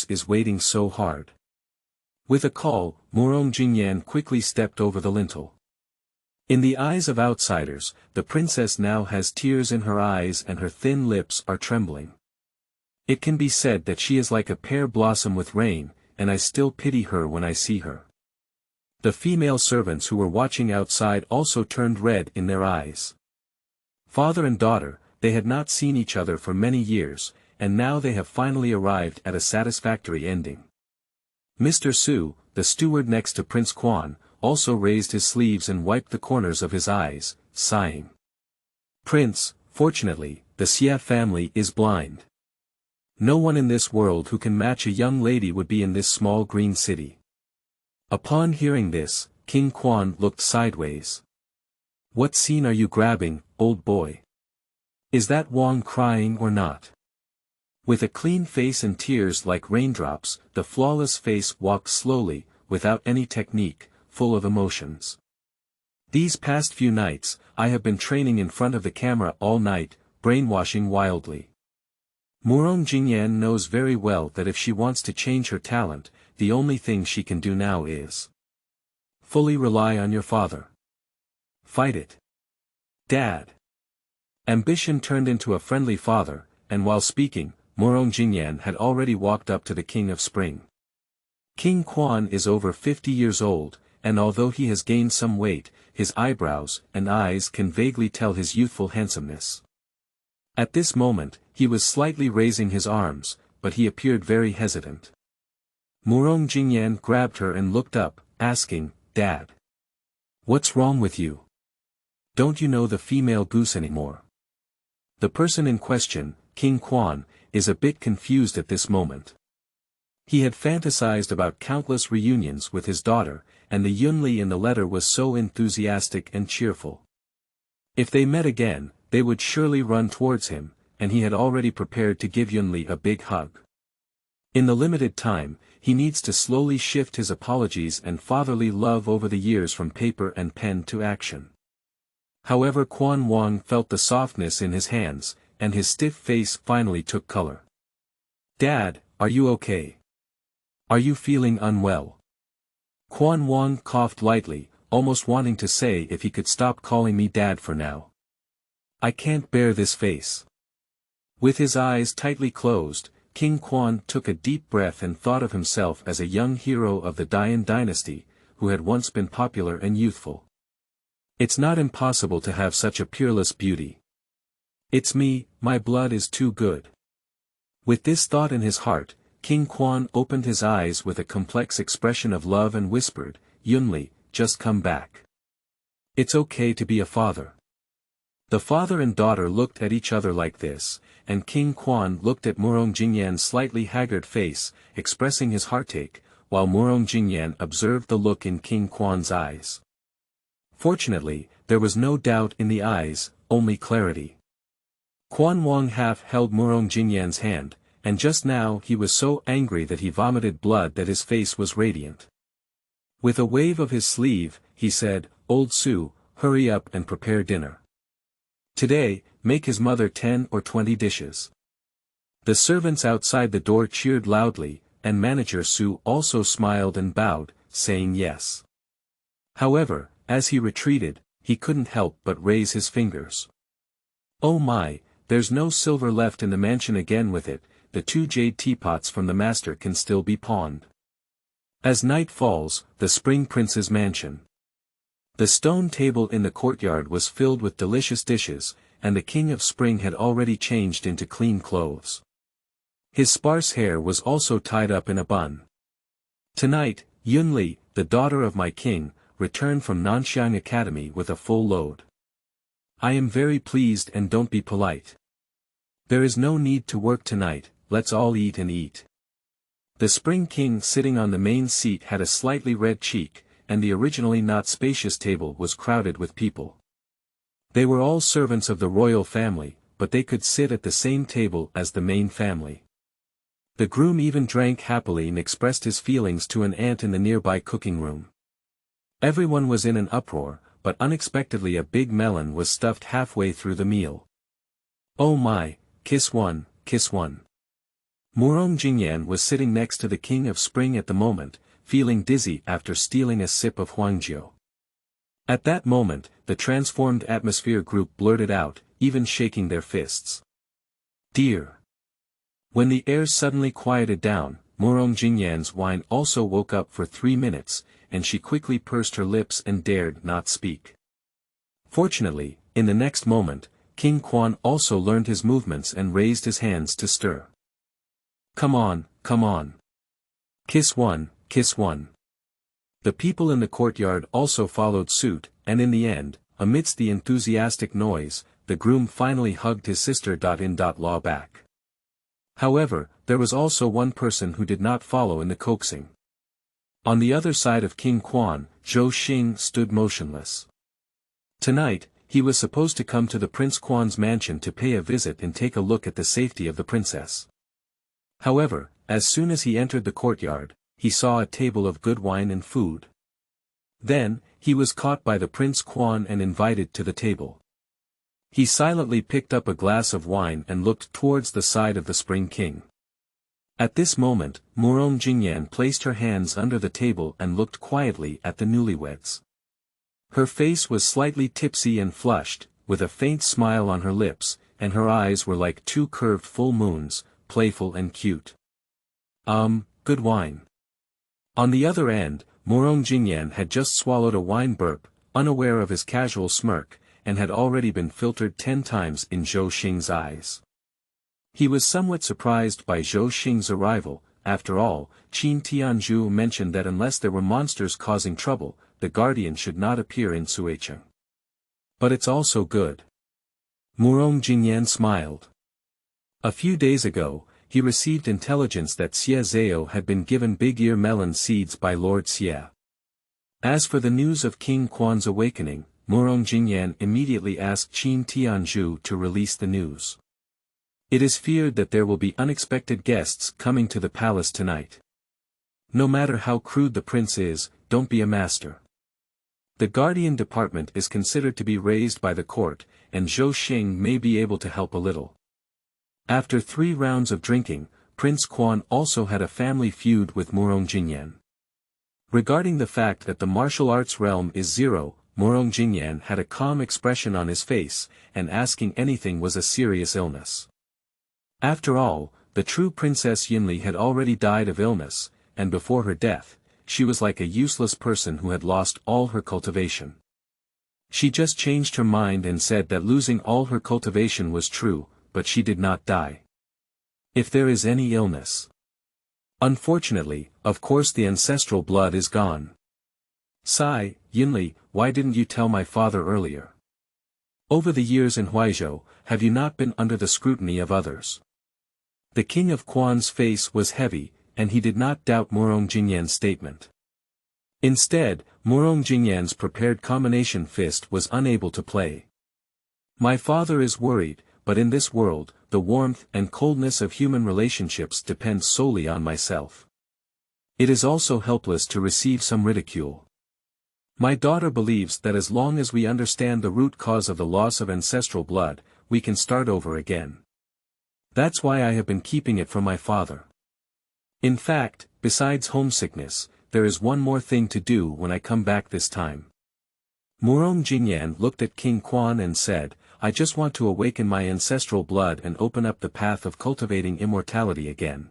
is waiting so hard. With a call, Murong Jingyan quickly stepped over the lintel. In the eyes of outsiders, the princess now has tears in her eyes and her thin lips are trembling. It can be said that she is like a pear blossom with rain, and I still pity her when I see her. The female servants who were watching outside also turned red in their eyes. Father and daughter, they had not seen each other for many years, and now they have finally arrived at a satisfactory ending. Mr. Su, the steward next to Prince Quan, also raised his sleeves and wiped the corners of his eyes, sighing. Prince, fortunately, the Xia family is blind. No one in this world who can match a young lady would be in this small green city. Upon hearing this, King Quan looked sideways. What scene are you grabbing, old boy? Is that Wang crying or not? With a clean face and tears like raindrops, the flawless face walked slowly, without any technique, full of emotions. These past few nights, I have been training in front of the camera all night, brainwashing wildly. Murong Jingyan knows very well that if she wants to change her talent, the only thing she can do now is fully rely on your father. Fight it. Dad. Ambition turned into a friendly father, and while speaking, Murong Jingyan had already walked up to the King of Spring. King Quan is over 50 years old, and although he has gained some weight, his eyebrows and eyes can vaguely tell his youthful handsomeness. At this moment, he was slightly raising his arms, but he appeared very hesitant. Murong Jingyan grabbed her and looked up, asking, Dad. What's wrong with you? Don't you know the female goose anymore? The person in question, King Quan, is a bit confused at this moment. He had fantasized about countless reunions with his daughter, and the Yunli in the letter was so enthusiastic and cheerful. If they met again, they would surely run towards him, and he had already prepared to give Yunli a big hug. In the limited time, he needs to slowly shift his apologies and fatherly love over the years from paper and pen to action. However, Quan Wang felt the softness in his hands, and his stiff face finally took color. Dad, are you okay? Are you feeling unwell? Quan Wang coughed lightly, almost wanting to say if he could stop calling me Dad for now. I can't bear this face. With his eyes tightly closed, King Quan took a deep breath and thought of himself as a young hero of the Dian dynasty, who had once been popular and youthful. It's not impossible to have such a peerless beauty. It's me, my blood is too good. With this thought in his heart, King Quan opened his eyes with a complex expression of love and whispered, Yunli, just come back. It's okay to be a father. The father and daughter looked at each other like this, and King Quan looked at Murong Jingyan's slightly haggard face, expressing his heartache, while Murong Jingyan observed the look in King Quan's eyes. Fortunately, there was no doubt in the eyes, only clarity. Quan Wang half held Murong Jingyan's hand, and just now he was so angry that he vomited blood that his face was radiant. With a wave of his sleeve, he said, Old Su, hurry up and prepare dinner. Today, make his mother 10 or 20 dishes. The servants outside the door cheered loudly, and manager Su also smiled and bowed, saying yes. However, as he retreated, he couldn't help but raise his fingers. Oh my, there's no silver left in the mansion again with it, the 2 jade teapots from the master can still be pawned. As night falls, the Spring Prince's mansion. The stone table in the courtyard was filled with delicious dishes, and the King of Spring had already changed into clean clothes. His sparse hair was also tied up in a bun. Tonight, Yunli, the daughter of my king, returned from Nanxiang Academy with a full load. I am very pleased and don't be polite. There is no need to work tonight, let's all eat and eat. The Spring King sitting on the main seat had a slightly red cheek, and the originally not spacious table was crowded with people. They were all servants of the royal family, but they could sit at the same table as the main family. The groom even drank happily and expressed his feelings to an aunt in the nearby cooking room. Everyone was in an uproar, but unexpectedly a big melon was stuffed halfway through the meal. Oh my, kiss one, kiss one. Murong Jingyan was sitting next to the King of Spring at the moment, feeling dizzy after stealing a sip of Huaxianju. At that moment, the transformed atmosphere group blurted out, even shaking their fists. Dear. When the air suddenly quieted down, Murong Jingyan's wine also woke up for 3 minutes, and she quickly pursed her lips and dared not speak. Fortunately, in the next moment, King Quan also learned his movements and raised his hands to stir. Come on, come on. Kiss one, kiss one. The people in the courtyard also followed suit, and in the end, amidst the enthusiastic noise, the groom finally hugged his sister-in-law back. However, there was also one person who did not follow in the coaxing. On the other side of King Quan, Zhou Xing stood motionless. Tonight, he was supposed to come to the Prince Quan's mansion to pay a visit and take a look at the safety of the princess. However, as soon as he entered the courtyard, he saw a table of good wine and food. Then, he was caught by the Prince Quan and invited to the table. He silently picked up a glass of wine and looked towards the side of the Spring King. At this moment, Murong Jingyan placed her hands under the table and looked quietly at the newlyweds. Her face was slightly tipsy and flushed, with a faint smile on her lips, and her eyes were like 2 curved full moons, playful and cute. Good wine. On the other end, Murong Jingyan had just swallowed a wine burp, unaware of his casual smirk, and had already been filtered 10 times in Zhou Xing's eyes. He was somewhat surprised by Zhou Xing's arrival. After all, Qin Tianzi mentioned that unless there were monsters causing trouble, the guardian should not appear in Suicheng. But it's also good. Murong Jingyan smiled. A few days ago, he received intelligence that Xie Zhao had been given big ear melon seeds by Lord Xie. As for the news of King Quan's awakening, Murong Jingyan immediately asked Qin Tianzi to release the news. It is feared that there will be unexpected guests coming to the palace tonight. No matter how crude the prince is, don't be a master. The guardian department is considered to be raised by the court, and Zhou Xing may be able to help a little. After 3 rounds of drinking, Prince Quan also had a family feud with Murong Jingyan. Regarding the fact that the martial arts realm is 0, Murong Jingyan had a calm expression on his face, and asking anything was a serious illness. After all, the true Princess Yunli had already died of illness, and before her death, she was like a useless person who had lost all her cultivation. She just changed her mind and said that losing all her cultivation was true, but she did not die. If there is any illness. Unfortunately, of course the ancestral blood is gone. Sigh, Yunli, why didn't you tell my father earlier? Over the years in Huaizhou, have you not been under the scrutiny of others? The King of Quan's face was heavy, and he did not doubt Murong Jingyan's statement. Instead, Murong Jingyan's prepared combination fist was unable to play. My father is worried, but in this world, the warmth and coldness of human relationships depend solely on myself. It is also helpless to receive some ridicule. My daughter believes that as long as we understand the root cause of the loss of ancestral blood, we can start over again. That's why I have been keeping it from my father. In fact, besides homesickness, there is one more thing to do when I come back this time. Murong Jingyan looked at King Quan and said, I just want to awaken my ancestral blood and open up the path of cultivating immortality again.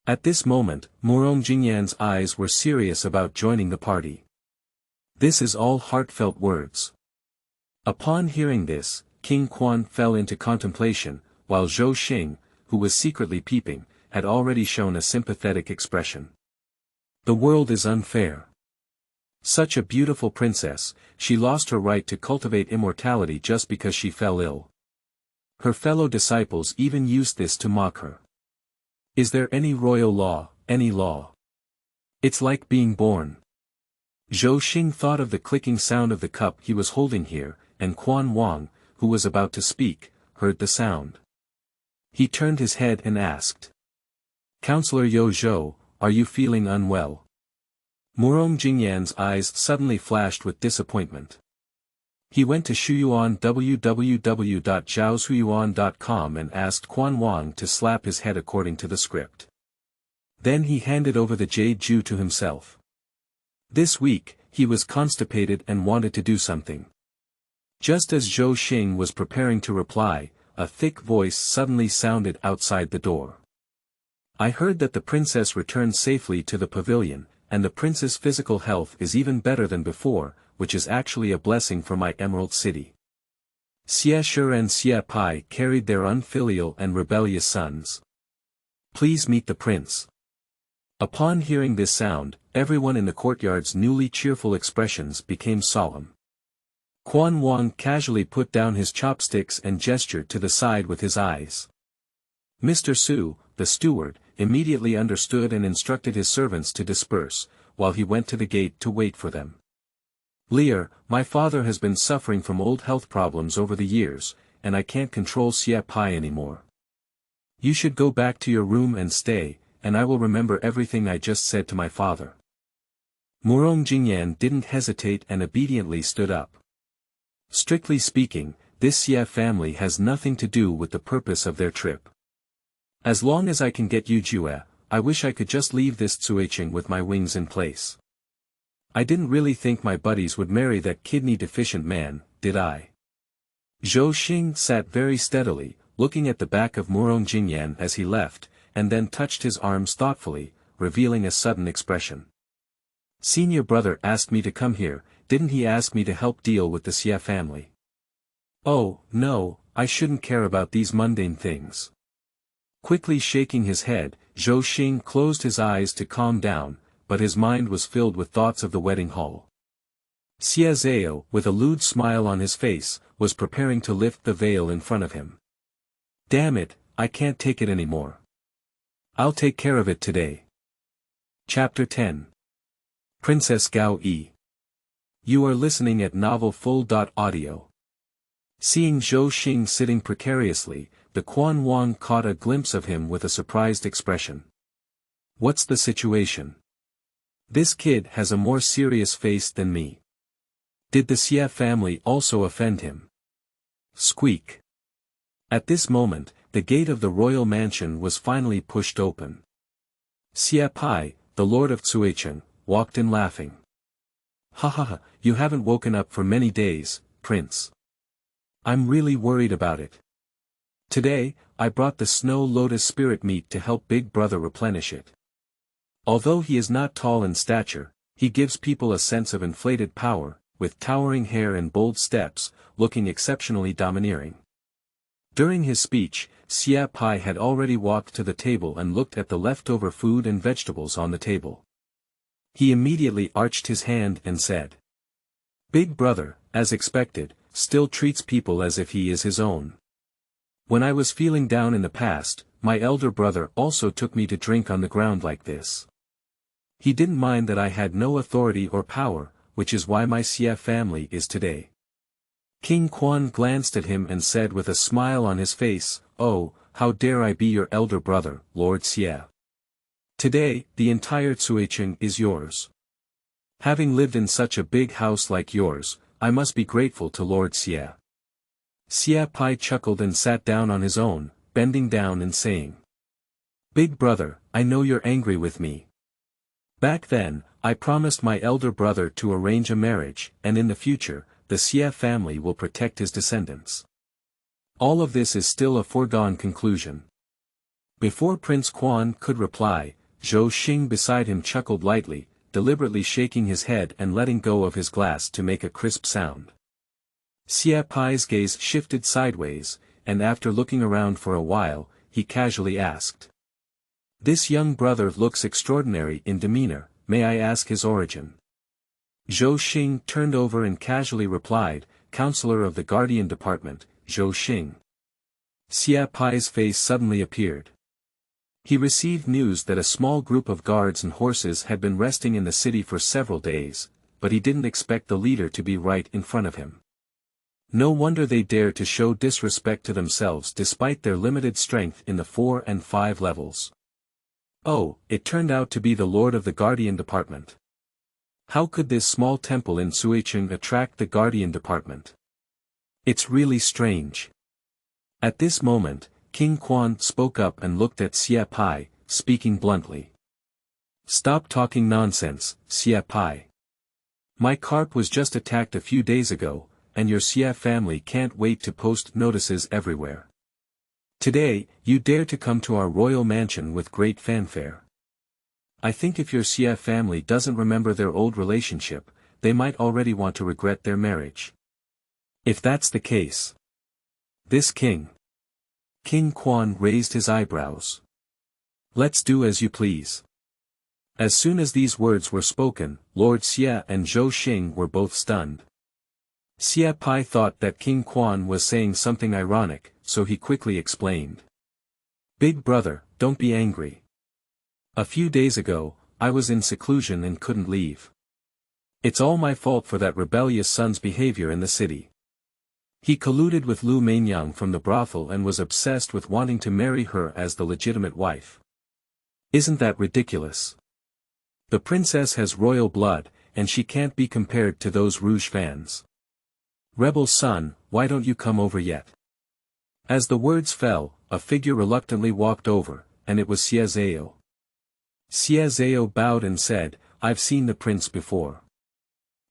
At this moment, Murong Jingyan's eyes were serious about joining the party. This is all heartfelt words. Upon hearing this, King Quan fell into contemplation, while Zhou Xing, who was secretly peeping, had already shown a sympathetic expression. The world is unfair. Such a beautiful princess, she lost her right to cultivate immortality just because she fell ill. Her fellow disciples even used this to mock her. Is there any royal law, any law? It's like being born. Zhou Xing thought of the clicking sound of the cup he was holding here, and Quan Wang, who was about to speak, heard the sound. He turned his head and asked. Counselor Yo Zhou, are you feeling unwell? Murong Jingyan's eyes suddenly flashed with disappointment. He went to Shuyuan www.zhaoshuyuan.com and asked Quan Wang to slap his head according to the script. Then he handed over the jade Ju to himself. This week, he was constipated and wanted to do something. Just as Zhou Xing was preparing to reply, a thick voice suddenly sounded outside the door. I heard that the princess returned safely to the pavilion, and the prince's physical health is even better than before, which is actually a blessing for my Emerald City. Xie Shi and Xie Pai carried their unfilial and rebellious sons. Please meet the prince. Upon hearing this sound, everyone in the courtyard's newly cheerful expressions became solemn. Quan Wang casually put down his chopsticks and gestured to the side with his eyes. Mr. Su, the steward, immediately understood and instructed his servants to disperse, while he went to the gate to wait for them. Lear, my father has been suffering from old health problems over the years, and I can't control Xie Pai anymore. You should go back to your room and stay, and I will remember everything I just said to my father. Murong Jingyan didn't hesitate and obediently stood up. Strictly speaking, this Xie family has nothing to do with the purpose of their trip. As long as I can get Yu Jue, I wish I could just leave this Cuicheng with my wings in place. I didn't really think my buddies would marry that kidney-deficient man, did I? Zhou Xing sat very steadily, looking at the back of Murong Jingyan as he left, and then touched his arms thoughtfully, revealing a sudden expression. Senior brother asked me to come here, didn't he ask me to help deal with the Xie family? Oh, no, I shouldn't care about these mundane things. Quickly shaking his head, Zhou Xing closed his eyes to calm down, but his mind was filled with thoughts of the wedding hall. Xie Zhao, with a lewd smile on his face, was preparing to lift the veil in front of him. Damn it, I can't take it anymore. I'll take care of it today. Chapter 10. Princess Gao Yi. You are listening at novelfull.audio. Seeing Zhou Xing sitting precariously, the Quan Wang caught a glimpse of him with a surprised expression. What's the situation? This kid has a more serious face than me. Did the Xie family also offend him? Squeak. At this moment, the gate of the royal mansion was finally pushed open. Xie Pai, the lord of Cuicheng, walked in laughing. Ha ha ha, you haven't woken up for many days, prince. I'm really worried about it. Today, I brought the snow lotus spirit meat to help Big Brother replenish it. Although he is not tall in stature, he gives people a sense of inflated power, with towering hair and bold steps, looking exceptionally domineering. During his speech, Xie Pai had already walked to the table and looked at the leftover food and vegetables on the table. He immediately arched his hand and said, Big Brother, as expected, still treats people as if he is his own. When I was feeling down in the past, my elder brother also took me to drink on the ground like this. He didn't mind that I had no authority or power, which is why my Xie family is today. King Quan glanced at him and said with a smile on his face, Oh, how dare I be your elder brother, Lord Xie. Today, the entire Cuicheng is yours. Having lived in such a big house like yours, I must be grateful to Lord Xie. Xie Pai chuckled and sat down on his own, bending down and saying. Big brother, I know you're angry with me. Back then, I promised my elder brother to arrange a marriage, and in the future, the Xia family will protect his descendants. All of this is still a foregone conclusion. Before Prince Quan could reply, Zhou Xing beside him chuckled lightly, deliberately shaking his head and letting go of his glass to make a crisp sound. Xia Pai's gaze shifted sideways, and after looking around for a while, he casually asked. This young brother looks extraordinary in demeanor, may I ask his origin? Zhou Xing turned over and casually replied, Counselor of the Guardian Department, Zhou Xing. Xia Pai's face suddenly appeared. He received news that a small group of guards and horses had been resting in the city for several days, but he didn't expect the leader to be right in front of him. No wonder they dare to show disrespect to themselves despite their limited strength in the 4 and 5 levels. Oh, it turned out to be the Lord of the Guardian Department. How could this small temple in Suicheng attract the Guardian Department? It's really strange. At this moment, King Quan spoke up and looked at Xia Pai, speaking bluntly. Stop talking nonsense, Xia Pai. My carp was just attacked a few days ago, and your Xia family can't wait to post notices everywhere. Today, you dare to come to our royal mansion with great fanfare. I think if your Xia family doesn't remember their old relationship, they might already want to regret their marriage. If that's the case. This king. King Quan raised his eyebrows. Let's do as you please. As soon as these words were spoken, Lord Xia and Zhou Xing were both stunned. Xia Pai thought that King Quan was saying something ironic, so he quickly explained. Big brother, don't be angry. A few days ago, I was in seclusion and couldn't leave. It's all my fault for that rebellious son's behavior in the city. He colluded with Lu Mainyang from the brothel and was obsessed with wanting to marry her as the legitimate wife. Isn't that ridiculous? The princess has royal blood, and she can't be compared to those Rouge fans. Rebel son, why don't you come over yet? As the words fell, a figure reluctantly walked over, and it was Xie Zhao. Xie Zhao bowed and said, I've seen the prince before.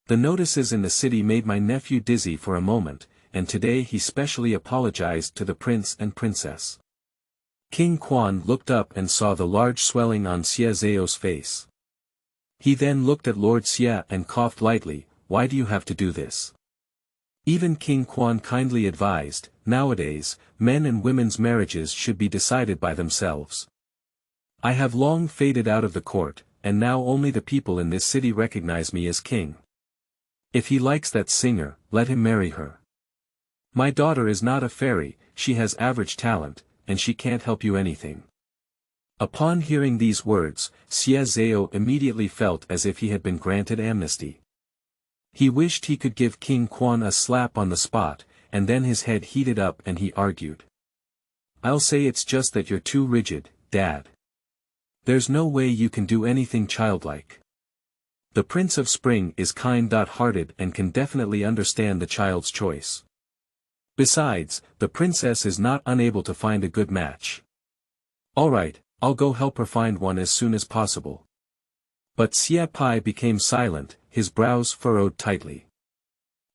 The notices in the city made my nephew dizzy for a moment, and today he specially apologized to the prince and princess. King Quan looked up and saw the large swelling on Xie Zhao's face. He then looked at Lord Xia and coughed lightly, why do you have to do this? Even King Quan kindly advised, nowadays, men and women's marriages should be decided by themselves. I have long faded out of the court, and now only the people in this city recognize me as king. If he likes that singer, let him marry her. My daughter is not a fairy, she has average talent, and she can't help you anything. Upon hearing these words, Xie Zhao immediately felt as if he had been granted amnesty. He wished he could give King Quan a slap on the spot, and then his head heated up and he argued. I'll say it's just that you're too rigid, Dad. There's no way you can do anything childlike. The Prince of Spring is kind-hearted and can definitely understand the child's choice. Besides, the princess is not unable to find a good match. Alright, I'll go help her find one as soon as possible. But Xia Pai became silent, his brows furrowed tightly.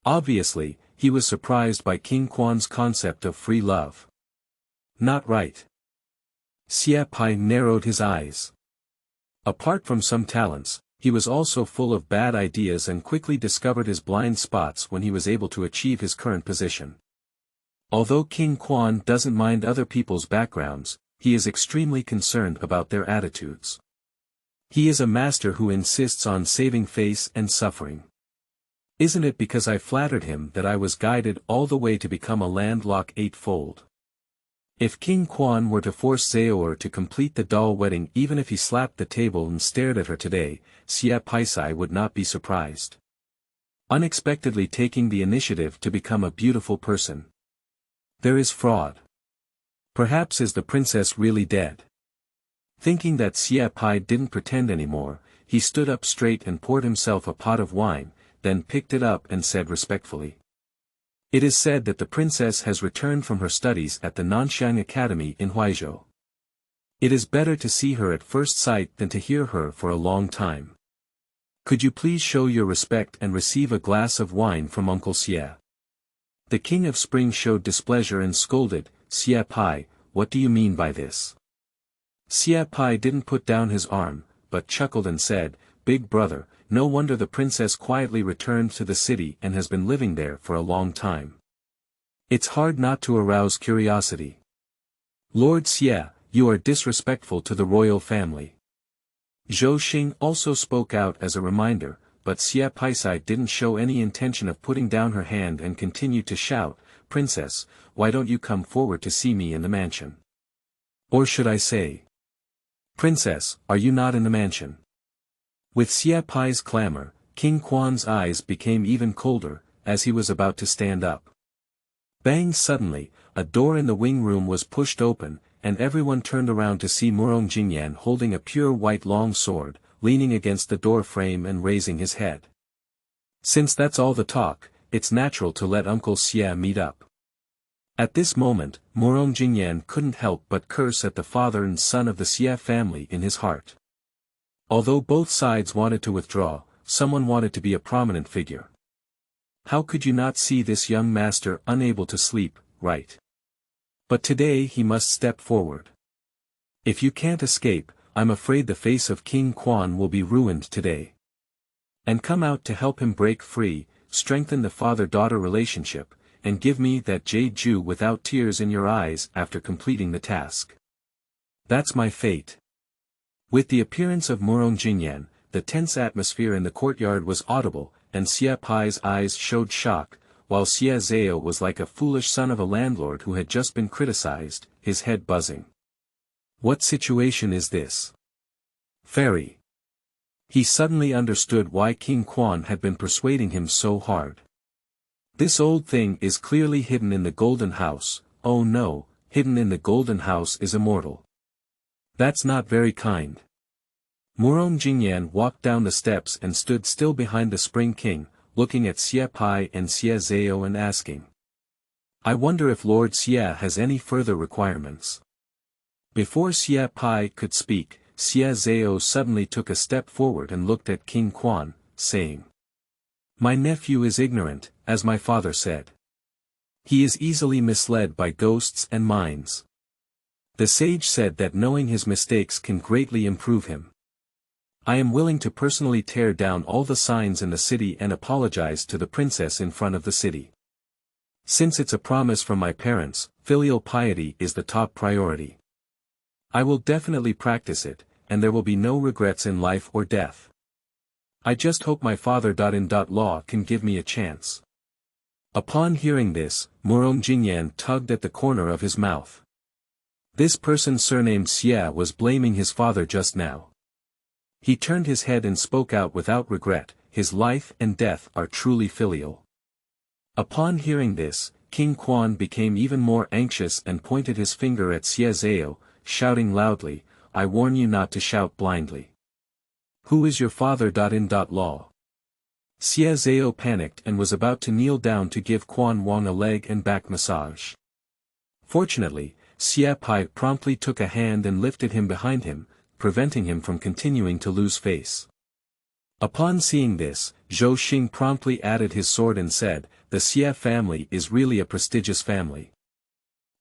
Obviously, he was surprised by King Quan's concept of free love. Not right. Xia Pai narrowed his eyes. Apart from some talents, he was also full of bad ideas and quickly discovered his blind spots when he was able to achieve his current position. Although King Quan doesn't mind other people's backgrounds, he is extremely concerned about their attitudes. He is a master who insists on saving face and suffering. Isn't it because I flattered him that I was guided all the way to become a landlocked eightfold? If King Quan were to force Zhaoer to complete the doll wedding even if he slapped the table and stared at her today, Xia Paisai would not be surprised. Unexpectedly taking the initiative to become a beautiful person. There is fraud. Perhaps is the princess really dead? Thinking that Xia Pai didn't pretend anymore, he stood up straight and poured himself a pot of wine, then picked it up and said respectfully. It is said that the princess has returned from her studies at the Nanxiang Academy in Huaizhou. It is better to see her at first sight than to hear her for a long time. Could you please show your respect and receive a glass of wine from Uncle Xia? The King of Spring showed displeasure and scolded, Xia Pai, what do you mean by this? Xia Pai didn't put down his arm, but chuckled and said, Big brother, no wonder the princess quietly returned to the city and has been living there for a long time. It's hard not to arouse curiosity. Lord Xia, you are disrespectful to the royal family. Zhou Xing also spoke out as a reminder, but Xia Paisai didn't show any intention of putting down her hand and continued to shout, Princess, why don't you come forward to see me in the mansion? Or should I say, Princess, are you not in the mansion? With Xia Pai's clamor, King Quan's eyes became even colder, as he was about to stand up. Bang! Suddenly, a door in the wing room was pushed open, and everyone turned around to see Murong Jingyan holding a pure white long sword, leaning against the door frame and raising his head. Since that's all the talk, it's natural to let Uncle Xia meet up. At this moment, Murong Jingyan couldn't help but curse at the father and son of the Xia family in his heart. Although both sides wanted to withdraw, someone wanted to be a prominent figure. How could you not see this young master unable to sleep, right? But today he must step forward. If you can't escape, I'm afraid the face of King Quan will be ruined today. And come out to help him break free, strengthen the father-daughter relationship, and give me that jade Jew without tears in your eyes after completing the task. That's my fate. With the appearance of Murong Jingyan, the tense atmosphere in the courtyard was audible, and Xia Pai's eyes showed shock, while Xia Zhao was like a foolish son of a landlord who had just been criticized, his head buzzing. What situation is this? Fairy. He suddenly understood why King Quan had been persuading him so hard. This old thing is clearly hidden in the golden house. Oh no, hidden in the golden house is immortal. That's not very kind. Murong Jingyan walked down the steps and stood still behind the Spring King, looking at Xia Pai and Xia Zhao and asking. I wonder if Lord Xia has any further requirements. Before Xia Pai could speak, Xia Zhao suddenly took a step forward and looked at King Quan, saying. My nephew is ignorant, as my father said. He is easily misled by ghosts and minds. The sage said that knowing his mistakes can greatly improve him. I am willing to personally tear down all the signs in the city and apologize to the princess in front of the city. Since it's a promise from my parents, filial piety is the top priority. I will definitely practice it, and there will be no regrets in life or death. I just hope my father-in-law can give me a chance. Upon hearing this, Murong Jingyan tugged at the corner of his mouth. This person surnamed Xia was blaming his father just now. He turned his head and spoke out without regret, his life and death are truly filial. Upon hearing this, King Quan became even more anxious and pointed his finger at Xia Zhao, shouting loudly, I warn you not to shout blindly. Who is your father-in-law? Xia Zhao panicked and was about to kneel down to give Quan Wang a leg and back massage. Fortunately, Xia Pai promptly took a hand and lifted him behind him, preventing him from continuing to lose face. Upon seeing this, Zhou Xing promptly added his sword and said, the Xia family is really a prestigious family.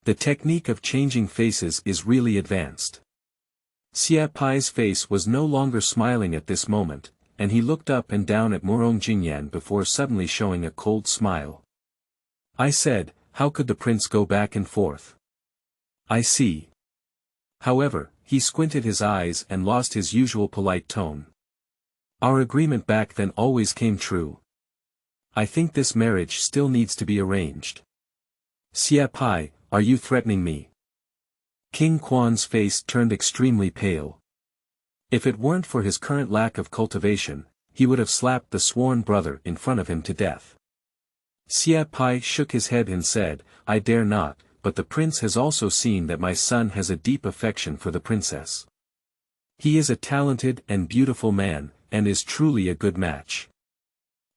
The technique of changing faces is really advanced. Xia Pai's face was no longer smiling at this moment, and he looked up and down at Murong Jingyan before suddenly showing a cold smile. I said, how could the prince go back and forth? I see. However, he squinted his eyes and lost his usual polite tone. Our agreement back then always came true. I think this marriage still needs to be arranged. Xia Pai, are you threatening me? King Quan's face turned extremely pale. If it weren't for his current lack of cultivation, he would have slapped the sworn brother in front of him to death. Xia Pai shook his head and said, I dare not, but the prince has also seen that my son has a deep affection for the princess. He is a talented and beautiful man, and is truly a good match.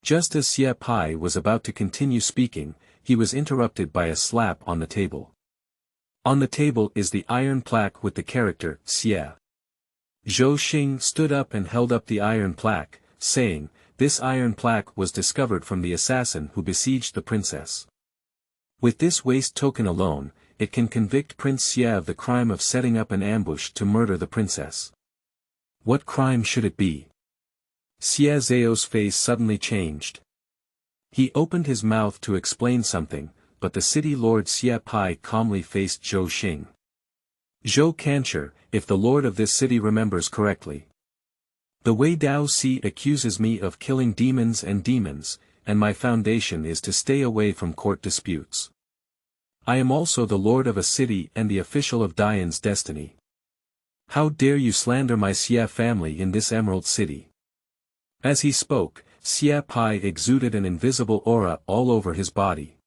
Just as Xia Pai was about to continue speaking, he was interrupted by a slap on the table. On the table is the iron plaque with the character, Xia. Zhou Xing stood up and held up the iron plaque, saying, "This iron plaque was discovered from the assassin who besieged the princess. With this waste token alone, it can convict Prince Xia of the crime of setting up an ambush to murder the princess." "What crime should it be?" Xia Zhao's face suddenly changed. He opened his mouth to explain something, but the city lord Xia Pai calmly faced Zhou Xing. "Zhou Kancher, if the lord of this city remembers correctly. The Wei Dao Si accuses me of killing demons, and my foundation is to stay away from court disputes. I am also the lord of a city and the official of Dian's destiny. How dare you slander my Xia family in this emerald city?" As he spoke, Xia Pai exuded an invisible aura all over his body.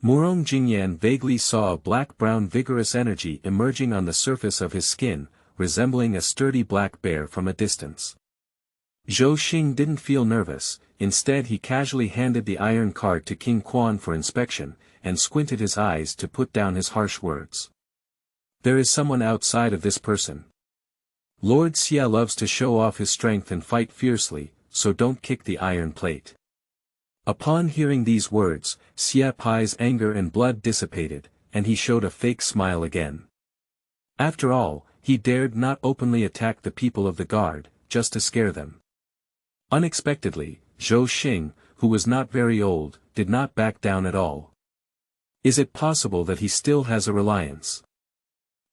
Murong Jingyan vaguely saw a black-brown vigorous energy emerging on the surface of his skin, resembling a sturdy black bear from a distance. Zhou Xing didn't feel nervous, instead he casually handed the iron card to King Quan for inspection, and squinted his eyes to put down his harsh words. "There is someone outside of this person. Lord Xia loves to show off his strength and fight fiercely, so don't kick the iron plate." Upon hearing these words, Xia Pai's anger and blood dissipated, and he showed a fake smile again. After all, he dared not openly attack the people of the guard, just to scare them. Unexpectedly, Zhou Xing, who was not very old, did not back down at all. Is it possible that he still has a reliance?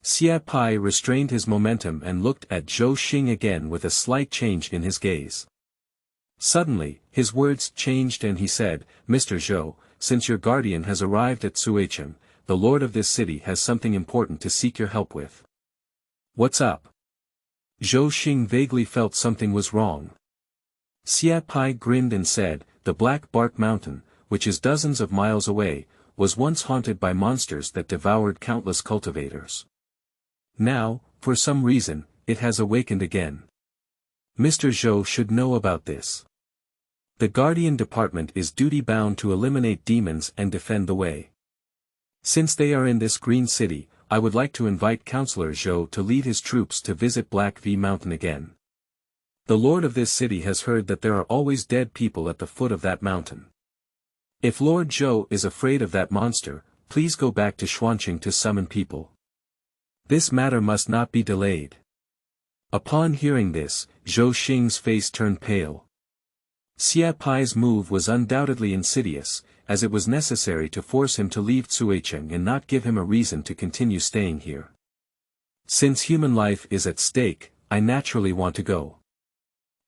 Xia Pai restrained his momentum and looked at Zhou Xing again with a slight change in his gaze. Suddenly, his words changed and he said, "Mr. Zhou, since your guardian has arrived at Suicheng, the lord of this city has something important to seek your help with." "What's up?" Zhou Xing vaguely felt something was wrong. Xia Pai grinned and said, "The Black Bark Mountain, which is dozens of miles away, was once haunted by monsters that devoured countless cultivators. Now, for some reason, it has awakened again. Mr. Zhou should know about this. The Guardian Department is duty-bound to eliminate demons and defend the way. Since they are in this green city, I would like to invite Counselor Zhou to lead his troops to visit Black V Mountain again. The lord of this city has heard that there are always dead people at the foot of that mountain. If Lord Zhou is afraid of that monster, please go back to Xuanqing to summon people. This matter must not be delayed." Upon hearing this, Zhou Xing's face turned pale. Xia Pai's move was undoubtedly insidious, as it was necessary to force him to leave Suicheng and not give him a reason to continue staying here. "Since human life is at stake, I naturally want to go."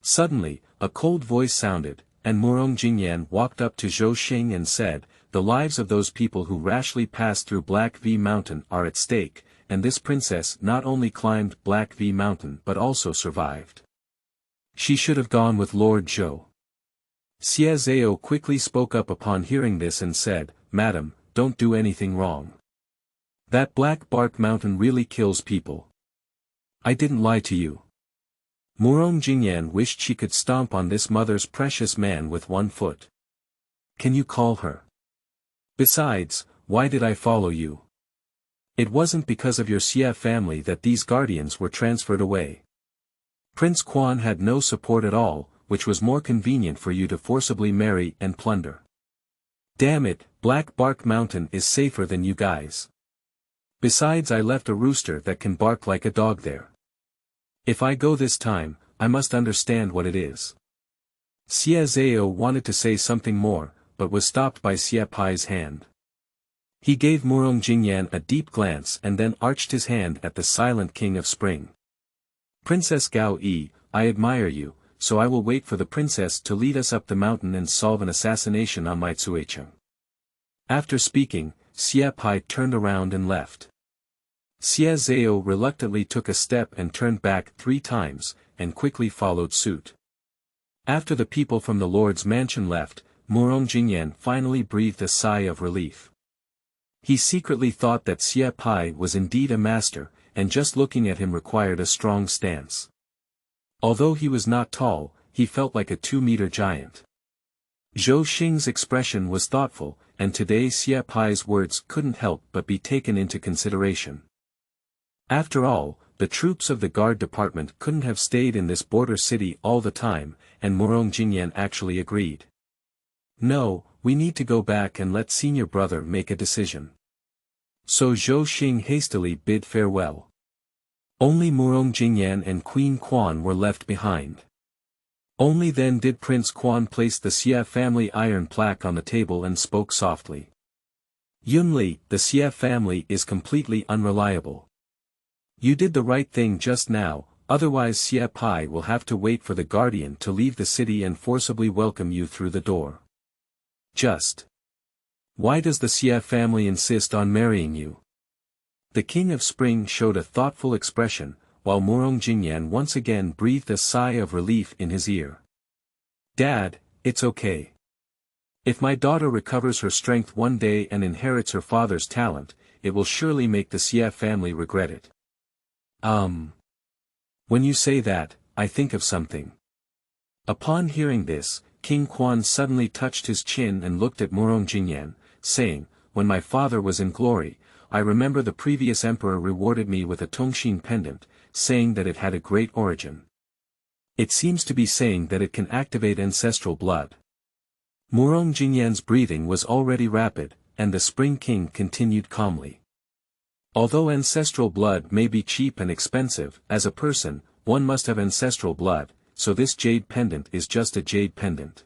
Suddenly, a cold voice sounded, and Murong Jingyan walked up to Zhou Xing and said, "The lives of those people who rashly passed through Black V Mountain are at stake, and this princess not only climbed Black V Mountain but also survived. She should have gone with Lord Zhou." Xia Zhao quickly spoke up upon hearing this and said, "Madam, don't do anything wrong. That Black Bark Mountain really kills people. I didn't lie to you." Murong Jingyan wished she could stomp on this mother's precious man with one foot. "Can you call her? Besides, why did I follow you? It wasn't because of your Xia family that these guardians were transferred away. Prince Quan had no support at all, which was more convenient for you to forcibly marry and plunder. Damn it, Black Bark Mountain is safer than you guys. Besides, I left a rooster that can bark like a dog there. If I go this time, I must understand what it is." Xia Zhao wanted to say something more, but was stopped by Xia Pai's hand. He gave Murong Jingyan a deep glance and then arched his hand at the silent king of spring. "Princess Gao Yi, I admire you, so I will wait for the princess to lead us up the mountain and solve an assassination on my Tsuecheng." After speaking, Xia Pai turned around and left. Xia Zhao reluctantly took a step and turned back 3 times, and quickly followed suit. After the people from the Lord's mansion left, Murong Jingyan finally breathed a sigh of relief. He secretly thought that Xia Pai was indeed a master, and just looking at him required a strong stance. Although he was not tall, he felt like a 2-meter giant. Zhou Xing's expression was thoughtful, and today Xie Pai's words couldn't help but be taken into consideration. After all, the troops of the guard department couldn't have stayed in this border city all the time, and Murong Jingyan actually agreed. No, we need to go back and let senior brother make a decision. So Zhou Xing hastily bid farewell. Only Murong Jingyan and Queen Quan were left behind. Only then did Prince Quan place the Xie family iron plaque on the table and spoke softly. Yunli, the Xie family is completely unreliable. You did the right thing just now, otherwise Xie Pai will have to wait for the guardian to leave the city and forcibly welcome you through the door. Just. Why does the Xie family insist on marrying you? The King of Spring showed a thoughtful expression, while Murong Jingyan once again breathed a sigh of relief in his ear. Dad, it's okay. If my daughter recovers her strength one day and inherits her father's talent, it will surely make the Xie family regret it. When you say that, I think of something. Upon hearing this, King Quan suddenly touched his chin and looked at Murong Jingyan, saying, when my father was in glory, I remember the previous emperor rewarded me with a Tongxin pendant, saying that it had a great origin. It seems to be saying that it can activate ancestral blood. Murong Jingyan's breathing was already rapid, and the Spring King continued calmly. Although ancestral blood may be cheap and expensive, as a person, one must have ancestral blood, so this jade pendant is just a jade pendant.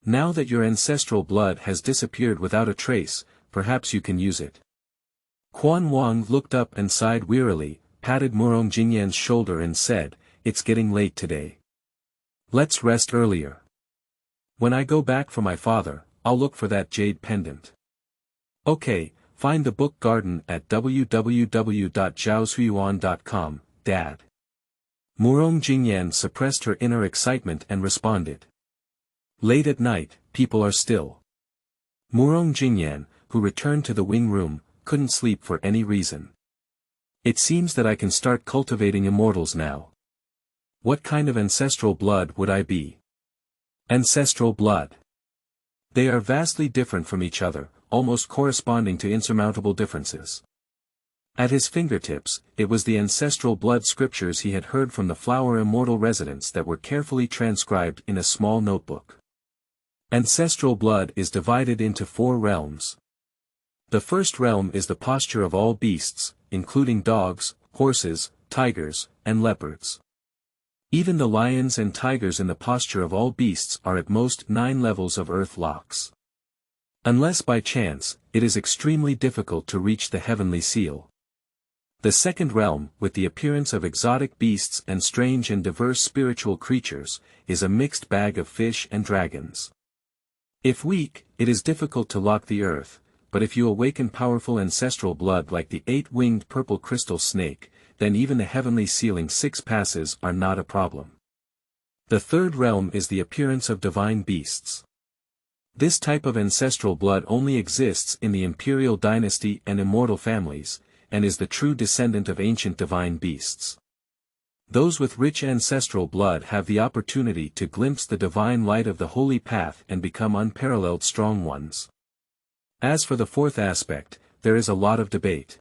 Now that your ancestral blood has disappeared without a trace, perhaps you can use it. Quan Wang looked up and sighed wearily, patted Murong Jingyan's shoulder and said, it's getting late today. Let's rest earlier. When I go back for my father, I'll look for that jade pendant. Okay, find the book garden at www.zhaosuiyuan.com, Dad. Murong Jingyan suppressed her inner excitement and responded. Late at night, people are still. Murong Jingyan, who returned to the wing room, couldn't sleep for any reason. It seems that I can start cultivating immortals now. What kind of ancestral blood would I be? Ancestral blood. They are vastly different from each other, almost corresponding to insurmountable differences. At his fingertips, it was the ancestral blood scriptures he had heard from the Flower Immortal residents that were carefully transcribed in a small notebook. Ancestral blood is divided into 4 realms. The first realm is the posture of all beasts, including dogs, horses, tigers, and leopards. Even the lions and tigers in the posture of all beasts are at most 9 levels of earth locks. Unless by chance, it is extremely difficult to reach the heavenly seal. The second realm, with the appearance of exotic beasts and strange and diverse spiritual creatures, is a mixed bag of fish and dragons. If weak, it is difficult to lock the earth, but if you awaken powerful ancestral blood like the 8-winged purple crystal snake, then even the heavenly sealing 6 passes are not a problem. The third realm is the appearance of divine beasts. This type of ancestral blood only exists in the imperial dynasty and immortal families, and is the true descendant of ancient divine beasts. Those with rich ancestral blood have the opportunity to glimpse the divine light of the holy path and become unparalleled strong ones. As for the fourth aspect, there is a lot of debate.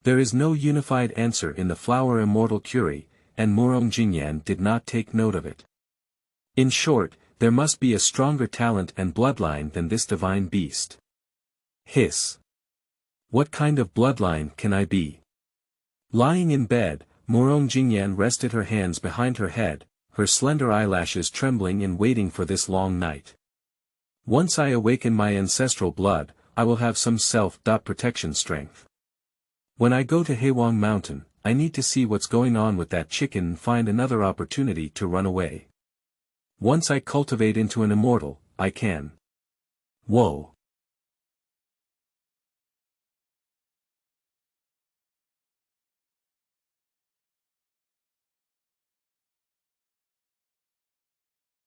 There is no unified answer in the Flower Immortal Curie, and Murong Jingyan did not take note of it. In short, there must be a stronger talent and bloodline than this divine beast. Hiss. What kind of bloodline can I be? Lying in bed, Murong Jingyan rested her hands behind her head, her slender eyelashes trembling in waiting for this long night. Once I awaken my ancestral blood, I will have some self-protection strength. When I go to Heiwang Mountain, I need to see what's going on with that chicken and find another opportunity to run away. Once I cultivate into an immortal, I can. Whoa.